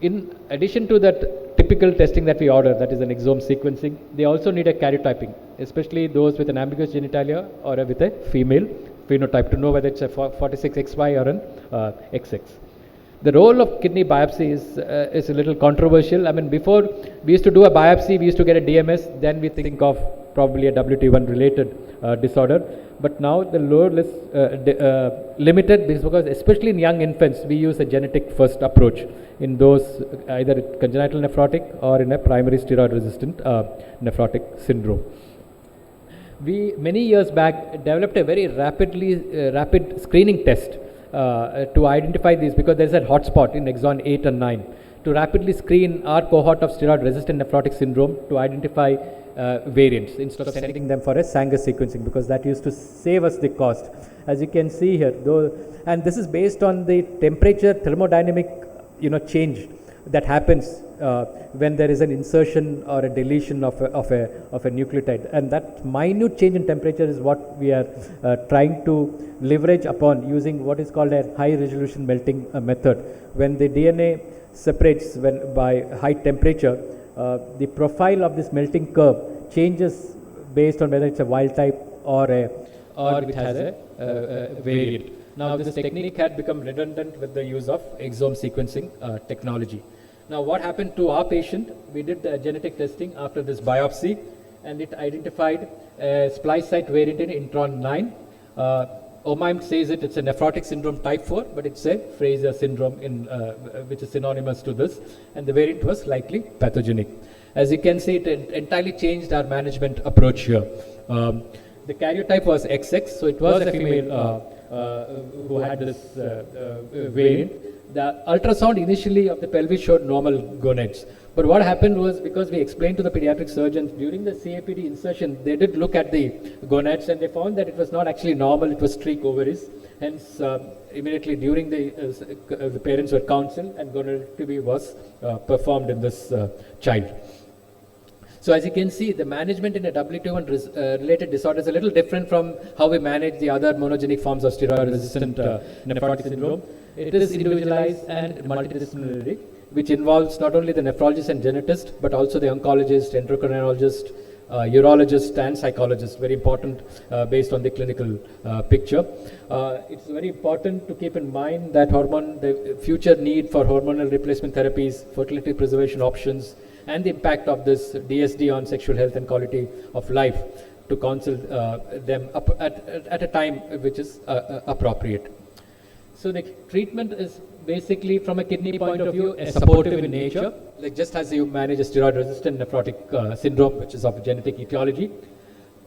In addition to that typical testing that we order, that is an exome sequencing, they also need a karyotyping, especially those with an ambiguous genitalia or with a female phenotype, to know whether it's a 46XY or an XX. The role of kidney biopsy is a little controversial. I mean, before we used to do a biopsy, we used to get a DMS, then we think of probably a WT1 related disorder. But now the load is limited, because especially in young infants, we use a genetic first approach in those either congenital nephrotic or in a primary steroid resistant nephrotic syndrome. We many years back developed a very rapid screening test to identify these, because there is a hotspot in exon 8 and 9, to rapidly screen our cohort of steroid resistant nephrotic syndrome to identify variants instead of sending them for a Sanger sequencing, because that used to save us the cost. As you can see here, and this is based on the temperature thermodynamic change that happens when there is an insertion or a deletion of a nucleotide, and that minute change in temperature is what we are trying to leverage upon using what is called a high resolution melting method. When the DNA separates by high temperature, the profile of this melting curve changes based on whether it's a wild type or it has a variant. Now this technique had become redundant with the use of exome sequencing technology. Now what happened to our patient? We did the genetic testing after this biopsy, and it identified a splice site variant in intron 9. OMIME says it's a nephrotic syndrome type 4, but it's a Fraser syndrome which is synonymous to this, and the variant was likely pathogenic. As you can see, it entirely changed our management approach here. The karyotype was XX, so it was a female who had this variant. The ultrasound initially of the pelvis showed normal gonads. But what happened was, because we explained to the pediatric surgeons during the CAPD insertion, they did look at the gonads and they found that it was not actually normal, it was streak ovaries. Hence, immediately during the parents were counseled and gonadectomy was performed in this child. So as you can see, the management in a WT1 related disorder is a little different from how we manage the other monogenic forms of steroid-resistant nephrotic syndrome. It is individualized and multidisciplinary, which involves not only the nephrologist and genetist, but also the oncologist, endocrinologist, urologist, and psychologist. Very important based on the clinical picture. It's very important to keep in mind that the future need for hormonal replacement therapies, fertility preservation options, and the impact of this DSD on sexual health and quality of life, to counsel them at a time which is appropriate. So the treatment is basically, from a kidney point of view, supportive in nature, like just as you manage a steroid-resistant nephrotic syndrome, which is of genetic etiology.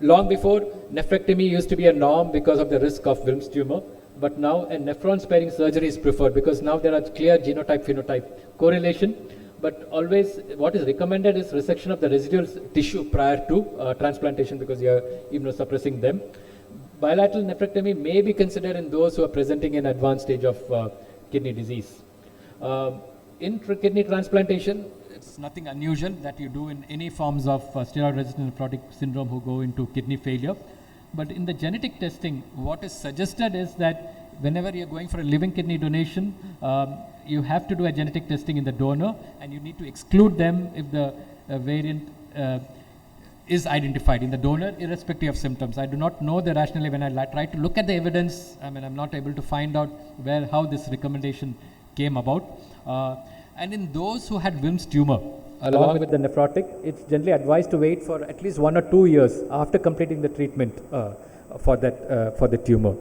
Long before, nephrectomy used to be a norm because of the risk of Wilms tumor, but now a nephron-sparing surgery is preferred because now there are clear genotype-phenotype correlation. but always what is recommended is resection of the residual tissue prior to transplantation because you are immunosuppressing them. Bilateral nephrectomy may be considered in those who are presenting in advanced stage of kidney disease. In kidney transplantation, it's nothing unusual that you do in any forms of steroid-resistant nephrotic syndrome who go into kidney failure. But in the genetic testing, what is suggested is that whenever you're going for a living kidney donation, you have to do a genetic testing in the donor, and you need to exclude them if the variant is identified in the donor, irrespective of symptoms. I do not know the rationale. When I try to look at the evidence, I mean, I'm not able to find out how this recommendation came about. And in those who had Wilms tumor, along with the nephrotic, it's generally advised to wait for at least 1 or 2 years after completing the treatment for the tumor.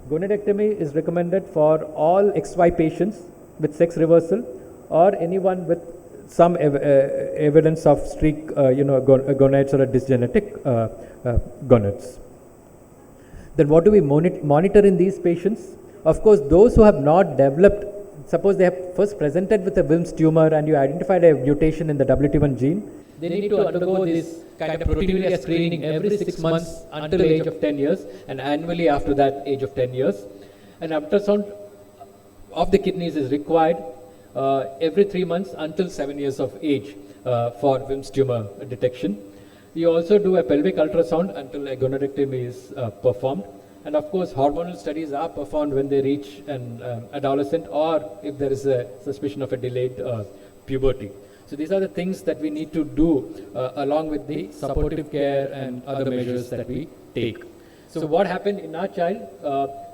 Gonadectomy is recommended for all XY patients with sex reversal or anyone with some evidence of streak, gonads or a dysgenetic gonads. Then what do we monitor in these patients? Of course, those who have not developed, suppose they have first presented with a Wilms tumor and you identified a mutation in the WT1 gene, they need to undergo this kind of proteinuria screening every 6 months until the age of 10 years and annually after that age of 10 years. An ultrasound of the kidneys is required every 3 months until 7 years of age for Wilms tumor detection. We also do a pelvic ultrasound until a gonadectomy is performed. And of course, hormonal studies are performed when they reach an adolescent or if there is a suspicion of a delayed puberty. So these are the things that we need to do along with the supportive care and other measures that we take. So what happened in our child?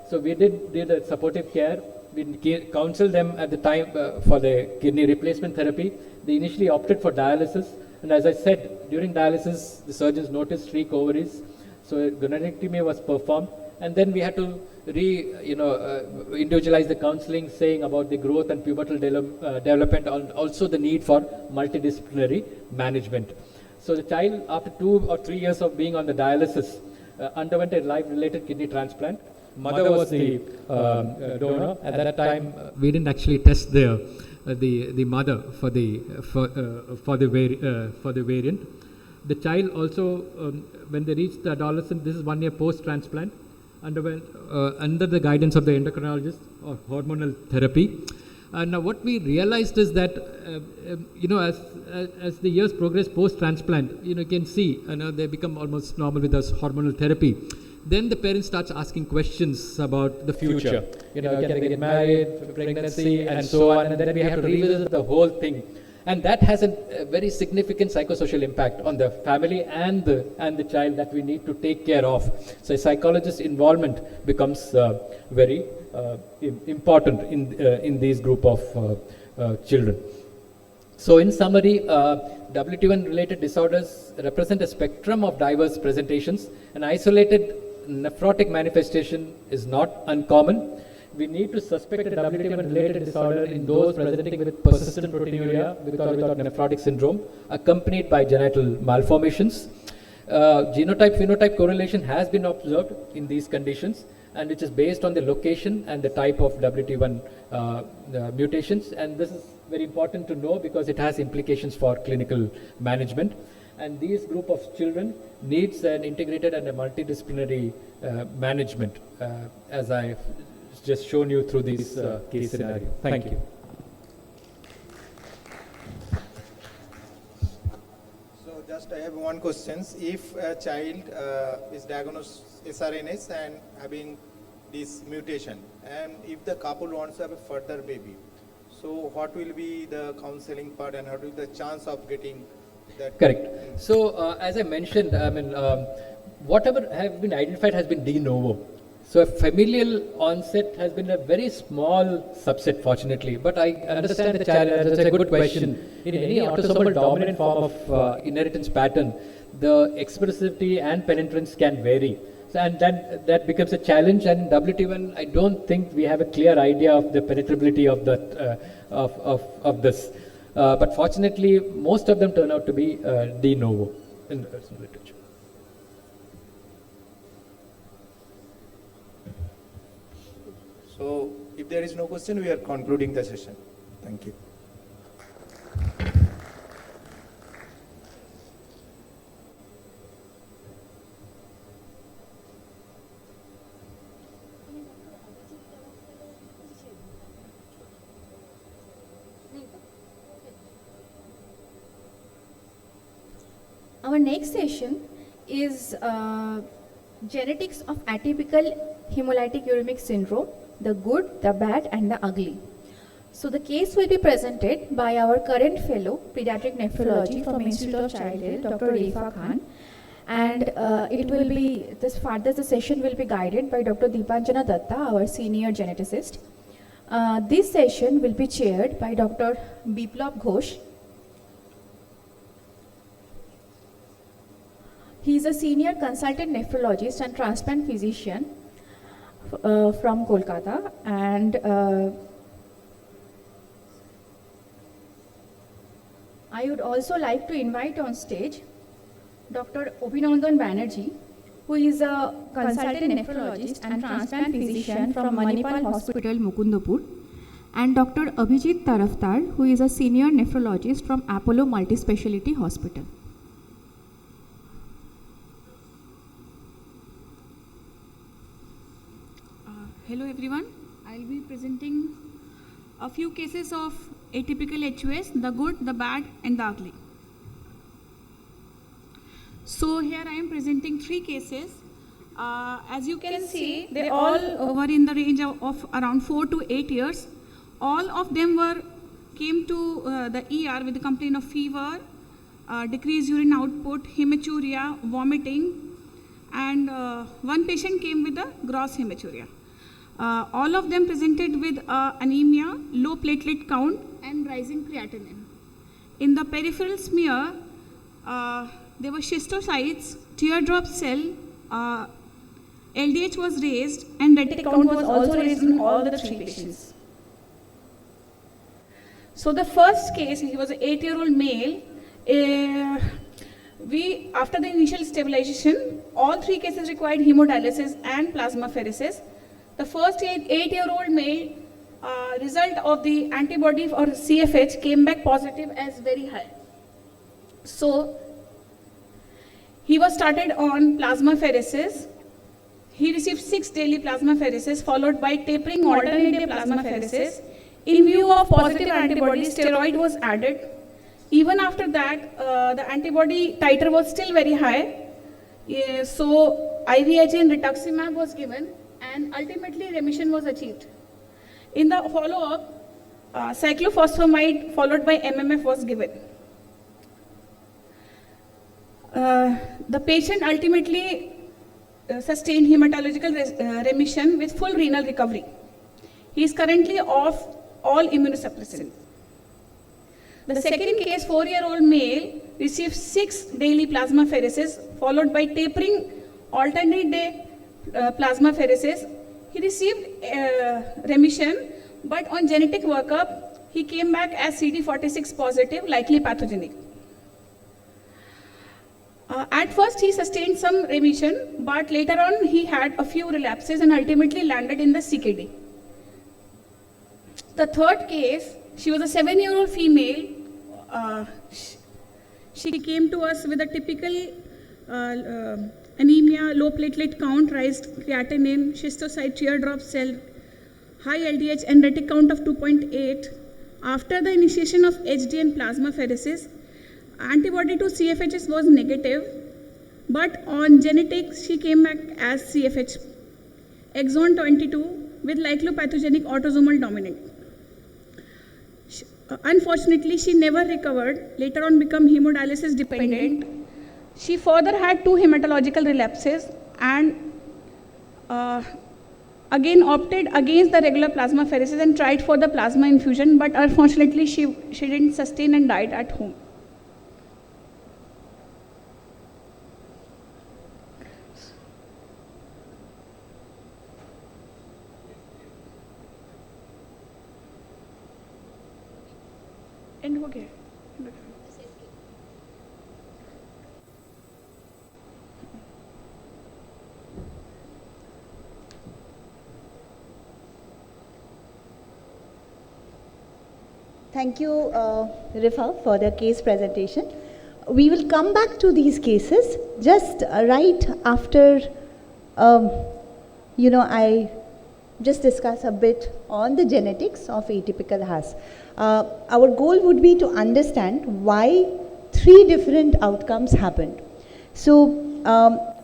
So we did a supportive care. We counseled them at the time for the kidney replacement therapy. They initially opted for dialysis. And as I said, during dialysis, the surgeons noticed streak ovaries. So gonadectomy was performed. And then we had to individualize the counseling, saying about the growth and pubertal development and also the need for multidisciplinary management. So the child, after 2 or 3 years of being on the dialysis, underwent a life-related kidney transplant. Mother was the donor. At that time, we didn't actually test the mother for the variant. The child also, when they reached the adolescent, this is 1 year post-transplant, underwent under the guidance of the endocrinologist or hormonal therapy. Now what we realized is that as the years progress post-transplant, you can see they become almost normal with this hormonal therapy. Then the parent starts asking questions about the future. Can they get married, pregnancy, and so on, and then we have to revisit the whole thing. And that has a very significant psychosocial impact on the family and the child that we need to take care of. So psychologist involvement becomes very important in these group of children. So in summary, WT1 related disorders represent a spectrum of diverse presentations. An isolated nephrotic manifestation is not uncommon. We need to suspect a WT1 related disorder in those presenting with persistent proteinuria with or without nephrotic syndrome accompanied by genital malformations. Genotype-phenotype correlation has been observed in these conditions, and which is based on the location and the type of WT1 mutations, and this is very important to know because it has implications for clinical management. And these group of children needs an integrated and a multidisciplinary management, as I've just shown you through this case scenario. Thank you. So just I have one question. If a child is diagnosed SRNS and having this mutation, and if the couple wants to have a further baby, so what will be the counseling part and what will be the chance of getting that? Correct. So as I mentioned, whatever has been identified has been de novo. So familial onset has been a very small subset, fortunately. But I understand the child, that's a good question. In any autosomal dominant form of inheritance pattern, the expressivity and penetrance can vary. So, and that becomes a challenge. And in WT1, I don't think we have a clear idea of the penetrability of that of this. But fortunately, most of them turn out to be de novo in the literature. So if there is no question, we are concluding the session. Thank you. Our next session is genetics of atypical hemolytic uremic syndrome, the good, the bad and the ugly. So the case will be presented by our current fellow, pediatric nephrology from Institute of Child Health, Dr. Rifa Khan. And the session will be guided by Dr. Deepanjana Datta, our senior geneticist. This session will be chaired by Dr. Biplab Ghosh. He is a senior consultant nephrologist and transplant physician from Kolkata, and I would also like to invite on stage Dr. Abhinandan Banerjee, who is a consultant nephrologist and transplant physician from Manipal Hospital, Mukundapur, and Dr. Abhijit Taraftar, who is a senior nephrologist from Apollo Multispeciality Hospital. Hello everyone, I'll be presenting a few cases of atypical HUS, the good, the bad and the ugly. So here I am presenting 3 cases. As you can see, they all were in the range of around 4 to 8 years. All of them came to the ER with a complaint of fever, decreased urine output, hematuria, vomiting, and one patient came with a gross hematuria. All of them presented with anemia, low platelet count and rising creatinine. In the peripheral smear, there were schistocytes, teardrop cell, LDH was raised and retic count was also raised in all the 3 patients. So the first case, he was an 8-year-old male. After the initial stabilization, all 3 cases required hemodialysis and plasmapheresis. The first 8-year-old male, result of the antibody or CFH came back positive as very high. So he was started on plasmapheresis. He received 6 daily plasmapheresis followed by tapering alternate day plasmapheresis. In view of positive antibodies, steroid was added. Even after that, the antibody titer was still very high. So IVIG and rituximab was given, and ultimately remission was achieved. In the follow-up, cyclophosphamide followed by MMF was given. The patient ultimately sustained hematological remission with full renal recovery. He is currently off all immunosuppressants. The second case, 4-year-old male, received 6 daily plasmapheresis followed by tapering alternate day plasmapheresis. He received remission, but on genetic workup, he came back as CD46 positive, likely pathogenic. At first, he sustained some remission, but later on, he had a few relapses and ultimately landed in the CKD. The third case, she was a 7-year-old female. She came to us with a typical anemia, low platelet count, raised creatinine, schistocyte, teardrop cell, high LDH and retic count of 2.8. After the initiation of HD and plasmapheresis, antibody to CFHs was negative, but on genetics, she came back as CFH. Exon 22 with lyclopathogenic autosomal dominant. Unfortunately, she never recovered, later on became hemodialysis dependent. She further had 2 hematological relapses and again opted against the regular plasmapheresis and tried for the plasma infusion, but unfortunately she didn't sustain and died at home. End हो गया. Thank you, Rifa, for the case presentation. We will come back to these cases just right after, I just discuss a bit on the genetics of atypical HAS. Our goal would be to understand why 3 different outcomes happened. So,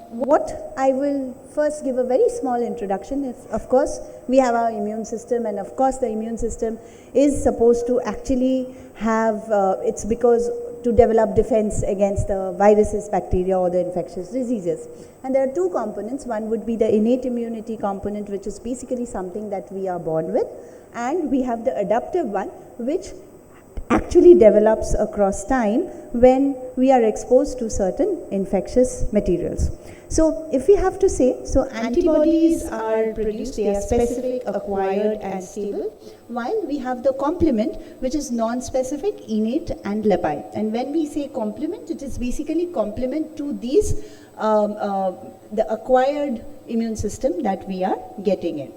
what I will first give a very small introduction. Of course, we have our immune system, and of course, the immune system is supposed to actually have, it's because to develop defense against the viruses, bacteria, or the infectious diseases. And there are two components. One would be the innate immunity component, which is basically something that we are born with, and we have the adaptive one, which actually develops across time when we are exposed to certain infectious materials. So if we have to say, so antibodies are produced, they are specific, acquired and stable, while we have the complement, which is non-specific, innate and labile. And when we say complement, it is basically complement to these the acquired immune system that we are getting in.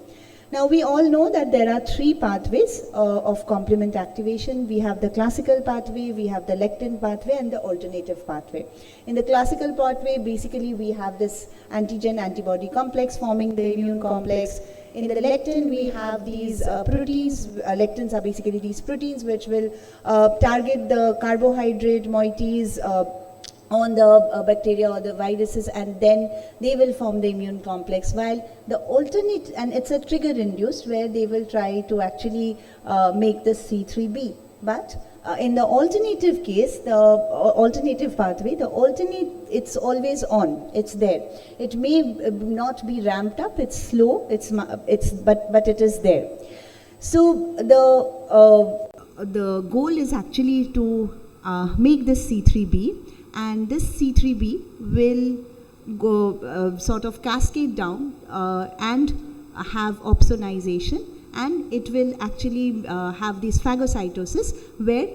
Now, we all know that there are three pathways of complement activation. We have the classical pathway, we have the lectin pathway, and the alternative pathway. In the classical pathway, basically we have this antigen-antibody complex forming the immune complex. In the lectin, we have these proteins. Lectins are basically these proteins which will target the carbohydrate moieties on the bacteria or the viruses, and then they will form the immune complex, while the alternate, and it's a trigger induced, where they will try to actually make the C3b. But in the alternative case, the alternative pathway, it's always on, it's there. It may not be ramped up, it's slow, but it is there. So the goal is actually to make this C3b, and this C3b will go sort of cascade down and have opsonization, and it will actually have this phagocytosis where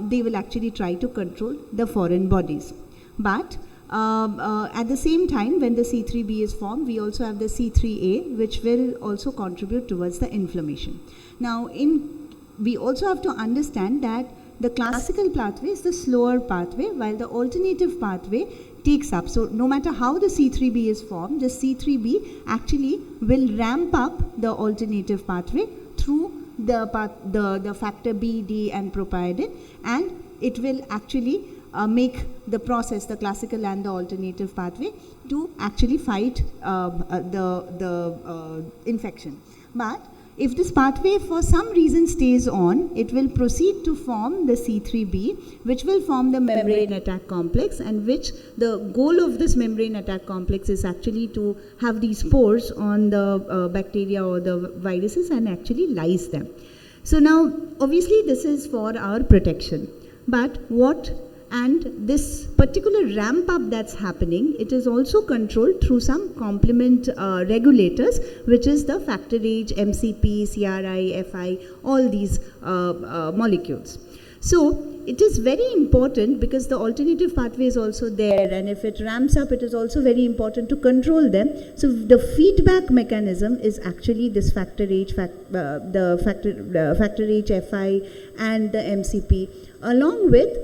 they will actually try to control the foreign bodies. But at the same time, when the C3b is formed, we also have the C3a, which will also contribute towards the inflammation. Now, we also have to understand that the classical pathway is the slower pathway, while the alternative pathway takes up. So no matter how the C3b is formed, the C3b actually will ramp up the alternative pathway through the factor B, D and propionidin, and it will actually make the process, the classical and the alternative pathway, to actually fight the infection. But if this pathway for some reason stays on, it will proceed to form the C3b, which will form the membrane attack complex, and which the goal of this membrane attack complex is actually to have these pores on the bacteria or the viruses and actually lyse them. So now, obviously this is for our protection, but and this particular ramp up that's happening, it is also controlled through some complement regulators, which is the factor H, MCP, CRI, FI, all these molecules. So it is very important because the alternative pathway is also there, and if it ramps up, it is also very important to control them. So the feedback mechanism is actually this factor H, the factor H, FI, and the MCP, along with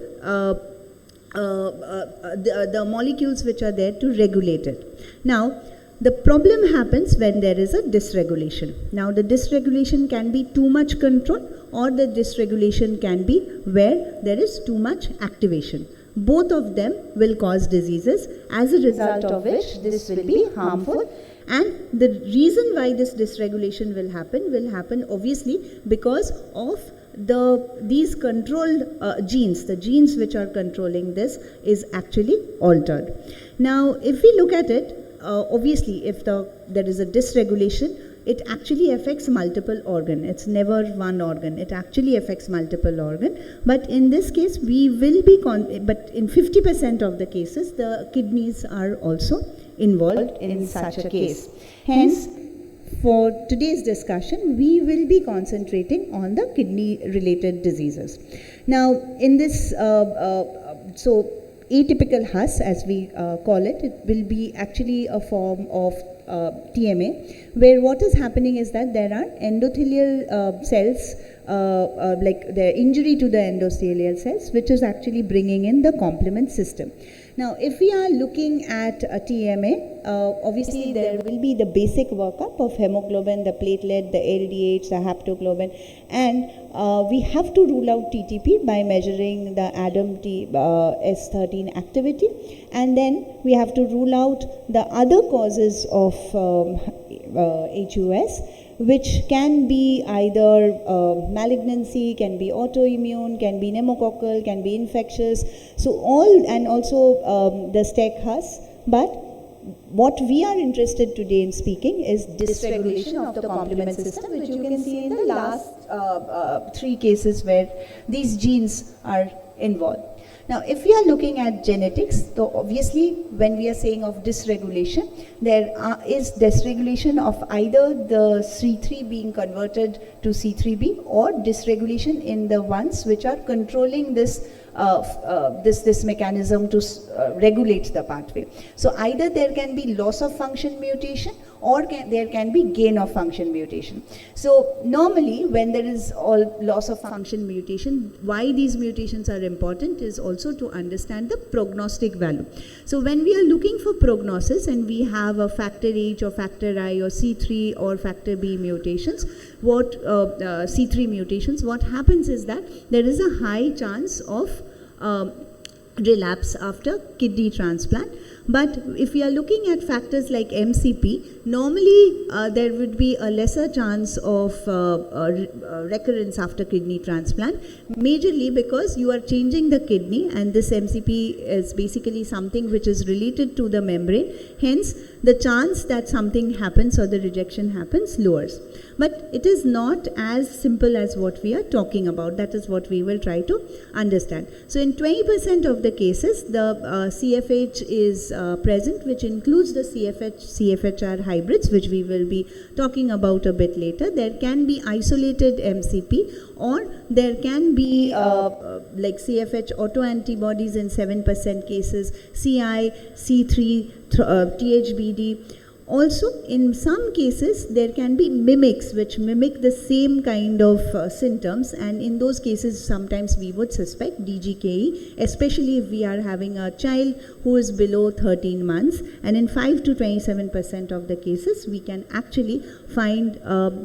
the molecules which are there to regulate it. Now, the problem happens when there is a dysregulation. Now, the dysregulation can be too much control, or the dysregulation can be where there is too much activation. Both of them will cause diseases, as a result of which this will be harmful. And the reason why this dysregulation will happen obviously because of these controlled genes, the genes which are controlling this is actually altered. Now, if we look at it, obviously if there is a dysregulation, it actually affects multiple organ. It's never one organ. It actually affects multiple organ. But in this case, we will be, but in 50% of the cases, the kidneys are also involved in such a case. Hence, for today's discussion, we will be concentrating on the kidney-related diseases. Now, in this, so atypical Huss, as we call it, it will be actually a form of TMA, where what is happening is that there are endothelial cells, like the injury to the endothelial cells, which is actually bringing in the complement system. Now, if we are looking at a TMA, obviously there will be the basic workup of hemoglobin, the platelet, the LDH, the haptoglobin, and we have to rule out TTP by measuring the ADAM S13 activity, and then we have to rule out the other causes of HUS, which can be either malignancy, can be autoimmune, can be pneumococcal, can be infectious, so all, and also the STEC-HUS. But what we are interested today in speaking is dysregulation of the complement system, which you can see in the last 3 cases where these genes are involved. Now, if we are looking at genetics, so obviously when we are saying of dysregulation, there is dysregulation of either the C3 being converted to C3b or dysregulation in the ones which are controlling this this mechanism to regulate the pathway. So either there can be loss of function mutation or there can be gain of function mutation. So normally when there is all loss of function mutation, why these mutations are important is also to understand the prognostic value. So when we are looking for prognosis and we have a factor H or factor I or C3 or factor B mutations, what C3 mutations, what happens is that there is a high chance of relapse after kidney transplant. But if we are looking at factors like MCP, normally there would be a lesser chance of recurrence after kidney transplant, majorly because you are changing the kidney, and this MCP is basically something which is related to the membrane. Hence, the chance that something happens or the rejection happens lowers. But it is not as simple as what we are talking about. That is what we will try to understand. So in 20% of the cases, the CFH is present, which includes the CFHR hybrids, which we will be talking about a bit later. There can be isolated MCP, or there can be like CFH autoantibodies in 7% cases, CI, C3, THBD. Also, in some cases, there can be mimics which mimic the same kind of symptoms, and in those cases, sometimes we would suspect DGKE, especially if we are having a child who is below 13 months, and in 5 to 27% of the cases, we can actually find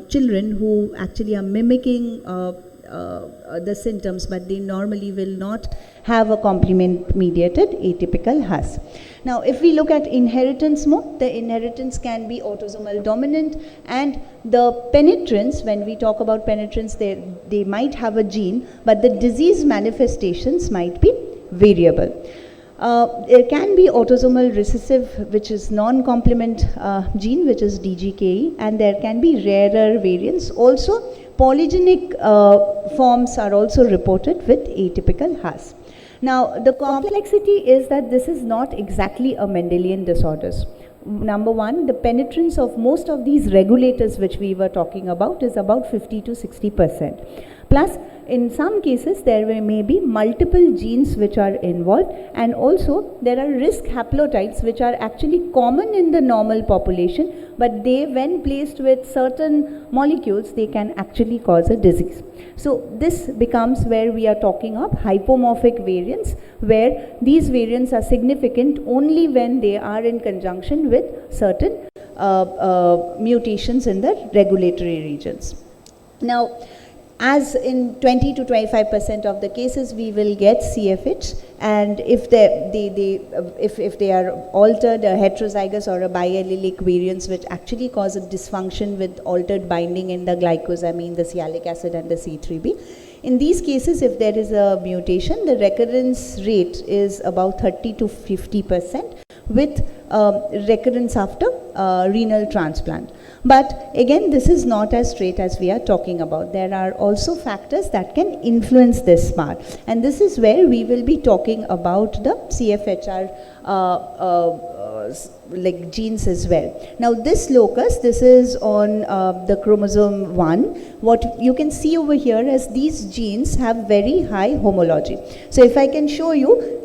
children who actually are mimicking the symptoms, but they normally will not have a complement-mediated atypical HUS. Now, if we look at inheritance mode, the inheritance can be autosomal dominant, and the penetrance, when we talk about penetrance, they might have a gene, but the disease manifestations might be variable. There can be autosomal recessive, which is non-complement gene, which is DGKE, and there can be rarer variants. Also, polygenic forms are also reported with atypical HUS. Now, the complexity is that this is not exactly a Mendelian disorders. Number one, the penetrance of most of these regulators which we were talking about is about 50 to 60%. Plus, in some cases, there may be multiple genes which are involved, and also there are risk haplotypes which are actually common in the normal population, but they, when placed with certain molecules, they can actually cause a disease. So this becomes where we are talking of hypomorphic variants, where these variants are significant only when they are in conjunction with certain mutations in the regulatory regions. Now, as in 20 to 25% of the cases, we will get CFH, and if they are altered, a heterozygous or a biallelic variants which actually cause a dysfunction with altered binding in the glycosamine, the sialic acid, and the C3b. In these cases, if there is a mutation, the recurrence rate is about 30 to 50% with recurrence after renal transplant. But again, this is not as straight as we are talking about. There are also factors that can influence this part, and this is where we will be talking about the CFHR like genes as well. Now this locus, this is on the chromosome 1. What you can see over here is these genes have very high homology. So if I can show you,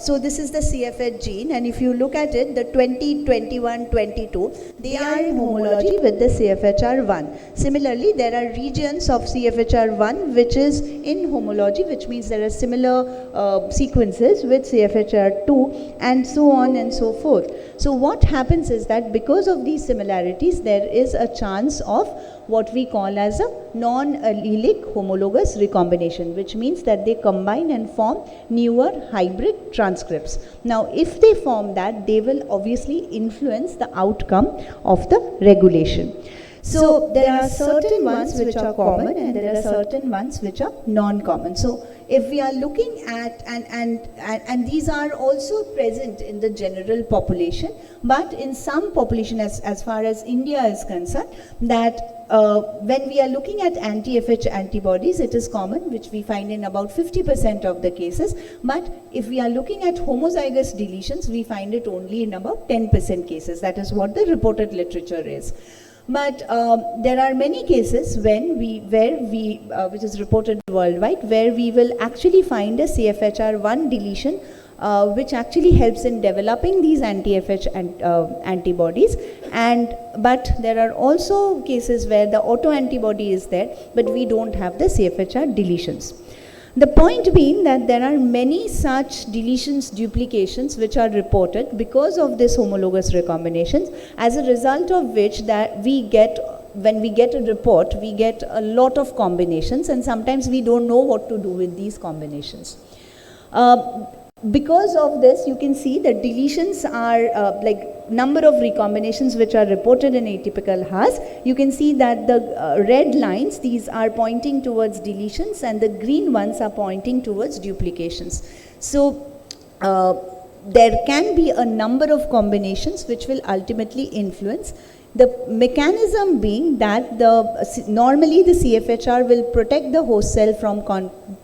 so this is the CFH gene, and if you look at it, the 20, 21, 22, they are in homology with the CFHR1. Similarly, there are regions of CFHR1 which is in homology, which means there are similar sequences with CFHR2, and so on and so forth. So what happens is that because of these similarities, there is a chance of what we call as a non-allelic homologous recombination, which means that they combine and form newer hybrid transcripts. Now, if they form that, they will obviously influence the outcome of the regulation. So there are certain ones which are common and there are certain ones which are non-common. So if we are looking at, and these are also present in the general population, but in some population as far as India is concerned, that when we are looking at anti-FH antibodies, it is common, which we find in about 50% of the cases. But if we are looking at homozygous deletions, we find it only in about 10% cases. That is what the reported literature is. But there are many cases where we, which is reported worldwide, where we will actually find a CFHR1 deletion, which actually helps in developing these anti-FH antibodies. But there are also cases where the autoantibody is there, but we don't have the CFHR deletions. The point being that there are many such deletions, duplications which are reported because of this homologous recombinations, as a result of which that we get, when we get a report, we get a lot of combinations, and sometimes we don't know what to do with these combinations. Because of this, you can see that deletions are like number of recombinations which are reported in atypical Haas. You can see that the red lines, these are pointing towards deletions, and the green ones are pointing towards duplications. So there can be a number of combinations which will ultimately influence. The mechanism being that normally the CFHR will protect the host cell from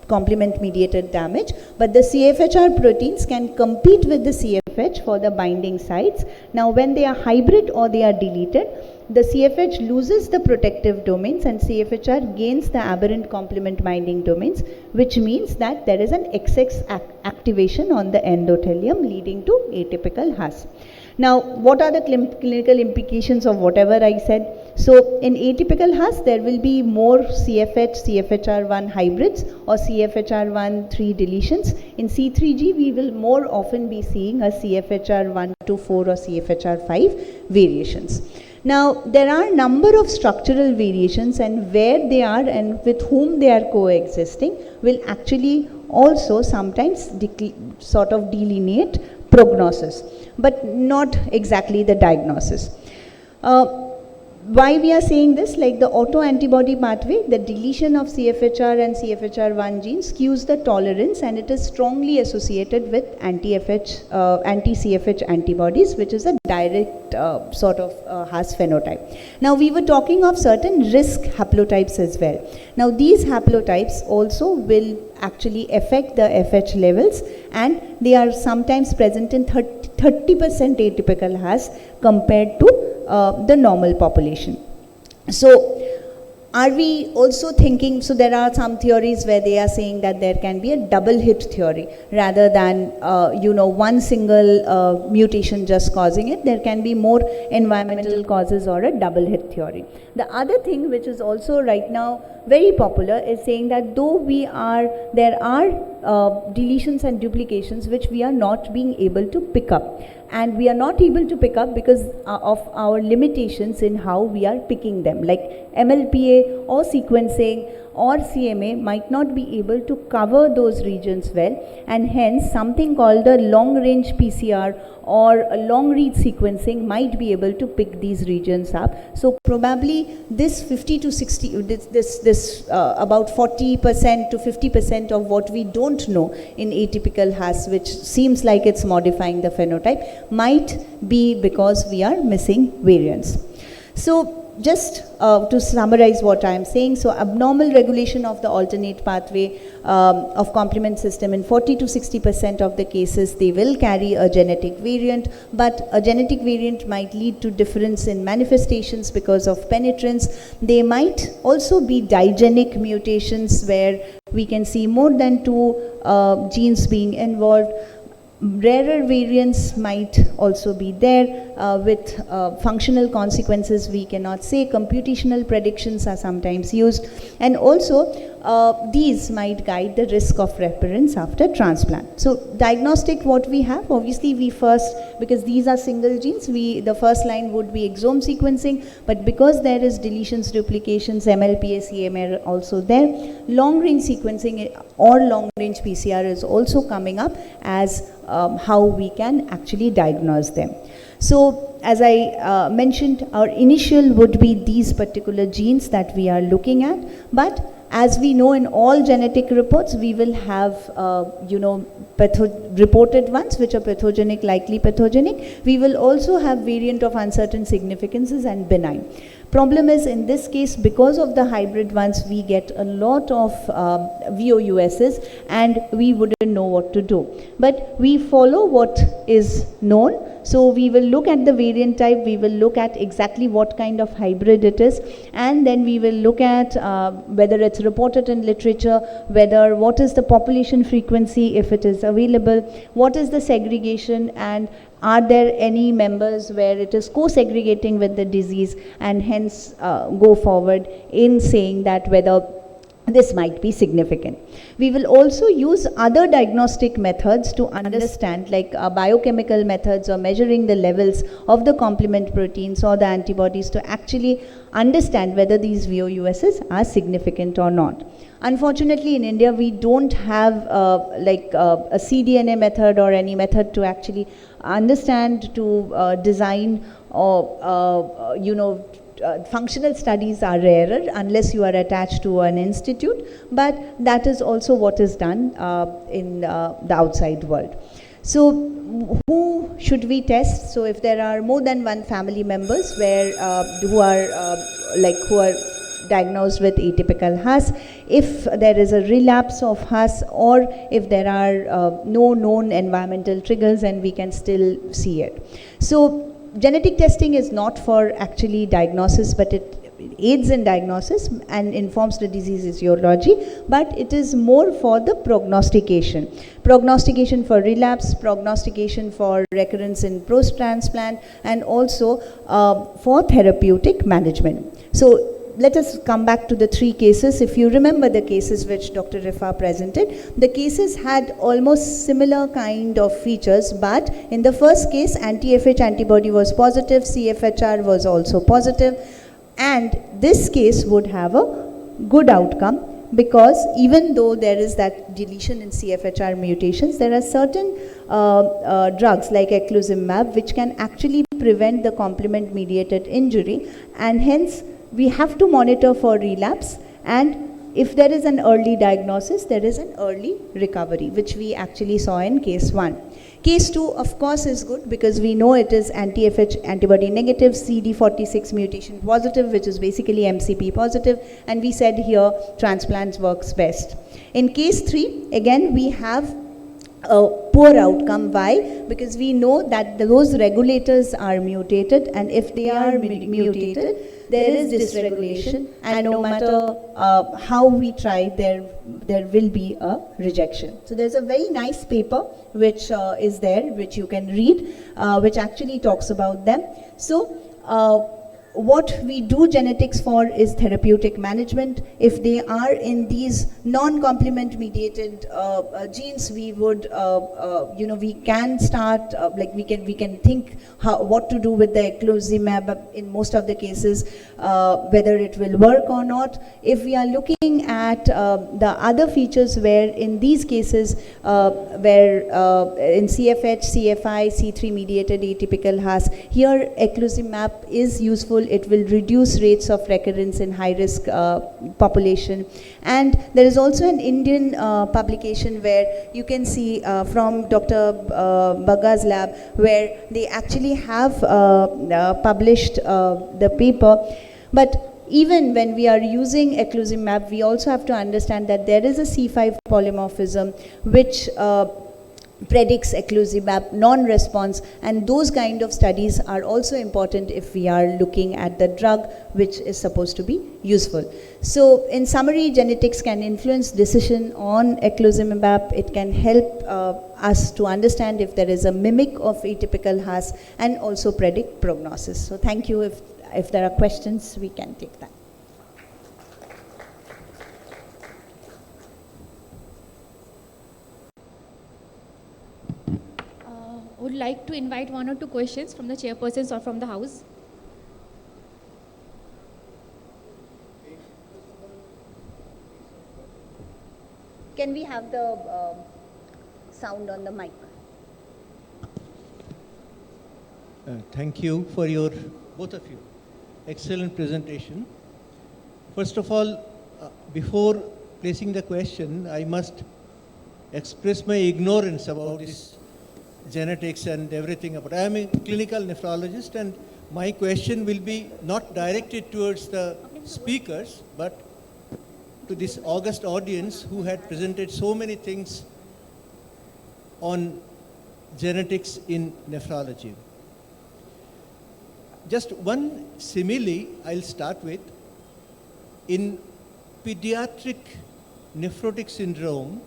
complement mediated damage, but the CFHR proteins can compete with the CFH for the binding sites. Now when they are hybrid or they are deleted, the CFH loses the protective domains and CFHR gains the aberrant complement binding domains, which means that there is an XX activation on the endothelium leading to atypical Haas. Now, what are the clinical implications of whatever I said? So, in atypical Haas, there will be more CFH, CFHR1 hybrids or CFHR1 3 deletions. In C3G, we will more often be seeing a CFHR1 to 4 or CFHR5 variations. Now, there are a number of structural variations, and where they are and with whom they are coexisting will actually also sometimes sort of delineate prognosis, but not exactly the diagnosis. Why we are saying this? Like the autoantibody pathway, the deletion of CFHR and CFHR1 genes skews the tolerance, and it is strongly associated with anti-CFH antibodies, which is a direct sort of Haas phenotype. Now we were talking of certain risk haplotypes as well. Now these haplotypes also will actually affect the FH levels, and they are sometimes present in 30% atypical Haas compared to the normal population. So are we also thinking, so there are some theories where they are saying that there can be a double hit theory rather than one single mutation just causing it. There can be more environmental causes or a double hit theory. The other thing which is also right now very popular is saying that though there are deletions and duplications which we are not being able to pick up. And we are not able to pick up because of our limitations in how we are picking them. Like MLPA or sequencing or CMA might not be able to cover those regions well, and hence something called a long range PCR or a long read sequencing might be able to pick these regions up. So probably this 50 to 60, about 40% to 50% of what we don't know in atypical Haas, which seems like it's modifying the phenotype, might be because we are missing variants. So just to summarize what I am saying, so abnormal regulation of the alternate pathway of complement system in 40 to 60% of the cases, they will carry a genetic variant, but a genetic variant might lead to difference in manifestations because of penetrance. They might also be digenic mutations where we can see more than 2 genes being involved. Rarer variants might also be there with functional consequences we cannot say. Computational predictions are sometimes used, and also these might guide the risk of recurrence after transplant. So diagnostic, what we have, obviously we first, because these are single genes, the first line would be exome sequencing, but because there is deletions, duplications, MLPA, CMR also there, long range sequencing or long range PCR is also coming up as how we can actually diagnose them. So as I mentioned, our initial would be these particular genes that we are looking at, but as we know in all genetic reports, we will have, reported ones which are pathogenic, likely pathogenic. We will also have variant of uncertain significances and benign. Problem is, in this case, because of the hybrid ones, we get a lot of VOUSs and we wouldn't know what to do. But we follow what is known. So we will look at the variant type, we will look at exactly what kind of hybrid it is, and then we will look at whether it's reported in literature, what is the population frequency if it is available, what is the segregation, and are there any members where it is co-segregating with the disease, and hence go forward in saying that whether this might be significant. We will also use other diagnostic methods to understand, like biochemical methods or measuring the levels of the complement proteins or the antibodies, to actually understand whether these VOUSs are significant or not. Unfortunately, in India, we don't have a cDNA method or any method to actually understand, to design, or functional studies are rarer unless you are attached to an institute, but that is also what is done in the outside world. So who should we test? So if there are more than one family members who are diagnosed with atypical Huss, if there is a relapse of Huss, or if there are no known environmental triggers, and we can still see it. So genetic testing is not for actually diagnosis, but it aids in diagnosis and informs the disease etiology, but it is more for the prognostication. Prognostication for relapse, prognostication for recurrence in post-transplant, and also for therapeutic management. So let us come back to the 3 cases. If you remember the cases which Dr. Rifa presented, the cases had almost similar kind of features, but in the first case, anti-FH antibody was positive, CFHR was also positive, and this case would have a good outcome, because even though there is that deletion in CFHR mutations, there are certain drugs like eculizumab which can actually prevent the complement mediated injury, and hence we have to monitor for relapse, and if there is an early diagnosis, there is an early recovery, which we actually saw in case 1. Case 2, of course, is good because we know it is anti-FH antibody negative, CD46 mutation positive, which is basically MCP positive, and we said here transplants works best. In case 3, again, we have a poor outcome. Why? Because we know that those regulators are mutated, and if they are mutated, there is dysregulation, and no matter how we try, there will be a rejection. So there's a very nice paper which is there, which you can read, which actually talks about them. So what we do genetics for is therapeutic management. If they are in these non-complement mediated genes, we would, we can start, we can think what to do with the eculizumab in most of the cases, whether it will work or not. If we are looking at the other features where in these cases, where in CFH, CFI, C3 mediated atypical Huss, here eculizumab is useful. It will reduce rates of recurrence in high-risk population. And there is also an Indian publication where you can see from Dr. Bagga's lab, where they actually have published the paper But even when we are using eculizumab, we also have to understand that there is a C5 polymorphism which predicts eculizumab non-response, and those kind of studies are also important if we are looking at the drug which is supposed to be useful. So in summary, genetics can influence decision on eculizumab. It can help us to understand if there is a mimic of atypical Haas and also predict prognosis. So thank you. If there are questions, we can take that. Would like to invite one or two questions from the chairpersons or from the house. Can we have the sound on the mic? Thank you for your, both of you, excellent presentation. First of all, before placing the question, I must express my ignorance about this genetics and everything about. I am a clinical nephrologist, and my question will be not directed towards the speakers, but to this august audience who had presented so many things on genetics in nephrology. Just one simile I'll start with. In pediatric nephrotic syndrome,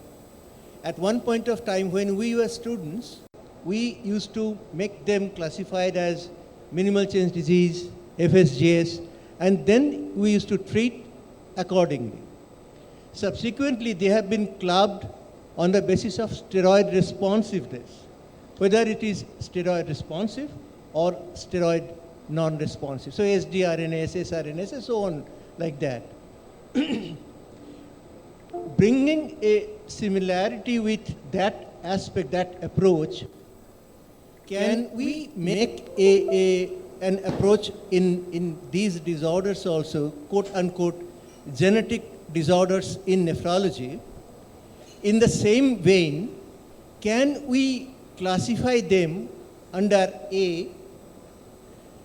at one point of time when we were students, we used to make them classified as minimal change disease, FSGS, and then we used to treat accordingly. Subsequently, they have been clubbed on the basis of steroid responsiveness, whether it is steroid responsive or steroid non-responsive. So SDRNS, SRNS, and so on like that. Bringing a similarity with that aspect, that approach, can we make an approach in these disorders also, quote unquote, genetic disorders in nephrology? In the same vein, can we classify them under A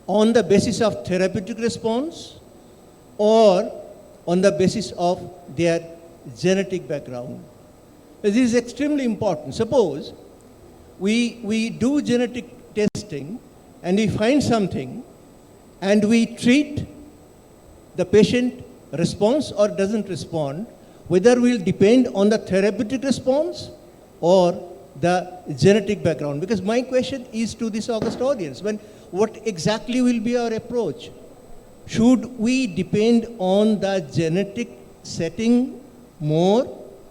on the basis of therapeutic response or on the basis of their genetic background? This is extremely important. Suppose we do genetic testing and we find something and we treat the patient responds or doesn't respond, whether will depend on the therapeutic response or the genetic background. Because my question is to this august audience, what exactly will be our approach? Should we depend on the genetic setting more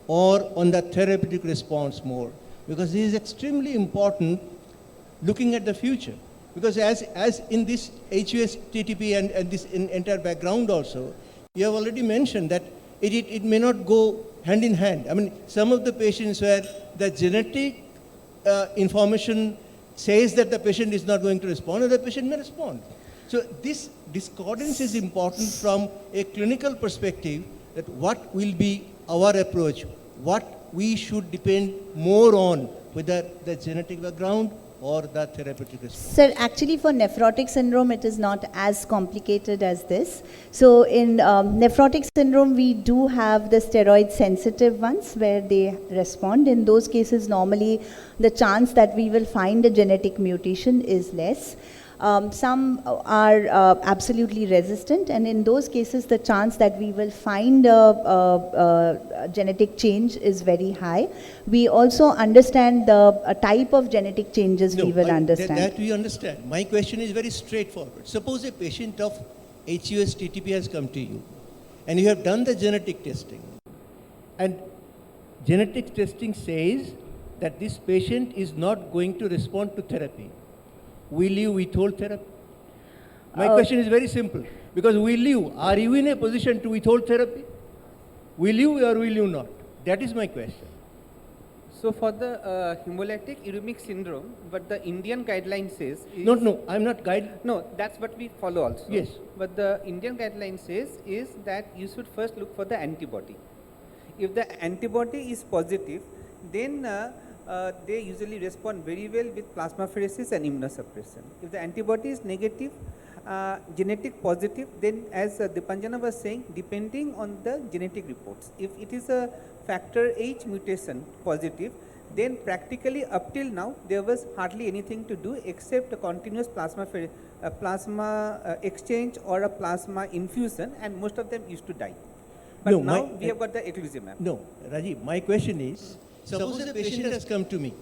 or on the therapeutic response more? Because this is extremely important looking at the future. Because as in this HUS TTP and this entire background also, you have already mentioned that it may not go hand in hand. I mean, some of the patients where the genetic information says that the patient is not going to respond, and the patient may respond. So this discordance is important from a clinical perspective, that what will be our approach, what we should depend more on, whether the genetic background or the therapeutic response. Sir, actually for nephrotic syndrome, it is not as complicated as this. So in nephrotic syndrome, we do have the steroid sensitive ones where they respond. In those cases, normally the chance that we will find a genetic mutation is less. Some are absolutely resistant, and in those cases the chance that we will find a genetic change is very high. We also understand the type of genetic changes we will understand. That we understand. My question is very straightforward. Suppose a patient of HUS TTP has come to you and you have done the genetic testing, and genetic testing says that this patient is not going to respond to therapy. Will you withhold therapy? My question is very simple. Because are you in a position to withhold therapy? Will you or will you not? That is my question. So for the hemolytic uremic syndrome, what the Indian guideline says is... No, I'm not guide. No, that's what we follow also. Yes. But the Indian guideline says is that you should first look for the antibody. If the antibody is positive, then they usually respond very well with plasmapheresis and immunosuppression. If the antibody is negative, genetic positive, then as Dipanjana was saying, depending on the genetic reports. If it is a factor H mutation positive, then practically up till now there was hardly anything to do except a continuous plasma exchange or a plasma infusion, and most of them used to die. But No, now my- we have got the eculizumab. No, Rajiv, my question is, suppose a patient has come to me.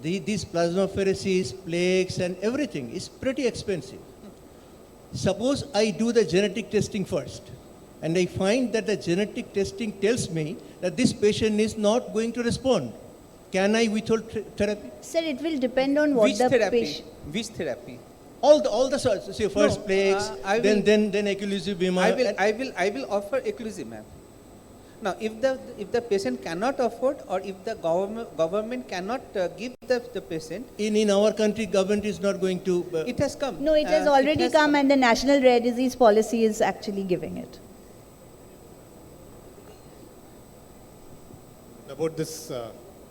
These plasmapheresis, plaques and everything is pretty expensive. Suppose I do the genetic testing first and I find that the genetic testing tells me that this patient is not going to respond. Can I withhold therapy? Sir, it will depend on what Which the therapy? patient. Which therapy? All the sorts. Say first No, plaques, I then will- eculizumab. I will offer eculizumab. Now, if the patient cannot afford, or if the government cannot give the patient, In our country, government is not going to. it has come. No, it has already has come, and the National Rare Disease Policy is actually giving it. About this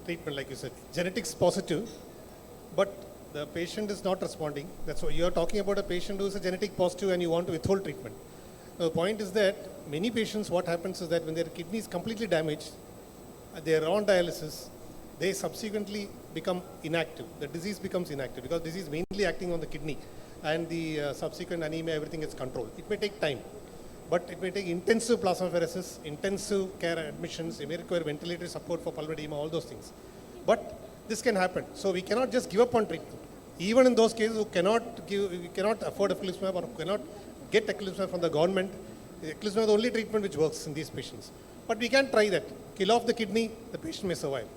treatment, like you said, genetics positive, but the patient is not responding. That's why you're talking about a patient who is a genetic positive and you want to withhold treatment. The point is that many patients, what happens is that when their kidney is completely damaged, they are on dialysis, they subsequently become inactive. The disease becomes inactive because disease is mainly acting on the kidney, and the subsequent anemia, everything is controlled. It may take time, but it may take intensive plasmapheresis, intensive care admissions, it may require ventilatory support for pulmonary edema, all those things. But this can happen. So we cannot just give up on treatment. Even in those cases who cannot afford eculizumab or who cannot get eculizumab from the government, eculizumab is the only treatment which works in these patients. But we can try that. Kill off the kidney, the patient may survive.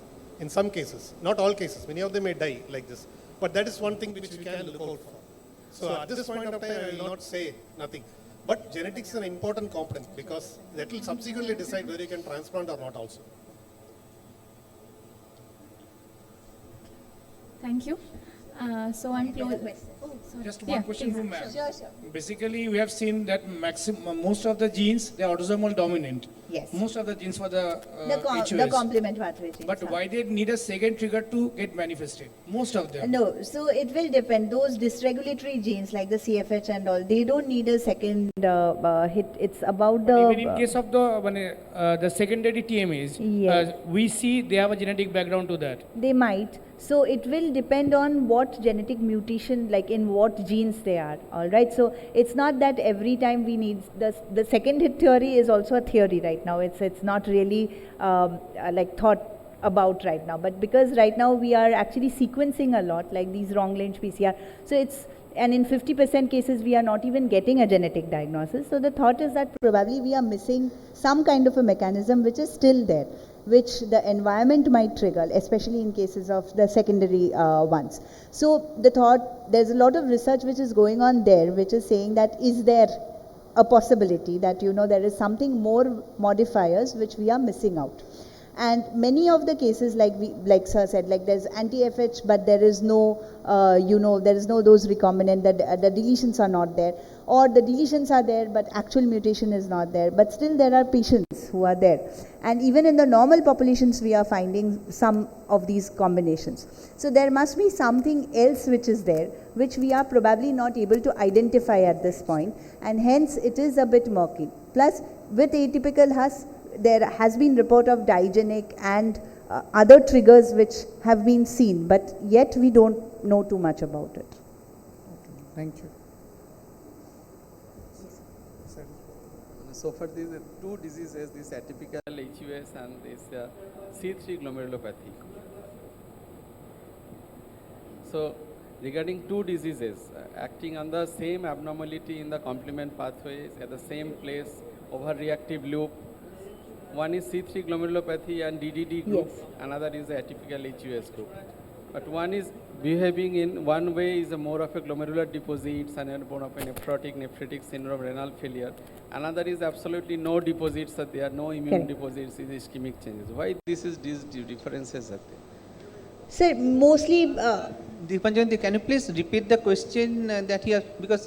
In some cases, not all cases, many of them may die like this. But that is one thing which we can look out for. So at this point of time, I will not say nothing. But genetics is an important component because that will subsequently decide whether you can transplant or not also. Thank you. So I'm close. Just one question from ma'am. Sure, sure. Basically, we have seen that most of the genes, they are autosomal dominant. Yes. Most of the genes for the The HOS. complement pathway genes. But why they need a second trigger to get manifested? Most of them. No, so it will depend. Those dysregulatory genes like the CFH and all, they don't need a second hit. It's about the. Even in case of the secondary TMAs, Yes. we see they have a genetic background to that. They might. So it will depend on what genetic mutation, like in what genes they are. All right. So it's not that every time we need the second hit theory is also a theory right now. It's not really like thought about right now. But because right now we are actually sequencing a lot, like these wrong range PCR. So it's, and in 50% cases we are not even getting a genetic diagnosis. So the thought is that probably we are missing some kind of a mechanism which is still there, which the environment might trigger, especially in cases of the secondary ones. So the thought, there's a lot of research which is going on there, which is saying that is there a possibility that, you know, there is something more modifiers which we are missing out. And many of the cases, like Sir said, like there's anti-FH, but there is no, there is no those recombinant, the deletions are not there, or the deletions are there, but actual mutation is not there. But still there are patients who are there. And even in the normal populations, we are finding some of these combinations. So there must be something else which is there, which we are probably not able to identify at this point, and hence it is a bit murky. Plus, with atypical HUS, there has been report of diagenic and other triggers which have been seen, but yet we don't know too much about it. Thank you. So for these two diseases, this atypical HUS and this C3 glomerulopathy. So regarding two diseases acting on the same abnormality in the complement pathways at the same place, overreactive loop. One is C3 glomerulopathy and DDD group, Yes. another is the atypical HUS group. But one is behaving in one way is a more of a glomerular deposits and more of a nephrotic syndrome, renal failure. Another is absolutely no deposits are there, no immune Correct. deposits, is ischemic changes. Why these differences are there? Sir, mostly Dipanjan, can you please repeat the question that he has, because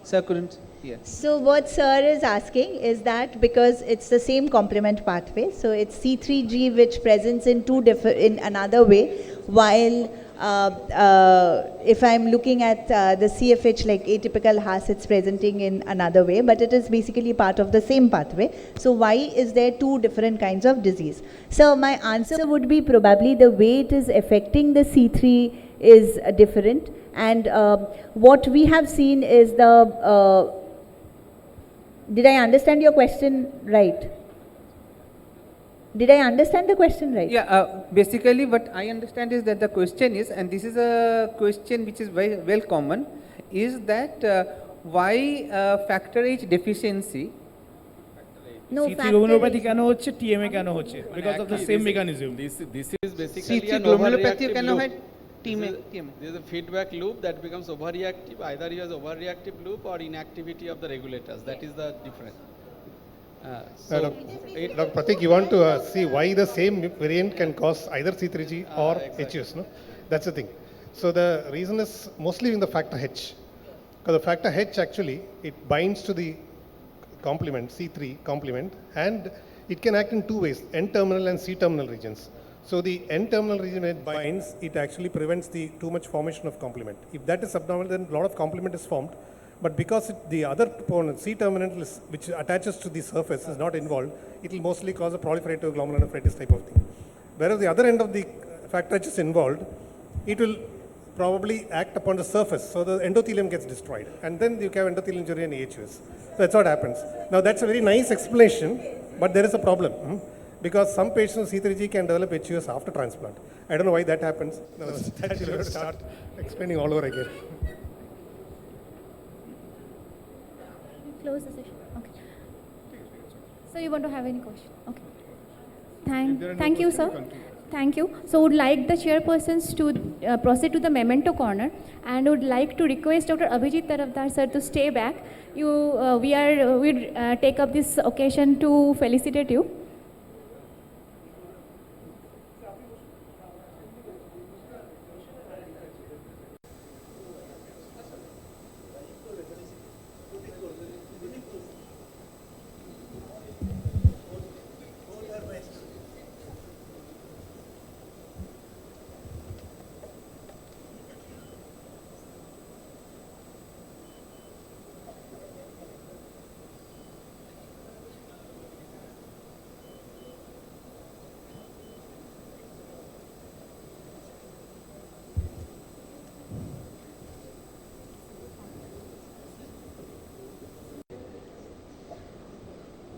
Sir couldn't hear. So what Sir is asking is that because it's the same complement pathway, so it's C3G which presents in in another way, while if I'm looking at the CFH like atypical Haas, it's presenting in another way, but it is basically part of the same pathway. So why is there two different kinds of disease? So my answer would be probably the way it is affecting the C3 is different, and what we have seen is the, did I understand your question right? Did I understand the question right? Yeah, basically what I understand is that the question is, and this is a question which is very well common, is that why factor H deficiency? No, C3 glomerulopathy কেন হচ্ছে, TMA কেন হচ্ছে? Because of the same mechanism. This is basically C3 an glomerulopathy overreactive কেন loop. হয়? TMA. There is a feedback loop that becomes overreactive. Either you have overreactive loop or inactivity of the regulators. That is the difference. Dr. Pratik, you want to see why the same variant can cause either C3G or exactly. HS, no? That's the thing. So the reason is mostly in the factor H. Because the factor H actually, it binds to the complement, C3 complement, and it can act in two ways, N-terminal and C-terminal regions. So the N-terminal region when it binds, it actually prevents the too much formation of complement. If that is abnormal, then a lot of complement is formed. But because the other component, C-terminal, which attaches to the surface, is not involved, it will mostly cause a proliferative glomerulonephritis type of thing. Whereas the other end of the factor H is involved, it will probably act upon the surface, so the endothelium gets destroyed. And then you have endothelial injury and AHUS. So that's what happens. Now that's a very nice explanation, but there is a problem. Because some patients with C3G can develop HUS after transplant. I don't know why that happens. No, that you'll have to start explaining all over again. Close the session. Okay. So you want to have any question? Okay. Thank you, sir. Thank you. So would like the chairpersons to proceed to the memento corner, and would like to request Dr. Abhijit Tarafdar sir to stay back. We take up this occasion to felicitate you.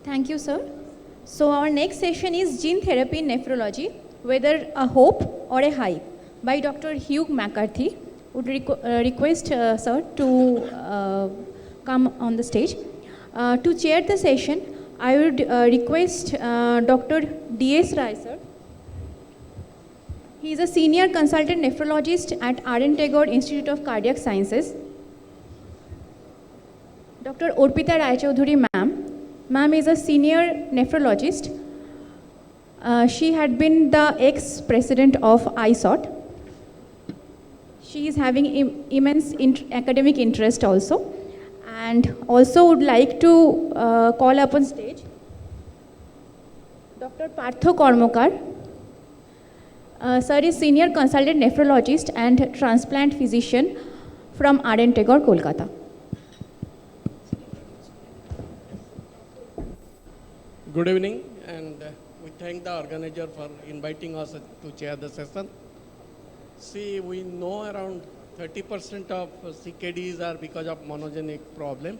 Thank you, sir. So our next session is Gene Therapy in Nephrology, whether a hope or a hype, by Dr. Hugh McCarthy. Would request sir to come on the stage. To chair the session, I would request Dr. D.S. Rai, sir. He is a senior consultant nephrologist at R.N. Tagore Institute of Cardiac Sciences. Dr. Orpita Rai Chaudhuri, ma'am. Ma'am is a senior nephrologist. She had been the ex-president of ISOT. She is having immense academic interest also, and also would like to call up on stage Dr. Partho Kormokar. Sir is senior consultant nephrologist and transplant physician from R.N. Tagore, Kolkata. Good evening, and we thank the organizer for inviting us to chair the session. See, we know around 30% of CKDs are because of monogenic problem,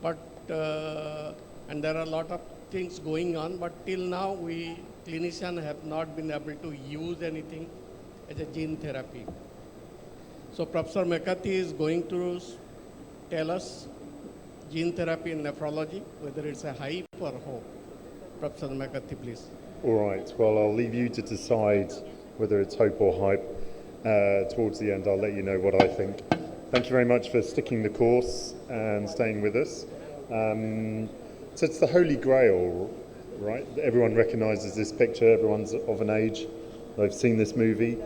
but and there are a lot of things going on, but till now we clinicians have not been able to use anything as a gene therapy. So Professor McCarthy is going to tell us gene therapy in nephrology, whether it's a hype or hope. Professor McCarthy, please. All right, well, I'll leave you to decide whether it's hope or hype. Towards the end, I'll let you know what I think. Thank you very much for sticking the course and staying with us. So it's the Holy Grail, right? Everyone recognises this picture, everyone's of an age. They've seen this movie.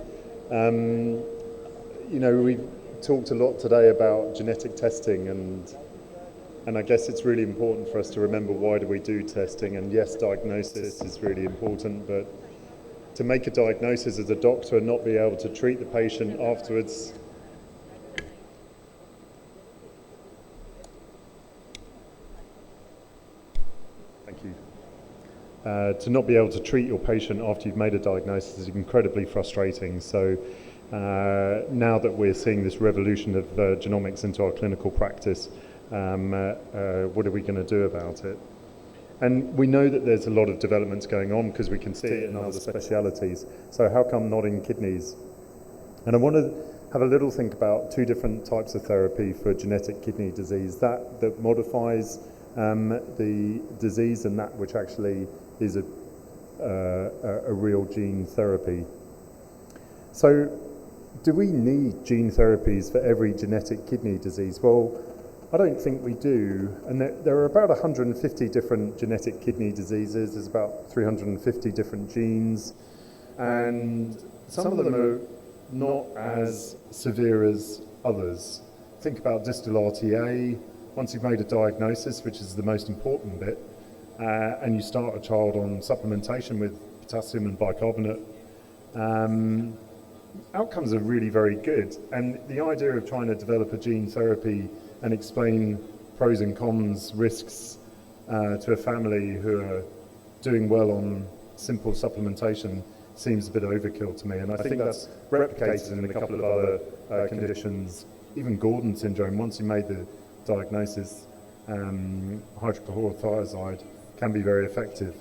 You know, we've talked a lot today about genetic testing, and I guess it's really important for us to remember why do we do testing. And yes, diagnosis is really important, but to make a diagnosis as a doctor and not be able to treat the patient afterwards. Thank you. To not be able to treat your patient after you've made a diagnosis is incredibly frustrating. So now that we're seeing this revolution of genomics into our clinical practice, what are we going to do about it? And we know that there's a lot of developments going on because we can see it in other specialities. So how come not in kidneys? And I want to have a little think about two different types of therapy for genetic kidney disease, that modifies the disease and that which actually is a real gene therapy. So do we need gene therapies for every genetic kidney disease? Well, I don't think we do. And there are about 150 different genetic kidney diseases. There's about 350 different genes. And some of them are not as severe as others. Think about distal RTA. Once you've made a diagnosis, which is the most important bit, and you start a child on supplementation with potassium and bicarbonate, outcomes are really very good. And the idea of trying to develop a gene therapy and explain pros and cons, risks to a family who are doing well on simple supplementation seems a bit overkill to me. And I think that's replicated in a couple of other conditions. Even Gordon syndrome, once you made the diagnosis, hydrochlorothiazide can be very effective.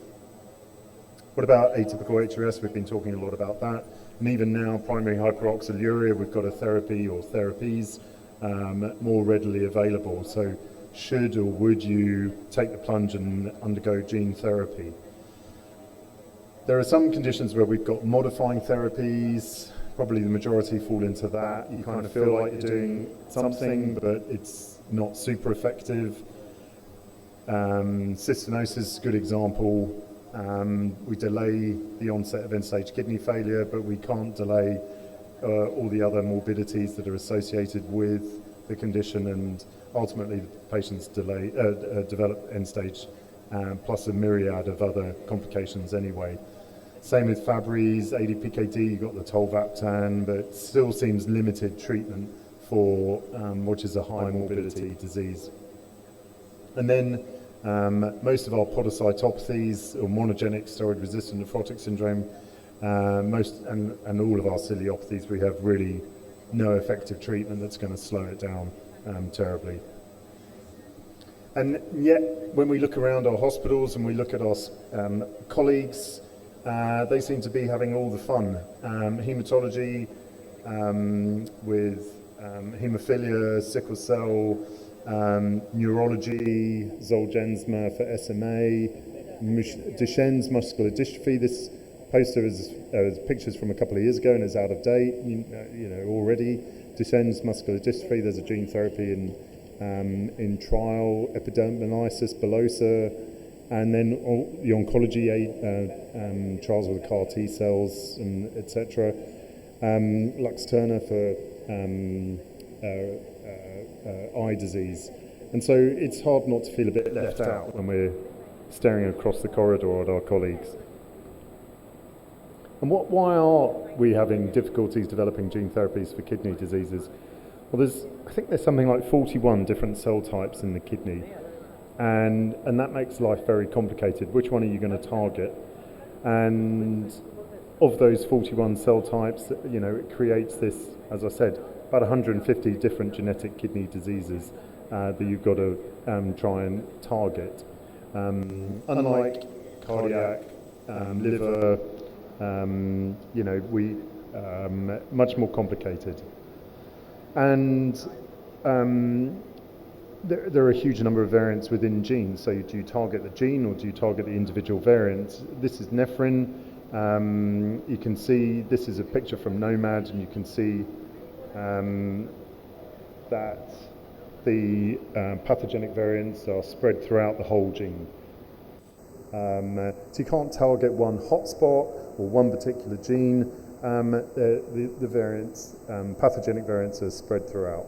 What about atypical HRS? We've been talking a lot about that. And even now, primary hyperoxaluria, we've got a therapy or therapies more readily available. So should or would you take the plunge and undergo gene therapy? There are some conditions where we've got modifying therapies. Probably the majority fall into that. You kind of feel like you're doing something, but it's not super effective. Cystinosis is a good example. We delay the onset of end-stage kidney failure, but we can't delay all the other morbidities that are associated with the condition, and ultimately the patients develop end-stage plus a myriad of other complications anyway. Same with Fabry's, ADPKD, you've got the tolvaptan, but still seems limited treatment for which is a high morbidity disease. And then most of our podocytopathies or monogenic steroid-resistant nephrotic syndrome, and all of our ciliopathies, we have really no effective treatment that's going to slow it down terribly. And yet, when we look around our hospitals and we look at our colleagues, they seem to be having all the fun. Hematology with haemophilia, sickle cell, neurology, Zolgensma for SMA, Duchenne's muscular dystrophy. This poster is pictures from a couple of years ago and is out of date. You know already. Duchenne's muscular dystrophy. There's a gene therapy in trial. Epidermolysis bullosa, and then the oncology trials with CAR T cells and etc. Luxturna for eye disease. And so it's hard not to feel a bit left out when we're staring across the corridor at our colleagues. And why are we having difficulties developing gene therapies for kidney diseases? Well, I think there's something like 41 different cell types in the kidney, and that makes life very complicated. Which one are you going to target? And of those 41 cell types, it creates this, as I said, about 150 different genetic kidney diseases that you've got to try and target. Unlike cardiac, liver, much more complicated. And there are a huge number of variants within genes. So do you target the gene or do you target the individual variants? This is nephrin. You can see, this is a picture from Nomad, and you can see that the pathogenic variants are spread throughout the whole gene. So you can't target one hotspot or one particular gene. The variants, pathogenic variants, are spread throughout.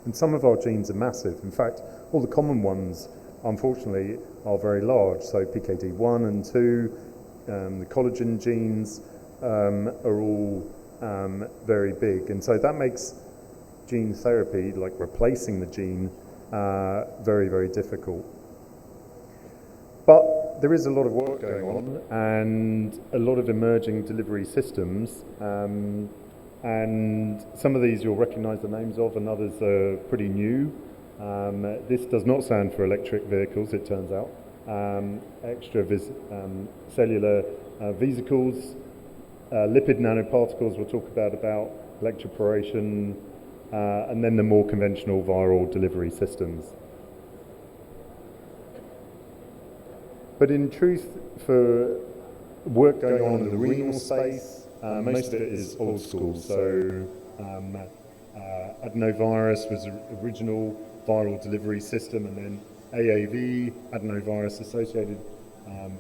And some of our genes are massive. In fact, all the common ones, unfortunately, are very large. So PKD1 and 2, the collagen genes are all very big, and so that makes gene therapy, like replacing the gene, very, very difficult. But there is a lot of work going on and a lot of emerging delivery systems, and some of these you'll recognise the names of, and others are pretty new. This does not stand for electric vehicles, it turns out. Cellular vesicles, lipid nanoparticles we'll talk about electroporation, and then the more conventional viral delivery systems. But in truth, for work going on in the renal space, most of it is old school. So adenovirus was the original viral delivery system, and then AAV, adenovirus-associated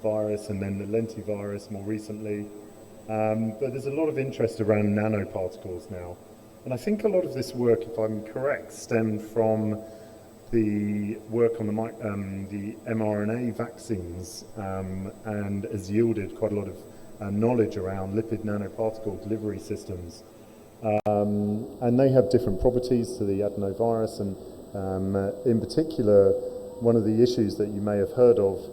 virus, and then the lentivirus more recently. But there's a lot of interest around nanoparticles now. And I think a lot of this work, if I'm correct, stemmed from the work on the mRNA vaccines, and has yielded quite a lot of knowledge around lipid nanoparticle delivery systems. And they have different properties to the adenovirus, and in particular, one of the issues that you may have heard of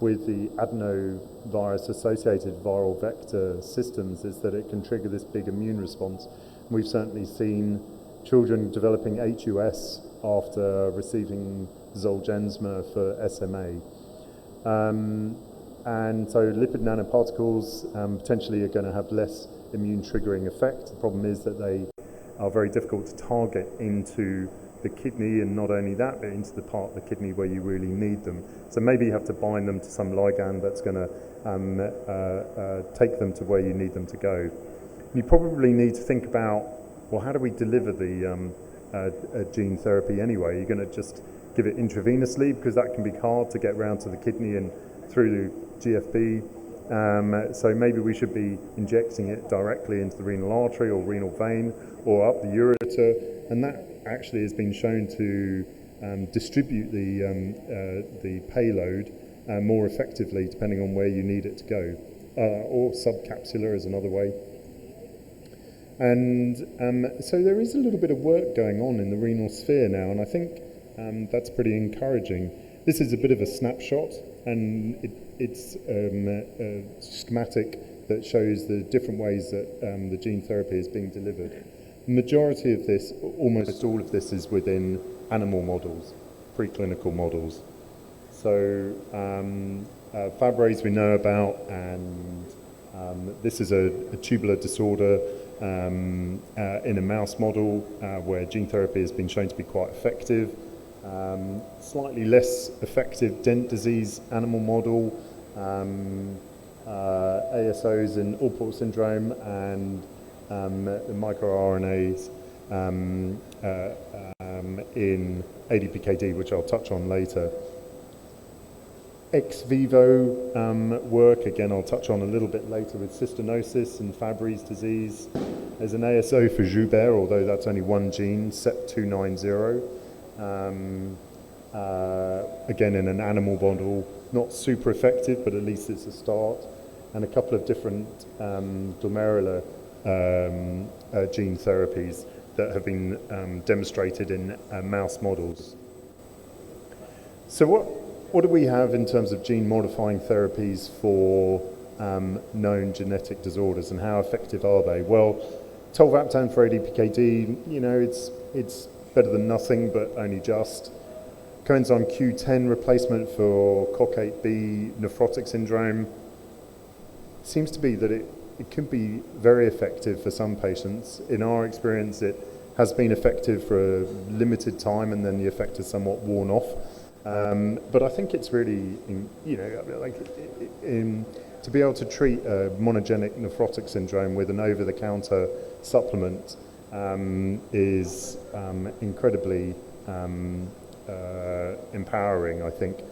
with the adenovirus-associated viral vector systems is that it can trigger this big immune response. We've certainly seen children developing HUS after receiving Zolgensma for SMA. And so lipid nanoparticles potentially are going to have less immune triggering effect. The problem is that they are very difficult to target into the kidney, and not only that, but into the part of the kidney where you really need them. So maybe you have to bind them to some ligand that's going to take them to where you need them to go. You probably need to think about, well, how do we deliver the gene therapy anyway? You're going to just give it intravenously, because that can be hard to get round to the kidney and through the GFB. So maybe we should be injecting it directly into the renal artery or renal vein or up the ureter, and that actually has been shown to distribute the payload more effectively depending on where you need it to go, or subcapsular is another way. And so there is a little bit of work going on in the renal sphere now, and I think that's pretty encouraging. This is a bit of a snapshot, and it's a schematic that shows the different ways that the gene therapy is being delivered. The majority of this, almost all of this, is within animal models, preclinical models. So Fabry's we know about, and this is a tubular disorder in a mouse model where gene therapy has been shown to be quite effective. Slightly less effective dent disease animal model, ASOs in Alport syndrome, and the microRNAs in ADPKD, which I'll touch on later. Ex vivo work, again, I'll touch on a little bit later with cystinosis and Fabry's disease. There's an ASO for Joubert, although that's only one gene, CEP290. Again, in an animal model, not super effective, but at least it's a start. And a couple of different glomerular gene therapies that have been demonstrated in mouse models. So what do we have in terms of gene-modifying therapies for known genetic disorders, and how effective are they? Well, tolvaptan for ADPKD, you know, it's better than nothing, but only just. Coenzyme Q10 replacement for COC8B nephrotic syndrome seems to be that it can be very effective for some patients. In our experience, it has been effective for a limited time, and then the effect is somewhat worn off. But I think it's really, to be able to treat a monogenic nephrotic syndrome with an over-the-counter supplement is incredibly empowering, I think,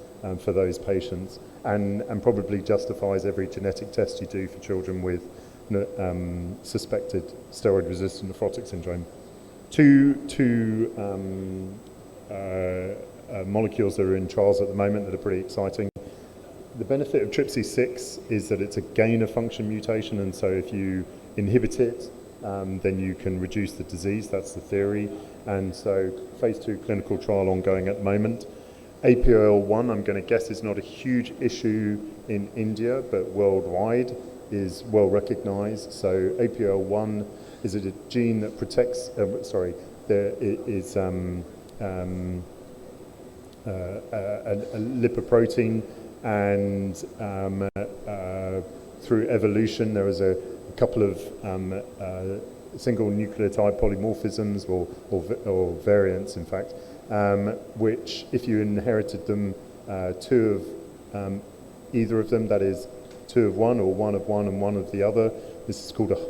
for those patients, and probably justifies every genetic test you do for children with suspected steroid-resistant nephrotic syndrome. Two molecules that are in trials at the moment that are pretty exciting. The benefit of TRPC6 is that it's a gain of function mutation, and so if you inhibit it, then you can reduce the disease. That's the theory. And so phase 2 clinical trial ongoing at the moment. APOL1, I'm going to guess, is not a huge issue in India, but worldwide is well recognized. So APOL1 is a gene that protects, there is a lipoprotein, and through evolution there is a couple of single nucleotide polymorphisms or variants, in fact, which, if you inherited them, two of either of them, that is, two of one or one of one and one of the other, this is called a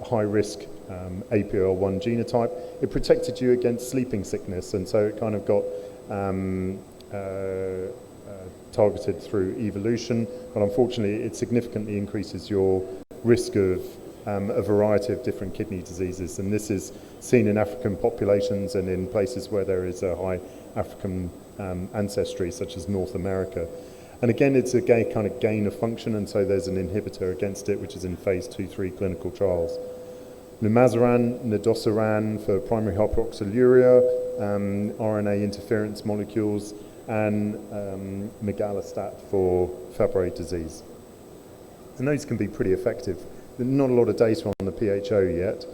high-risk APOL1 genotype. It protected you against sleeping sickness, and so it kind of got targeted through evolution, but unfortunately it significantly increases your risk of a variety of different kidney diseases, and this is seen in African populations and in places where there is a high African ancestry, such as North America. And again, it's a kind of gain of function, and so there's an inhibitor against it, which is in phase 2-3 clinical trials. Lumasiran, Nedosiran for primary hyperoxaluria, RNA interference molecules, and migalastat for Fabry disease. And those can be pretty effective. Not a lot of data on the PHO yet,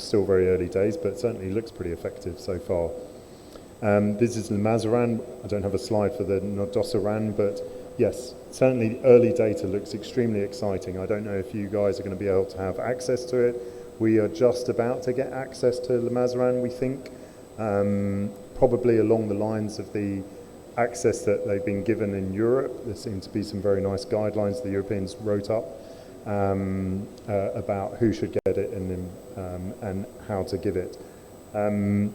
still very early days, but certainly looks pretty effective so far. This is Lumasiran. I don't have a slide for the Nedosiran, but yes, certainly early data looks extremely exciting. I don't know if you guys are going to be able to have access to it. We are just about to get access to Lumasiran, we think, probably along the lines of the access that they've been given in Europe. There seem to be some very nice guidelines the Europeans wrote up about who should get it and how to give it. The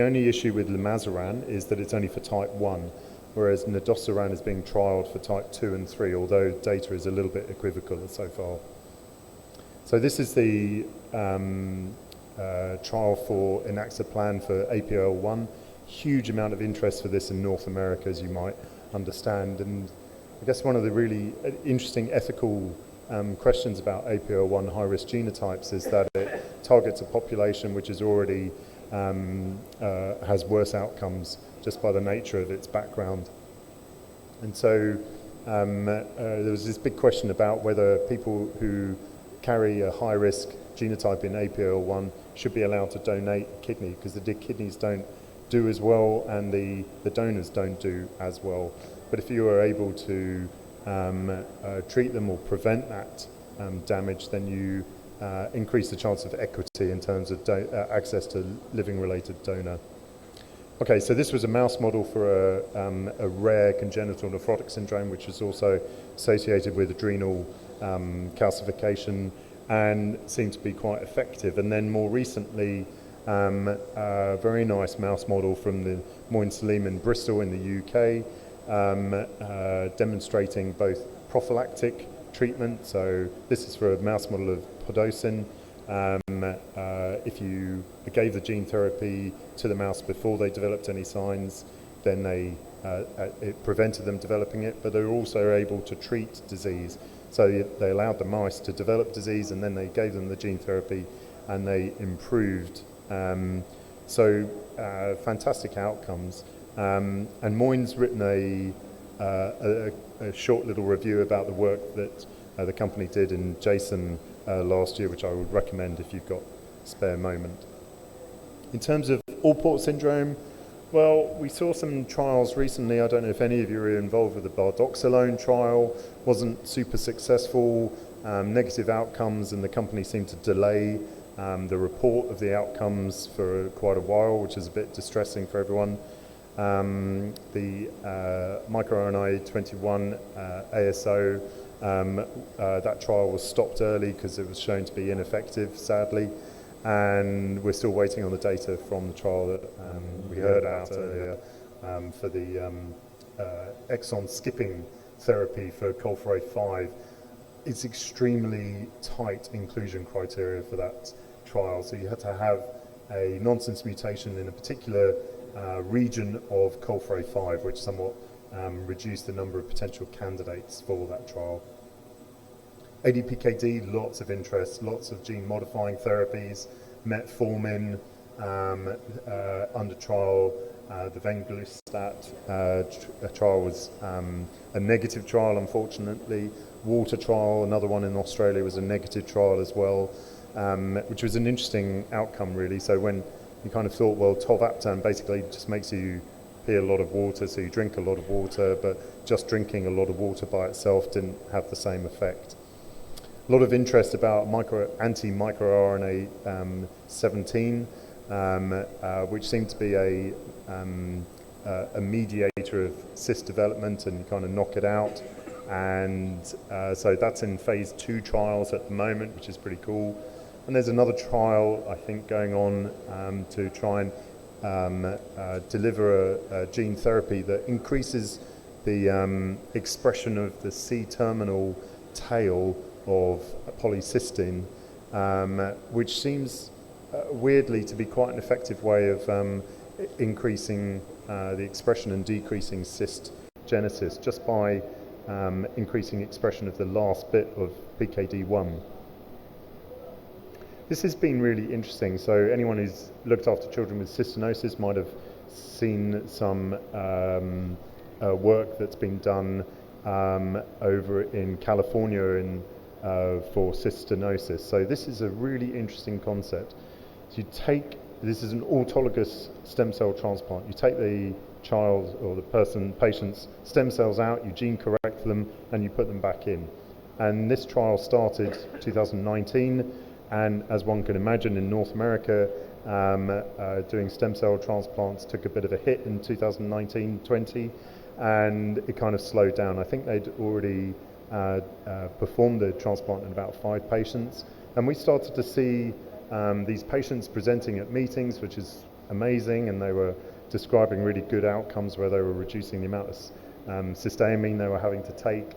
only issue with Lumasiran is that it's only for type 1, whereas Nedosiran is being trialled for type 2 and 3, although data is a little bit equivocal so far. So this is the trial for Inaxaplan for APOL1. Huge amount of interest for this in North America, as you might understand. And I guess one of the really interesting ethical questions about APOL1 high-risk genotypes is that it targets a population which is already has worse outcomes just by the nature of its background. And so there was this big question about whether people who carry a high-risk genotype in APOL1 should be allowed to donate a kidney, because the kidneys don't do as well and the donors don't do as well. But if you are able to treat them or prevent that damage, then you increase the chance of equity in terms of access to living-related donor. Okay, so this was a mouse model for a rare congenital nephrotic syndrome, which is also associated with adrenal calcification, and seemed to be quite effective. And then more recently, a very nice mouse model from the Moin Salim in Bristol in the UK, demonstrating both prophylactic treatment. So this is for a mouse model of podocin. If you gave the gene therapy to the mouse before they developed any signs, then it prevented them developing it, but they were also able to treat disease. So they allowed the mice to develop disease, and then they gave them the gene therapy and they improved. Fantastic outcomes. And Moin's written a short little review about the work that the company did in JASN last year, which I would recommend if you've got a spare moment. In terms of Alport syndrome, well, we saw some trials recently. I don't know if any of you were involved with the bardoxolone trial. Wasn't super successful, negative outcomes, and the company seemed to delay the report of the outcomes for quite a while, which is a bit distressing for everyone. The microRNA 21 ASO, that trial was stopped early because it was shown to be ineffective, sadly, and we're still waiting on the data from the trial that we heard about earlier for the exon skipping therapy for COL4A5. It's extremely tight inclusion criteria for that trial, so you had to have a nonsense mutation in a particular region of COLFRE5, which somewhat reduced the number of potential candidates for that trial. ADPKD, lots of interest, lots of gene-modifying therapies, metformin under trial. The venglustat trial was a negative trial, unfortunately. Water trial, another one in Australia, was a negative trial as well, which was an interesting outcome, really. So when you kind of thought, well, tolvaptan basically just makes you pee a lot of water, so you drink a lot of water, but just drinking a lot of water by itself didn't have the same effect. A lot of interest about anti-microRNA 17, which seemed to be a mediator of cyst development, and you kind of knock it out. And so that's in phase 2 trials at the moment, which is pretty cool. And there's another trial, I think, going on to try and deliver a gene therapy that increases the expression of the C-terminal tail of polycystin, which seems weirdly to be quite an effective way of increasing the expression and decreasing cyst genesis just by increasing expression of the last bit of PKD1. This has been really interesting. So anyone who's looked after children with cystinosis might have seen some work that's been done over in California for cystinosis. So this is a really interesting concept. So this is an autologous stem cell transplant. You take the child or the patient's stem cells out, you gene correct them, and you put them back in. And this trial started 2019, and as one can imagine, in North America, doing stem cell transplants took a bit of a hit in 2019-20, and it kind of slowed down. I think they'd already performed the transplant in about 5 patients, and we started to see these patients presenting at meetings, which is amazing, and they were describing really good outcomes where they were reducing the amount of cysteamine they were having to take,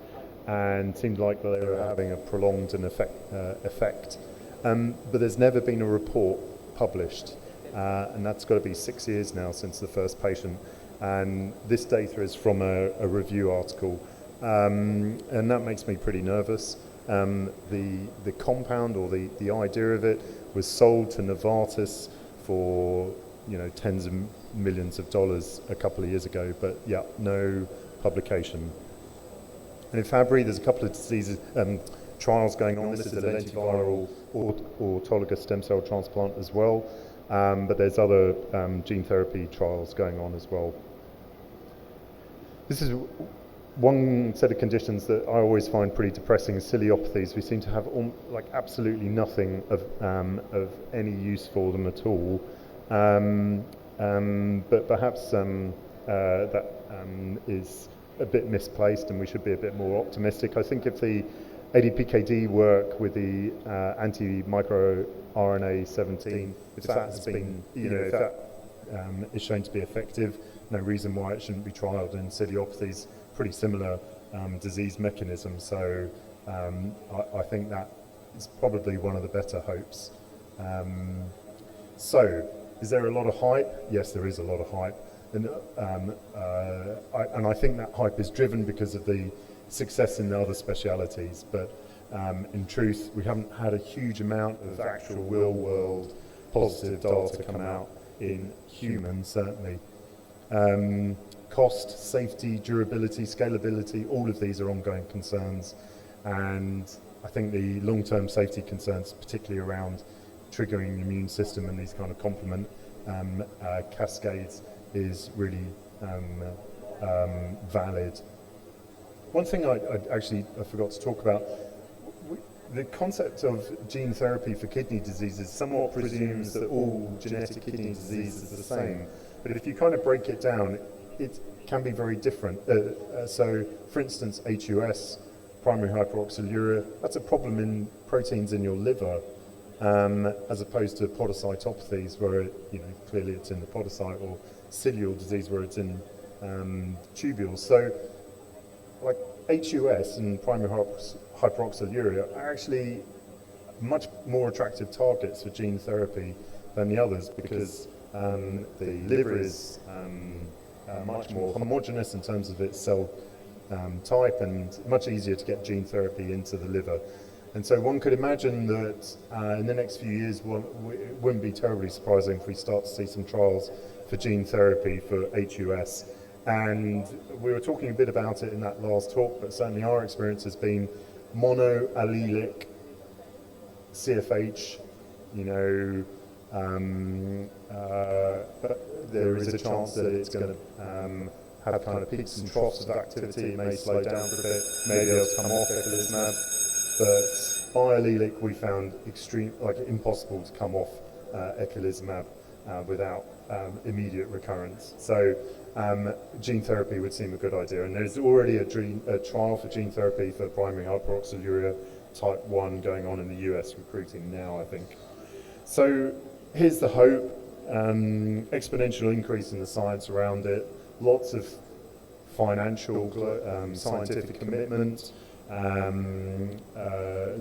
and seemed like they were having a prolonged effect. But there's never been a report published, and that's got to be 6 years now since the first patient. And this data is from a review article, and that makes me pretty nervous. The compound or the idea of it was sold to Novartis for tens of millions of dollars a couple of years ago, but yeah, no publication. And in Fabry, there's a couple of diseases trials going on. This is a lentiviral autologous stem cell transplant as well, but there's other gene therapy trials going on as well. This is one set of conditions that I always find pretty depressing, is ciliopathies. We seem to have absolutely nothing of any use for them at all. But perhaps that is a bit misplaced, and we should be a bit more optimistic. I think if the ADPKD work with the anti-microRNA 17, if that's been, if that is shown to be effective, no reason why it shouldn't be trialled in ciliopathies. Pretty similar disease mechanism, so I think that is probably one of the better hopes. So, is there a lot of hype? Yes, there is a lot of hype, and I think that hype is driven because of the success in the other specialities, but in truth, we haven't had a huge amount of actual real-world positive data come out in humans, certainly. Cost, safety, durability, scalability, all of these are ongoing concerns, and I think the long-term safety concerns, particularly around triggering the immune system and these kind of complement cascades, is really valid. One thing I forgot to talk about, the concept of gene therapy for kidney diseases somewhat presumes that all genetic kidney diseases are the same, but if you kind of break it down, it can be very different. So, for instance, HUS, primary hyperoxaluria, that's a problem in proteins in your liver, as opposed to podocytopathies, where clearly it's in the podocyte, or ciliary disease, where it's in tubules. So, like HUS and primary hyperoxaluria are actually much more attractive targets for gene therapy than the others, because The liver is much more homogeneous in terms of its cell type and much easier to get gene therapy into the liver. And so one could imagine that in the next few years, it wouldn't be terribly surprising if we start to see some trials for gene therapy for HUS. And we were talking a bit about it in that last talk, but certainly our experience has been monoallelic CFH, but there is a chance that it's going to have kind of peaks and troughs of activity. It may slow down for a bit, maybe it'll come off eculizumab. But biallelic we found impossible to come off eculizumab without immediate recurrence. So gene therapy would seem a good idea. And there's already a trial for gene therapy for primary hyperoxaluria type 1 going on in the US, recruiting now, I think. So here's the hope, exponential increase in the science around it, lots of financial, scientific commitment, a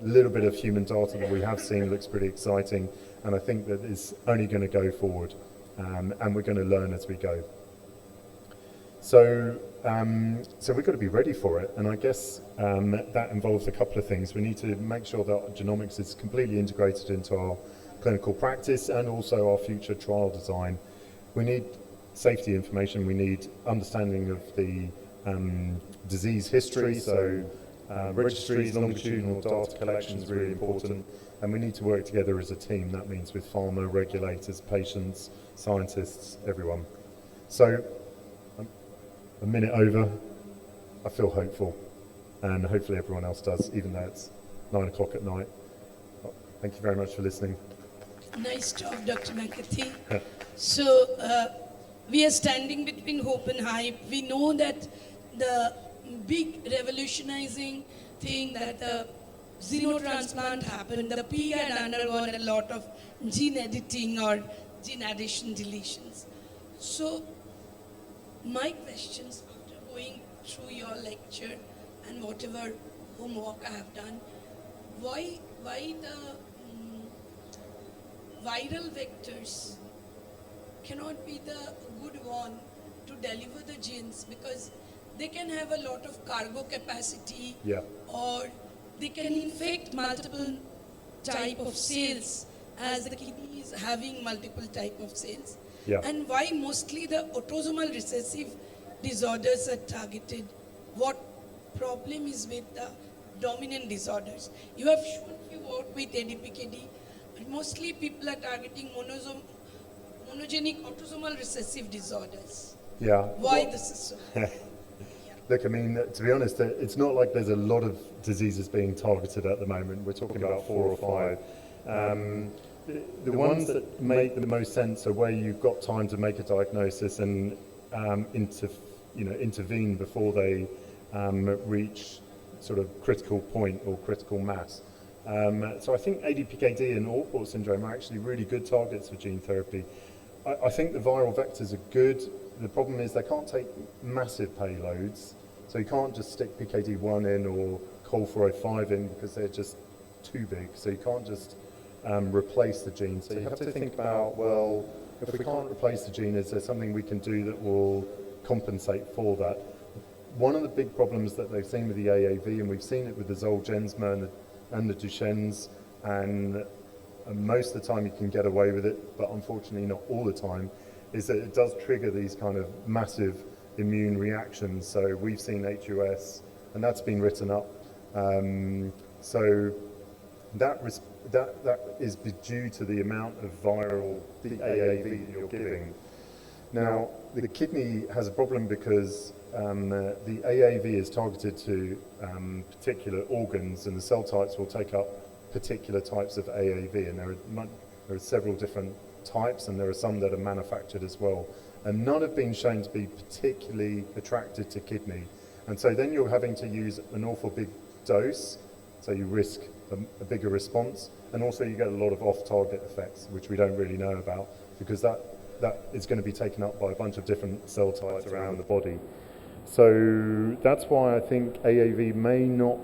little bit of human data that we have seen looks pretty exciting, and I think that it's only going to go forward, and we're going to learn as we go. So we've got to be ready for it, and I guess that involves a couple of things. We need to make sure that genomics is completely integrated into our clinical practice and also our future trial design. We need safety information, we need understanding of the disease history, so registries, longitudinal data collection is really important, and we need to work together as a team. That means with pharma, regulators, patients, scientists, everyone. So a minute over, I feel hopeful, and hopefully everyone else does, even though it's 9 o'clock at night. Thank you very much for listening. Nice job, Dr. McCarthy. So we are standing between hope and hype. We know that the big revolutionizing thing that the xenotransplant happened, the pig had undergone a lot of gene editing or gene addition deletions. So my questions after going through your lecture and whatever homework I have done, why the viral vectors cannot be the good one to deliver the genes, because they can have a lot of cargo capacity, or they can infect multiple type of cells, as the kidney is having multiple type of cells. And why mostly the autosomal recessive disorders are targeted? What problem is with the dominant disorders? You have shown you work with ADPKD, but mostly people are targeting monogenic autosomal recessive disorders. Why this is so? Look, I mean, to be honest, it's not like there's a lot of diseases being targeted at the moment. We're talking about 4 or 5. The ones that make the most sense are where you've got time to make a diagnosis and intervene before they reach sort of critical point or critical mass. So I think ADPKD and Alport syndrome are actually really good targets for gene therapy. I think the viral vectors are good. The problem is they can't take massive payloads, so you can't just stick PKD1 in or COL405 in because they're just too big. So you can't just replace the gene. So you have to think about, well, if we can't replace the gene, is there something we can do that will compensate for that? One of the big problems that they've seen with the AAV, and we've seen it with the Zolgensma and the Duchenne's, and most of the time you can get away with it, but unfortunately not all the time, is that it does trigger these kind of massive immune reactions. So we've seen HUS, and that's been written up. So that is due to the amount of viral, the AAV that you're giving. Now, the kidney has a problem because the AAV is targeted to particular organs, and the cell types will take up particular types of AAV, and there are several different types, and there are some that are manufactured as well, and none have been shown to be particularly attracted to kidney. And so then you're having to use an awful big dose, so you risk a bigger response, and also you get a lot of off-target effects, which we don't really know about, because that is going to be taken up by a bunch of different cell types around the body. So that's why I think AAV may not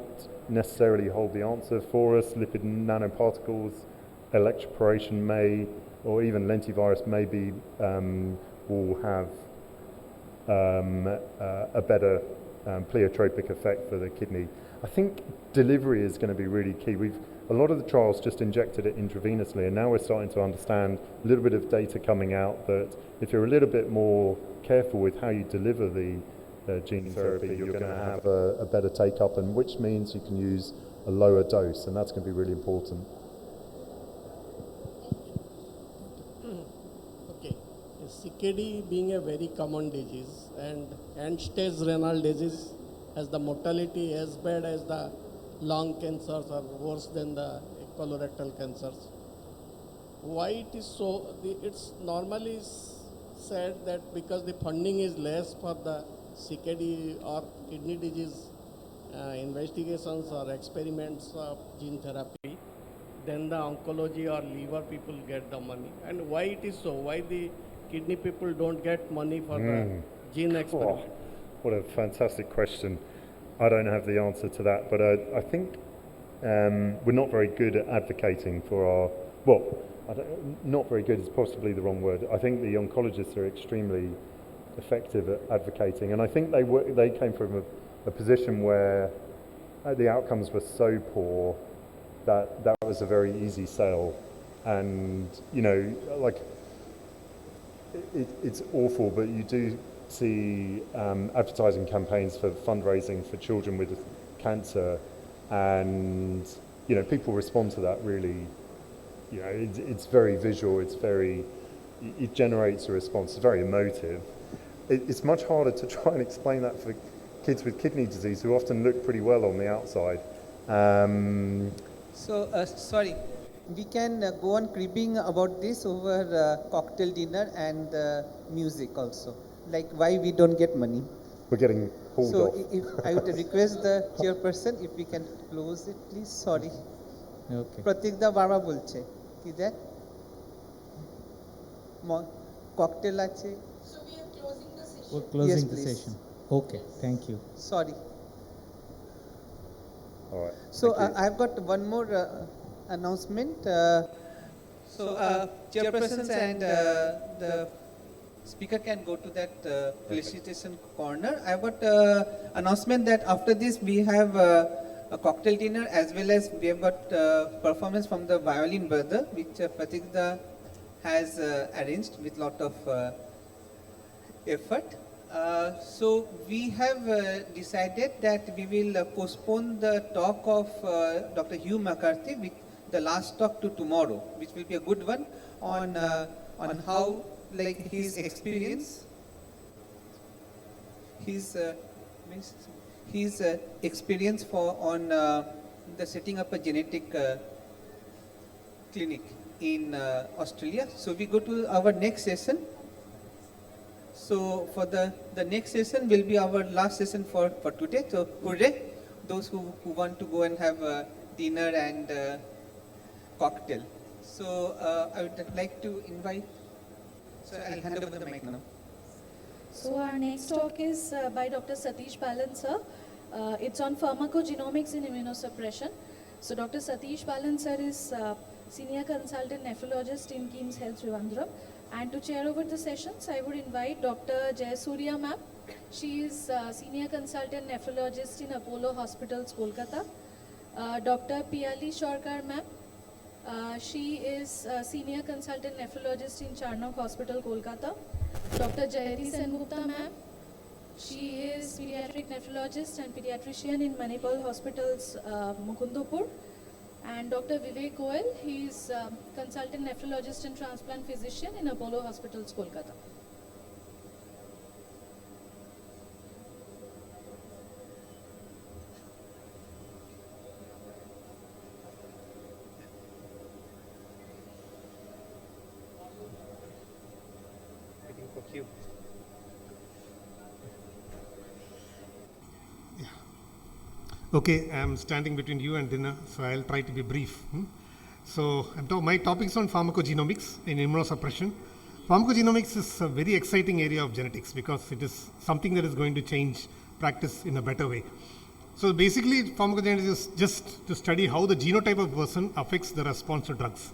necessarily hold the answer for us. Lipid nanoparticles, electroporation may, or even lentivirus maybe will have a better pleiotropic effect for the kidney. I think delivery is going to be really key. A lot of the trials just injected it intravenously, and now we're starting to understand a little bit of data coming out that if you're a little bit more careful with how you deliver the gene therapy, you're going to have a better take-up, and which means you can use a lower dose, and that's going to be really important. Okay, CKD being a very common disease, and end-stage renal disease has the mortality as bad as the lung cancers or worse than the colorectal cancers. Why it is so? It's normally said that because the funding is less for the CKD or kidney disease investigations or experiments of gene therapy, then the oncology or liver people get the money. And why it is so? Why the kidney people don't get money for the gene experiment? Oh, what a fantastic question. I don't have the answer to that, but I think we're not very good at advocating for our, not very good is possibly the wrong word. I think the oncologists are extremely effective at advocating, and I think they came from a position where the outcomes were so poor that that was a very easy sell. And, you know, like, it's awful, but you do see advertising campaigns for fundraising for children with cancer, and, you know, people respond to that really, you know, it's very visual, it generates a response, it's very emotive. It's much harder to try and explain that for kids with kidney disease who often look pretty well on the outside. Sorry, we can go on cribbing about this over cocktail dinner and music also. Like why we don't get money. We're getting pulled off. So if I would request the chairperson if we can close it, please. Sorry. Okay. Pratik da barba bolche. Ki দেখ cocktail আছে. So we are closing the session. We're closing Yes, the please. session. Okay, thank you. Sorry. All right. So I've got one more announcement. Chairpersons and the speaker can go to that felicitation corner. I've got announcement that after this we have a cocktail dinner, as well as we have got performance from the violin brother, which Pratik da has arranged with lot of effort. So we have decided that we will postpone the talk of Dr. Hugh McCarthy, with the last talk, to tomorrow, which will be a good one on how, like, his experience, his experience on the setting up a genetic clinic in Australia. So we go to our next session. So for the next session will be our last session for today. So hooray, those who want to go and have dinner and cocktail. So I would like to invite, so I'll hand over the mic now. So our next talk is by Dr. Satish Balan sir. It's on pharmacogenomics in immunosuppression. So Dr. Satish Balan sir is Senior Consultant Nephrologist in KIMS Health Trivandrum. And to chair over the sessions, I would invite Dr. Jayasuriya ma'am. She is Senior Consultant Nephrologist in Apollo Hospitals, Kolkata. Dr. Piyali Shorkar ma'am. She is Senior Consultant Nephrologist in Charnock Hospital, Kolkata. Dr. Jayati Sengupta ma'am. She is Pediatric Nephrologist and Pediatrician in Manipal Hospitals, Mukundapur. And Dr. Vivek Goel, he is Consultant Nephrologist and Transplant Physician in Apollo Hospitals, Kolkata. Okay, I'm standing between you and dinner, so I'll try to be brief. So my topic is on pharmacogenomics in immunosuppression. Pharmacogenomics is a very exciting area of genetics because it is something that is going to change practice in a better way. So basically, pharmacogenetics is just to study how the genotype of a person affects the response to drugs.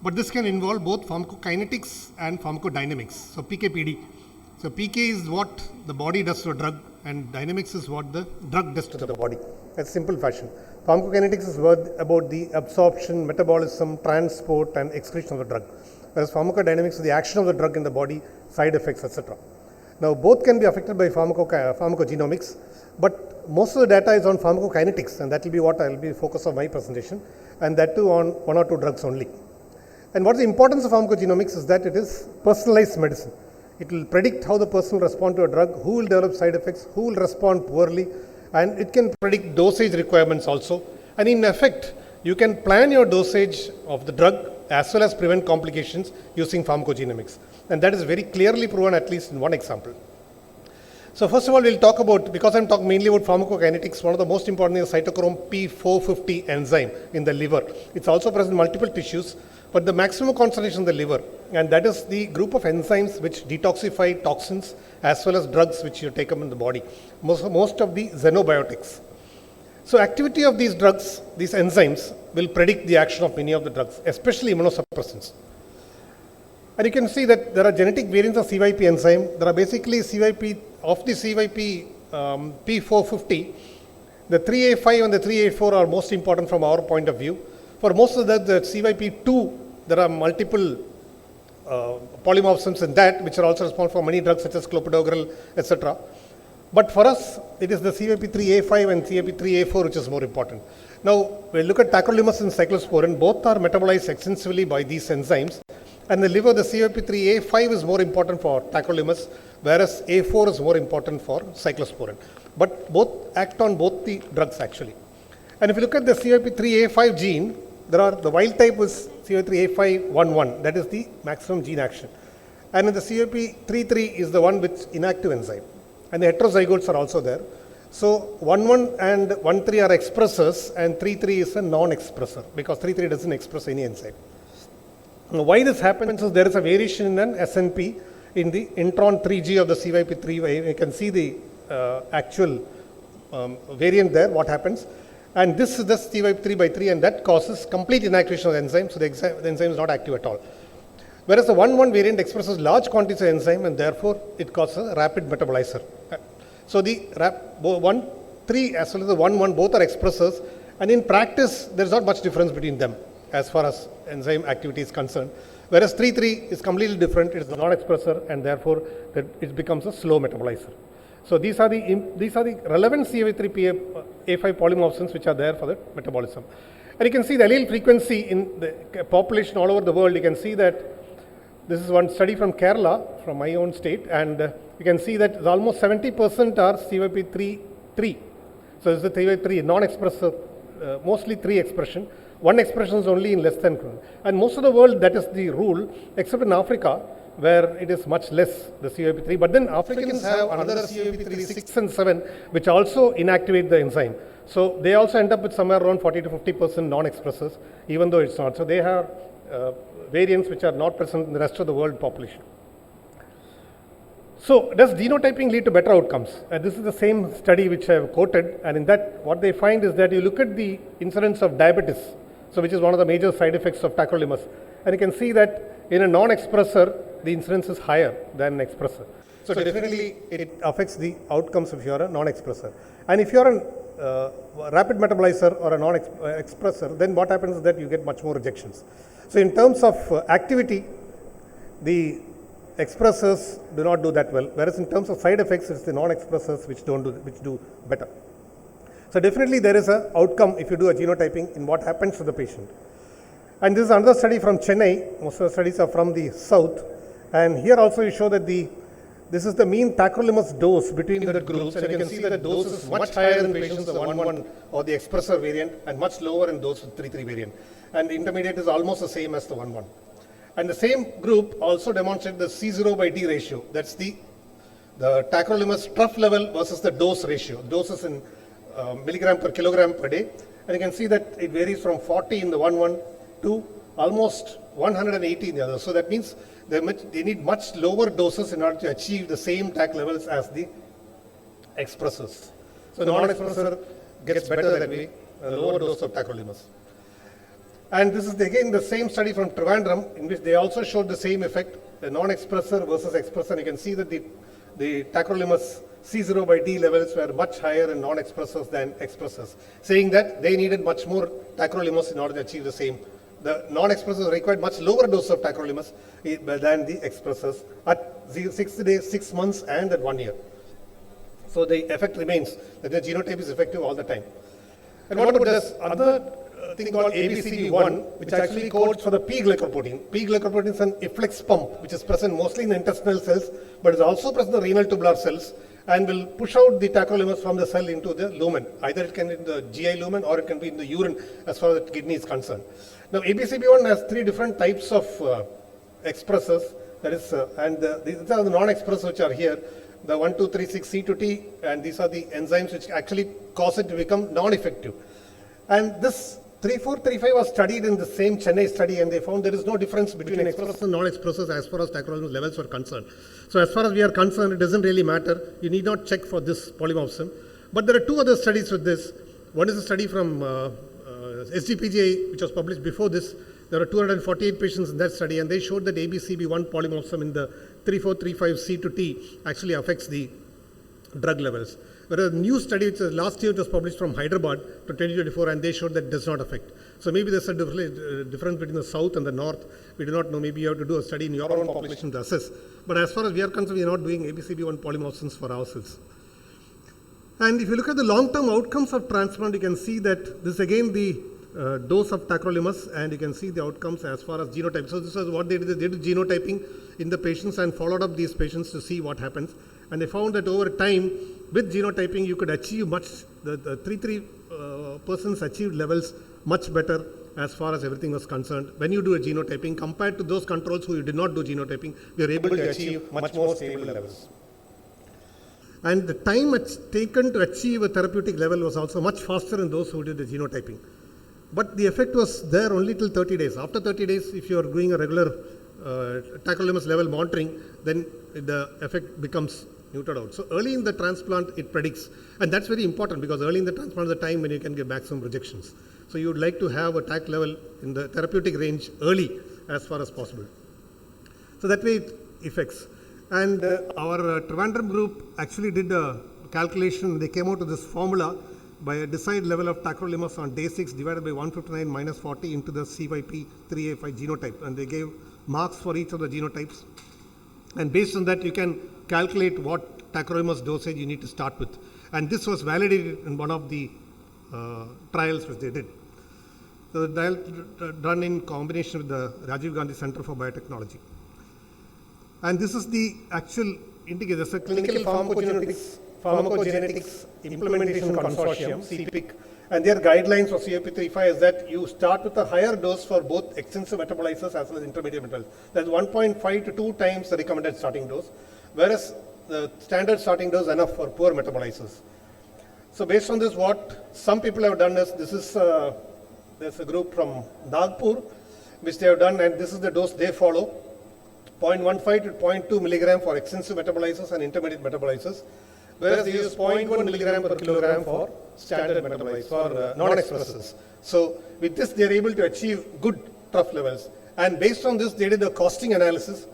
but this can involve both pharmacokinetics and pharmacodynamics. So PK/PD. So PK is what the body does to a drug, and dynamics is what the drug does to the body. That's simple fashion. Pharmacokinetics is about the absorption, metabolism, transport, and excretion of the drug. Whereas pharmacodynamics is the action of the drug in the body, side effects, etc. Now, both can be affected by pharmacogenomics, but most of the data is on pharmacokinetics, and that will be what I will be focus of my presentation, and that too on 1 or 2 drugs only. And what is the importance of pharmacogenomics is that it is personalized medicine. It will predict how the person will respond to a drug, who will develop side effects, who will respond poorly, and it can predict dosage requirements also. And in effect, you can plan your dosage of the drug as well as prevent complications using pharmacogenomics. And that is very clearly proven, at least in one example. So first of all, we'll talk about, because I'm talking mainly about pharmacokinetics, one of the most important is cytochrome P450 enzyme in the liver. It's also present in multiple tissues, but the maximum concentration in the liver, and that is the group of enzymes which detoxify toxins as well as drugs which you take up in the body, most of the xenobiotics. So activity of these drugs, these enzymes, will predict the action of many of the drugs, especially immunosuppressants. And you can see that there are genetic variants of CYP enzyme. There are basically CYP, of the CYP P450, the 3A5 and the 3A4 are most important from our point of view. For most of the CYP2, there are multiple polymorphisms in that, which are also responsible for many drugs such as clopidogrel, etc. But for us, it is the CYP3A5 and CYP3A4 which is more important. Now, when we look at tacrolimus and cyclosporin, both are metabolized extensively by these enzymes. And the liver, the CYP3A5 is more important for tacrolimus, whereas A4 is more important for cyclosporin. But both act on both the drugs actually. And if you look at the CYP3A5 gene, there are the wild type is CYP3A511, that is the maximum gene action. And in the CYP33 is the one with inactive enzyme. And the heterozygotes are also there. So 11 and 13 are expressors, and 33 is a non-expressor, because 33 doesn't express any enzyme. Now, why this happens is there is a variation in an SNP in the intron 3G of the CYP3. You can see the actual variant there, what happens. And this is the CYP3/3, and that causes complete inactivation of the enzyme, so the enzyme is not active at all. Whereas the 11 variant expresses large quantities of enzyme, and therefore it causes a rapid metabolizer. So the 1,3 as well as the 11 both are expressors, and in practice there is not much difference between them as far as enzyme activity is concerned. Whereas 3,3 is completely different, it is a non-expressor, and therefore it becomes a slow metabolizer. So these are the relevant CYP3A5 polymorphisms which are there for the metabolism. And you can see the allele frequency in the population all over the world. You can see that this is one study from Kerala, from my own state, and you can see that almost 70% are CYP3. So this is the CYP3 non-expressor, mostly 3 expression. 1 expression is only in less than, and most of the world that is the rule, except in Africa, where it is much less, the CYP3. But then Africans have another CYP3, 6 and 7, which also inactivate the enzyme. So they also end up with somewhere around 40 to 50% non-expressors, even though it's not. So they have variants which are not present in the rest of the world population. So does genotyping lead to better outcomes? This is the same study which I have quoted, and in that what they find is that you look at the incidence of diabetes, so which is one of the major side effects of tacrolimus, and you can see that in a non-expressor, the incidence is higher than an expressor. So definitely it affects the outcomes if you are a non-expressor. And if you are a rapid metabolizer or a non-expressor, then what happens is that you get much more rejections. So in terms of activity, the expressors do not do that well, whereas in terms of side effects, it's the non-expressors which do better. So definitely there is an outcome if you do a genotyping in what happens to the patient. And this is another study from Chennai. Most of the studies are from the south. And here also you show that this is the mean tacrolimus dose between the groups, and you can see that the dose is much higher in patients with 1,1 or the expressor variant, and much lower in those with 3,3 variant. And the intermediate is almost the same as the 1,1. And the same group also demonstrated the C0/D ratio. That's the tacrolimus trough level versus the dose ratio. Dose is in milligram per kilogram per day. And you can see that it varies from 40 in the 1,1 to almost 180 in the other. So that means they need much lower doses in order to achieve the same TAC levels as the expressors. So the non-expressor gets better that way, a lower dose of tacrolimus. And this is again the same study from Trivandrum, in which they also showed the same effect, the non-expressor versus expressor. You can see that the tacrolimus C0 by D levels were much higher in non-expressors than expressors, saying that they needed much more tacrolimus in order to achieve the same. The non-expressors required much lower dose of tacrolimus than the expressors at 6 days, 6 months, and at 1 year. So the effect remains, that the genotype is effective all the time. And what about this other thing called ABCB1, which actually codes for the P-glycoprotein. P-glycoprotein is an efflux pump, which is present mostly in the intestinal cells, but is also present in the renal tubular cells, and will push out the tacrolimus from the cell into the lumen. Either it can be in the GI lumen or it can be in the urine as far as the kidney is concerned. Now, ABCB1 has 3 different types of expressors, that is, these are the non-expressors which are here, the 1, 2, 3, 6, C to T, and these are the enzymes which actually cause it to become non-effective. And this 3435 was studied in the same Chennai study, and they found there is no difference between expressors and non-expressors as far as tacrolimus levels were concerned. So as far as we are concerned, it doesn't really matter. You need not check for this polymorphism. But there are 2 other studies with this. One is a study from SGPGI, which was published before this. There are 248 patients in that study, and they showed that ABCB1 polymorphism in the 3435C to T actually affects the drug levels. Whereas a new study, which was last year, it was published from Hyderabad to 2024, and they showed that it does not affect. So maybe there's a difference between the south and the north. We do not know. Maybe you have to do a study in your own population to assess. But as far as we are concerned, we are not doing ABCB1 polymorphisms for ourselves. And if you look at the long-term outcomes of transplant, you can see that this is again the dose of tacrolimus, and you can see the outcomes as far as genotype. So this is what they did. They did genotyping in the patients and followed up these patients to see what happens. And they found that over time, with genotyping, you could achieve the 3 persons achieved levels much better as far as everything was concerned. When you do a genotyping, compared to those controls who did not do genotyping, they are able to achieve much more stable levels. And the time taken to achieve a therapeutic level was also much faster in those who did the genotyping. But the effect was there only till 30 days. After 30 days, if you are doing a regular tacrolimus level monitoring, then the effect becomes neutered out. So early in the transplant, it predicts. And that's very important, because early in the transplant is the time when you can get maximum rejections. So you would like to have a TAC level in the therapeutic range early as far as possible. So that way it affects. And our Trivandrum group actually did a calculation. They came out with this formula by a desired level of tacrolimus on day 6 divided by 159 minus 40 into the CYP3A5 genotype. And they gave marks for each of the genotypes. And based on that, you can calculate what tacrolimus dosage you need to start with. And this was validated in one of the trials which they did. So the trial done in combination with the Rajiv Gandhi Center for Biotechnology. And this is the actual indicator. It's a clinical pharmacogenetics implementation consortium, CPIC, and their guidelines for CYP3A5 is that you start with a higher dose for both extensive metabolizers as well as intermediate metabolizers. That's 1.5 to 2 times the recommended starting dose, whereas the standard starting dose is enough for poor metabolizers. So based on this, what some people have done is, this is there's a group from Nagpur which they have done, and this is the dose they follow, 0.15 to 0.2 milligram for extensive metabolizers and intermediate metabolizers, whereas they use 0.1 milligram per kilogram for standard metabolizers, for non-expressors. So with this, they are able to achieve good trough levels. And based on this, they did a costing analysis,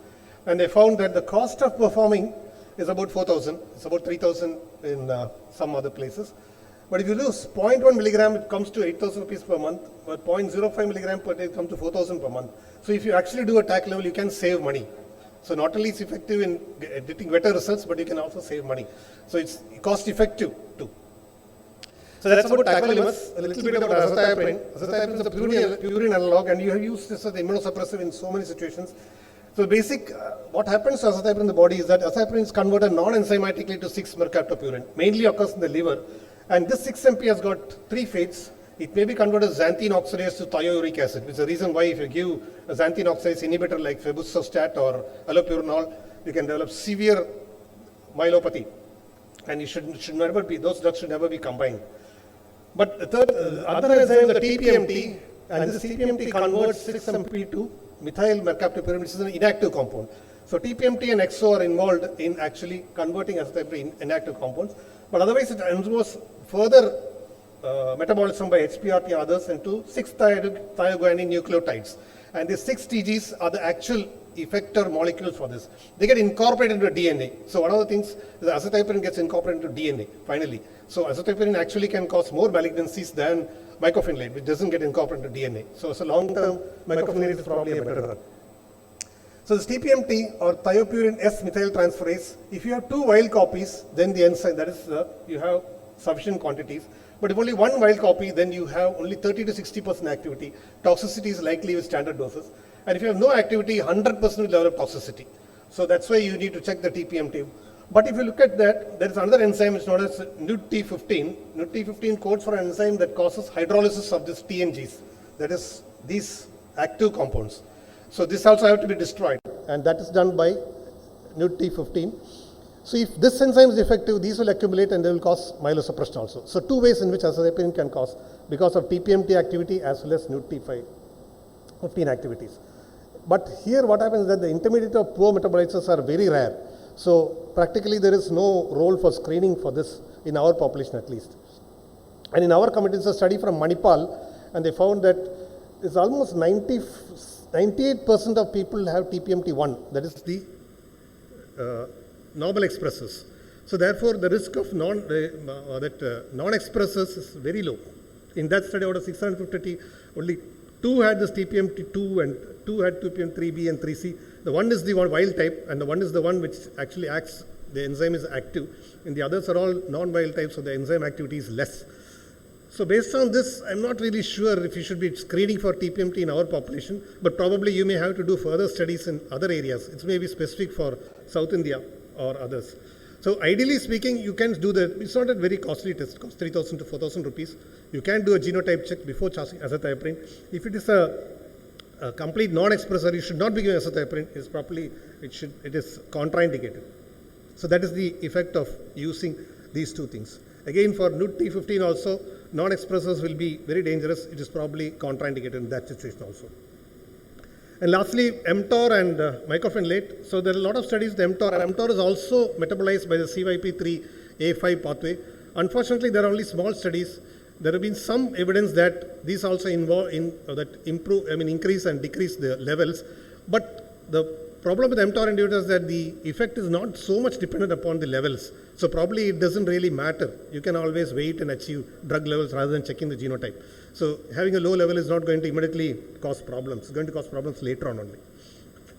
and they found that the cost of performing is about 4,000. It's about 3,000 in some other places. But if you lose 0.1 milligram, it comes to 8,000 rupees per month, but 0.05 milligram per day comes to 4,000 per month. So if you actually do a TAC level, you can save money. So not only is it effective in getting better results, but you can also save money. So it's cost effective too. So that's about tacrolimus. A little bit about azathioprine. Azathioprine is a purine analog, and you have used this as an immunosuppressive in so many situations. So basic, what happens to azathioprine in the body is that azathioprine is converted non-enzymatically to 6-mercaptopurine, mainly occurs in the liver. And this 6-MP has got 3 fates. It may be converted as xanthine oxidase to thiouric acid, which is the reason why if you give a xanthine oxidase inhibitor like febuxostat or allopurinol, you can develop severe myelopathy. And you should never be, those drugs should never be combined. But the third, other enzyme, the TPMT, and this TPMT converts 6-MP to methyl mercaptopurine, which is an inactive compound. So TPMT and XO are involved in actually converting azathioprine inactive compounds. But otherwise, it undergoes further metabolism by HPRT and others into 6 thioguanine nucleotides. And these 6 TGs are the actual effector molecules for this. They get incorporated into DNA. So one of the things is that azathioprine gets incorporated into DNA finally. So azathioprine actually can cause more malignancies than mycophenolate, which doesn't get incorporated into DNA. So as a long-term, mycophenolate is probably a better drug. So this TPMT or thiopurine S methyltransferase, if you have 2 wild copies, then the enzyme, that is, you have sufficient quantities. But if only 1 wild copy, then you have only 30 to 60% activity. Toxicity is likely with standard doses. And if you have no activity, 100% will develop toxicity. So that's why you need to check the TPMT. But if you look at that, there is another enzyme which is known as NUT-T15. NUT-T15 codes for an enzyme that causes hydrolysis of these TNGs, that is, these active compounds. So this also have to be destroyed, and that is done by NUT-T15. So if this enzyme is effective, these will accumulate and they will cause myelosuppression also. So 2 ways in which azathioprine can cause, because of TPMT activity as well as NUT-T15 activities. But here what happens is that the intermediate or poor metabolizers are very rare. So practically there is no role for screening for this in our population at least. And in our community, it's a study from Manipal, and they found that it's almost 98% of people have TPMT1, that is the normal expressors. So therefore the risk of non-expressors is very low. In that study out of 650, only 2 had this TPMT2 and 2 had TPM3B and 3C. The one is the wild type and the one is the one which actually acts, the enzyme is active, and the others are all non-wild types, so the enzyme activity is less. So based on this, I'm not really sure if you should be screening for TPMT in our population, but probably you may have to do further studies in other areas. It may be specific for South India or others. So ideally speaking, you can do that. It's not a very costly test, it costs 3,000 to 4,000 rupees. You can do a genotype check before charging azathioprine. If it is a complete non-expressor, you should not be giving azathioprine. It is contraindicated. So that is the effect of using these 2 things. Again, for NUT-T15 also, non-expressors will be very dangerous. It is probably contraindicated in that situation also. And lastly, mTOR and mycophenolate. So there are a lot of studies, the mTOR, and mTOR is also metabolized by the CYP3A5 pathway. Unfortunately, there are only small studies. There have been some evidence that these also increase and decrease the levels. But the problem with mTOR inhibitors is that the effect is not so much dependent upon the levels. So probably it doesn't really matter. You can always wait and achieve drug levels rather than checking the genotype. So having a low level is not going to immediately cause problems. It's going to cause problems later on only.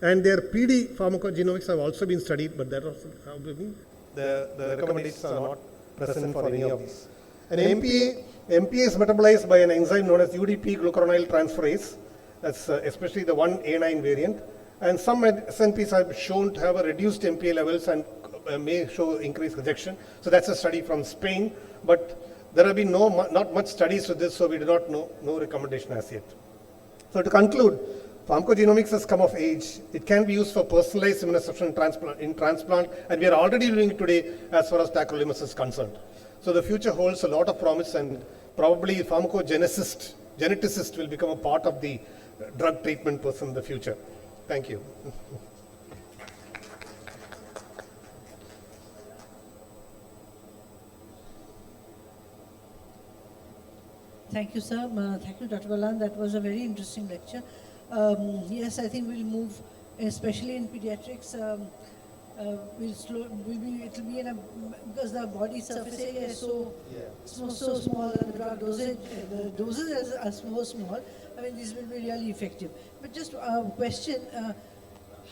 And their PD pharmacogenomics have also been studied, but that also have been, the recommendations are not present for any of these. And MPA is metabolized by an enzyme known as UDP glucuronide transferase. That's especially the 1A9 variant. And some SNPs have shown to have a reduced MPA levels and may show increased rejection. So that's a study from Spain, but there have been not much studies with this, so we do not know, no recommendation as yet. So to conclude, pharmacogenomics has come of age. It can be used for personalized immunosuppression in transplant, and we are already doing it today as far as tacrolimus is concerned. So the future holds a lot of promise, and probably geneticist will become a part of the drug treatment person in the future. Thank you. Thank you, sir. Thank you, Dr. Balan. That was a very interesting lecture. Yes, I think we'll move, especially in pediatrics. It'll be in a, because the body surface area is so small, and the drug dosage, the doses are so small. I mean, these will be really effective. But just a question: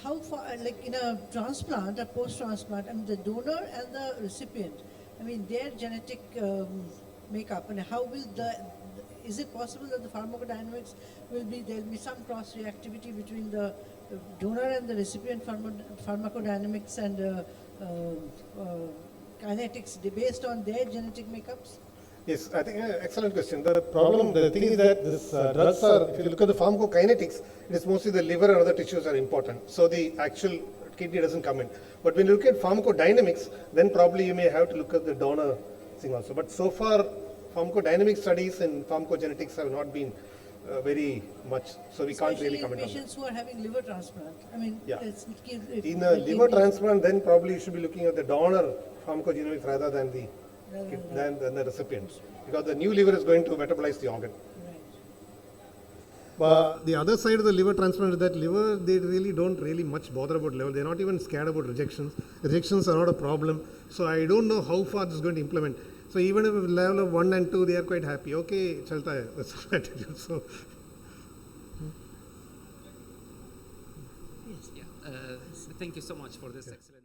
how far, like in a transplant, a post-transplant, I mean, the donor and the recipient, I mean, their genetic makeup, and how will is it possible that the pharmacodynamics will be, there will be some cross-reactivity between the donor and the recipient pharmacodynamics and kinetics based on their genetic makeups? Yes, I think excellent question. The thing is that this drugs are, if you look at the pharmacokinetics, it is mostly the liver and other tissues are important. So the actual kidney doesn't come in. But when you look at pharmacodynamics, then probably you may have to look at the donor thing also. But so far, pharmacodynamic studies and pharmacogenetics have not been very much, so we can't really comment on that. Patients who are having liver transplant, I mean, yeah. In a liver transplant, then probably you should be looking at the donor pharmacogenomics rather than the than the recipients, because the new liver is going to metabolize the organ. But the other side of the liver transplant is that liver, they really don't really much bother about liver. They're not even scared about rejections. Rejections are not a problem. So I don't know how far this is going to implement. So even if level of 1 and 2, they are quite happy. Okay, chalta hai. That's what attitude. So. Yes, yeah. Thank you so much for this excellent.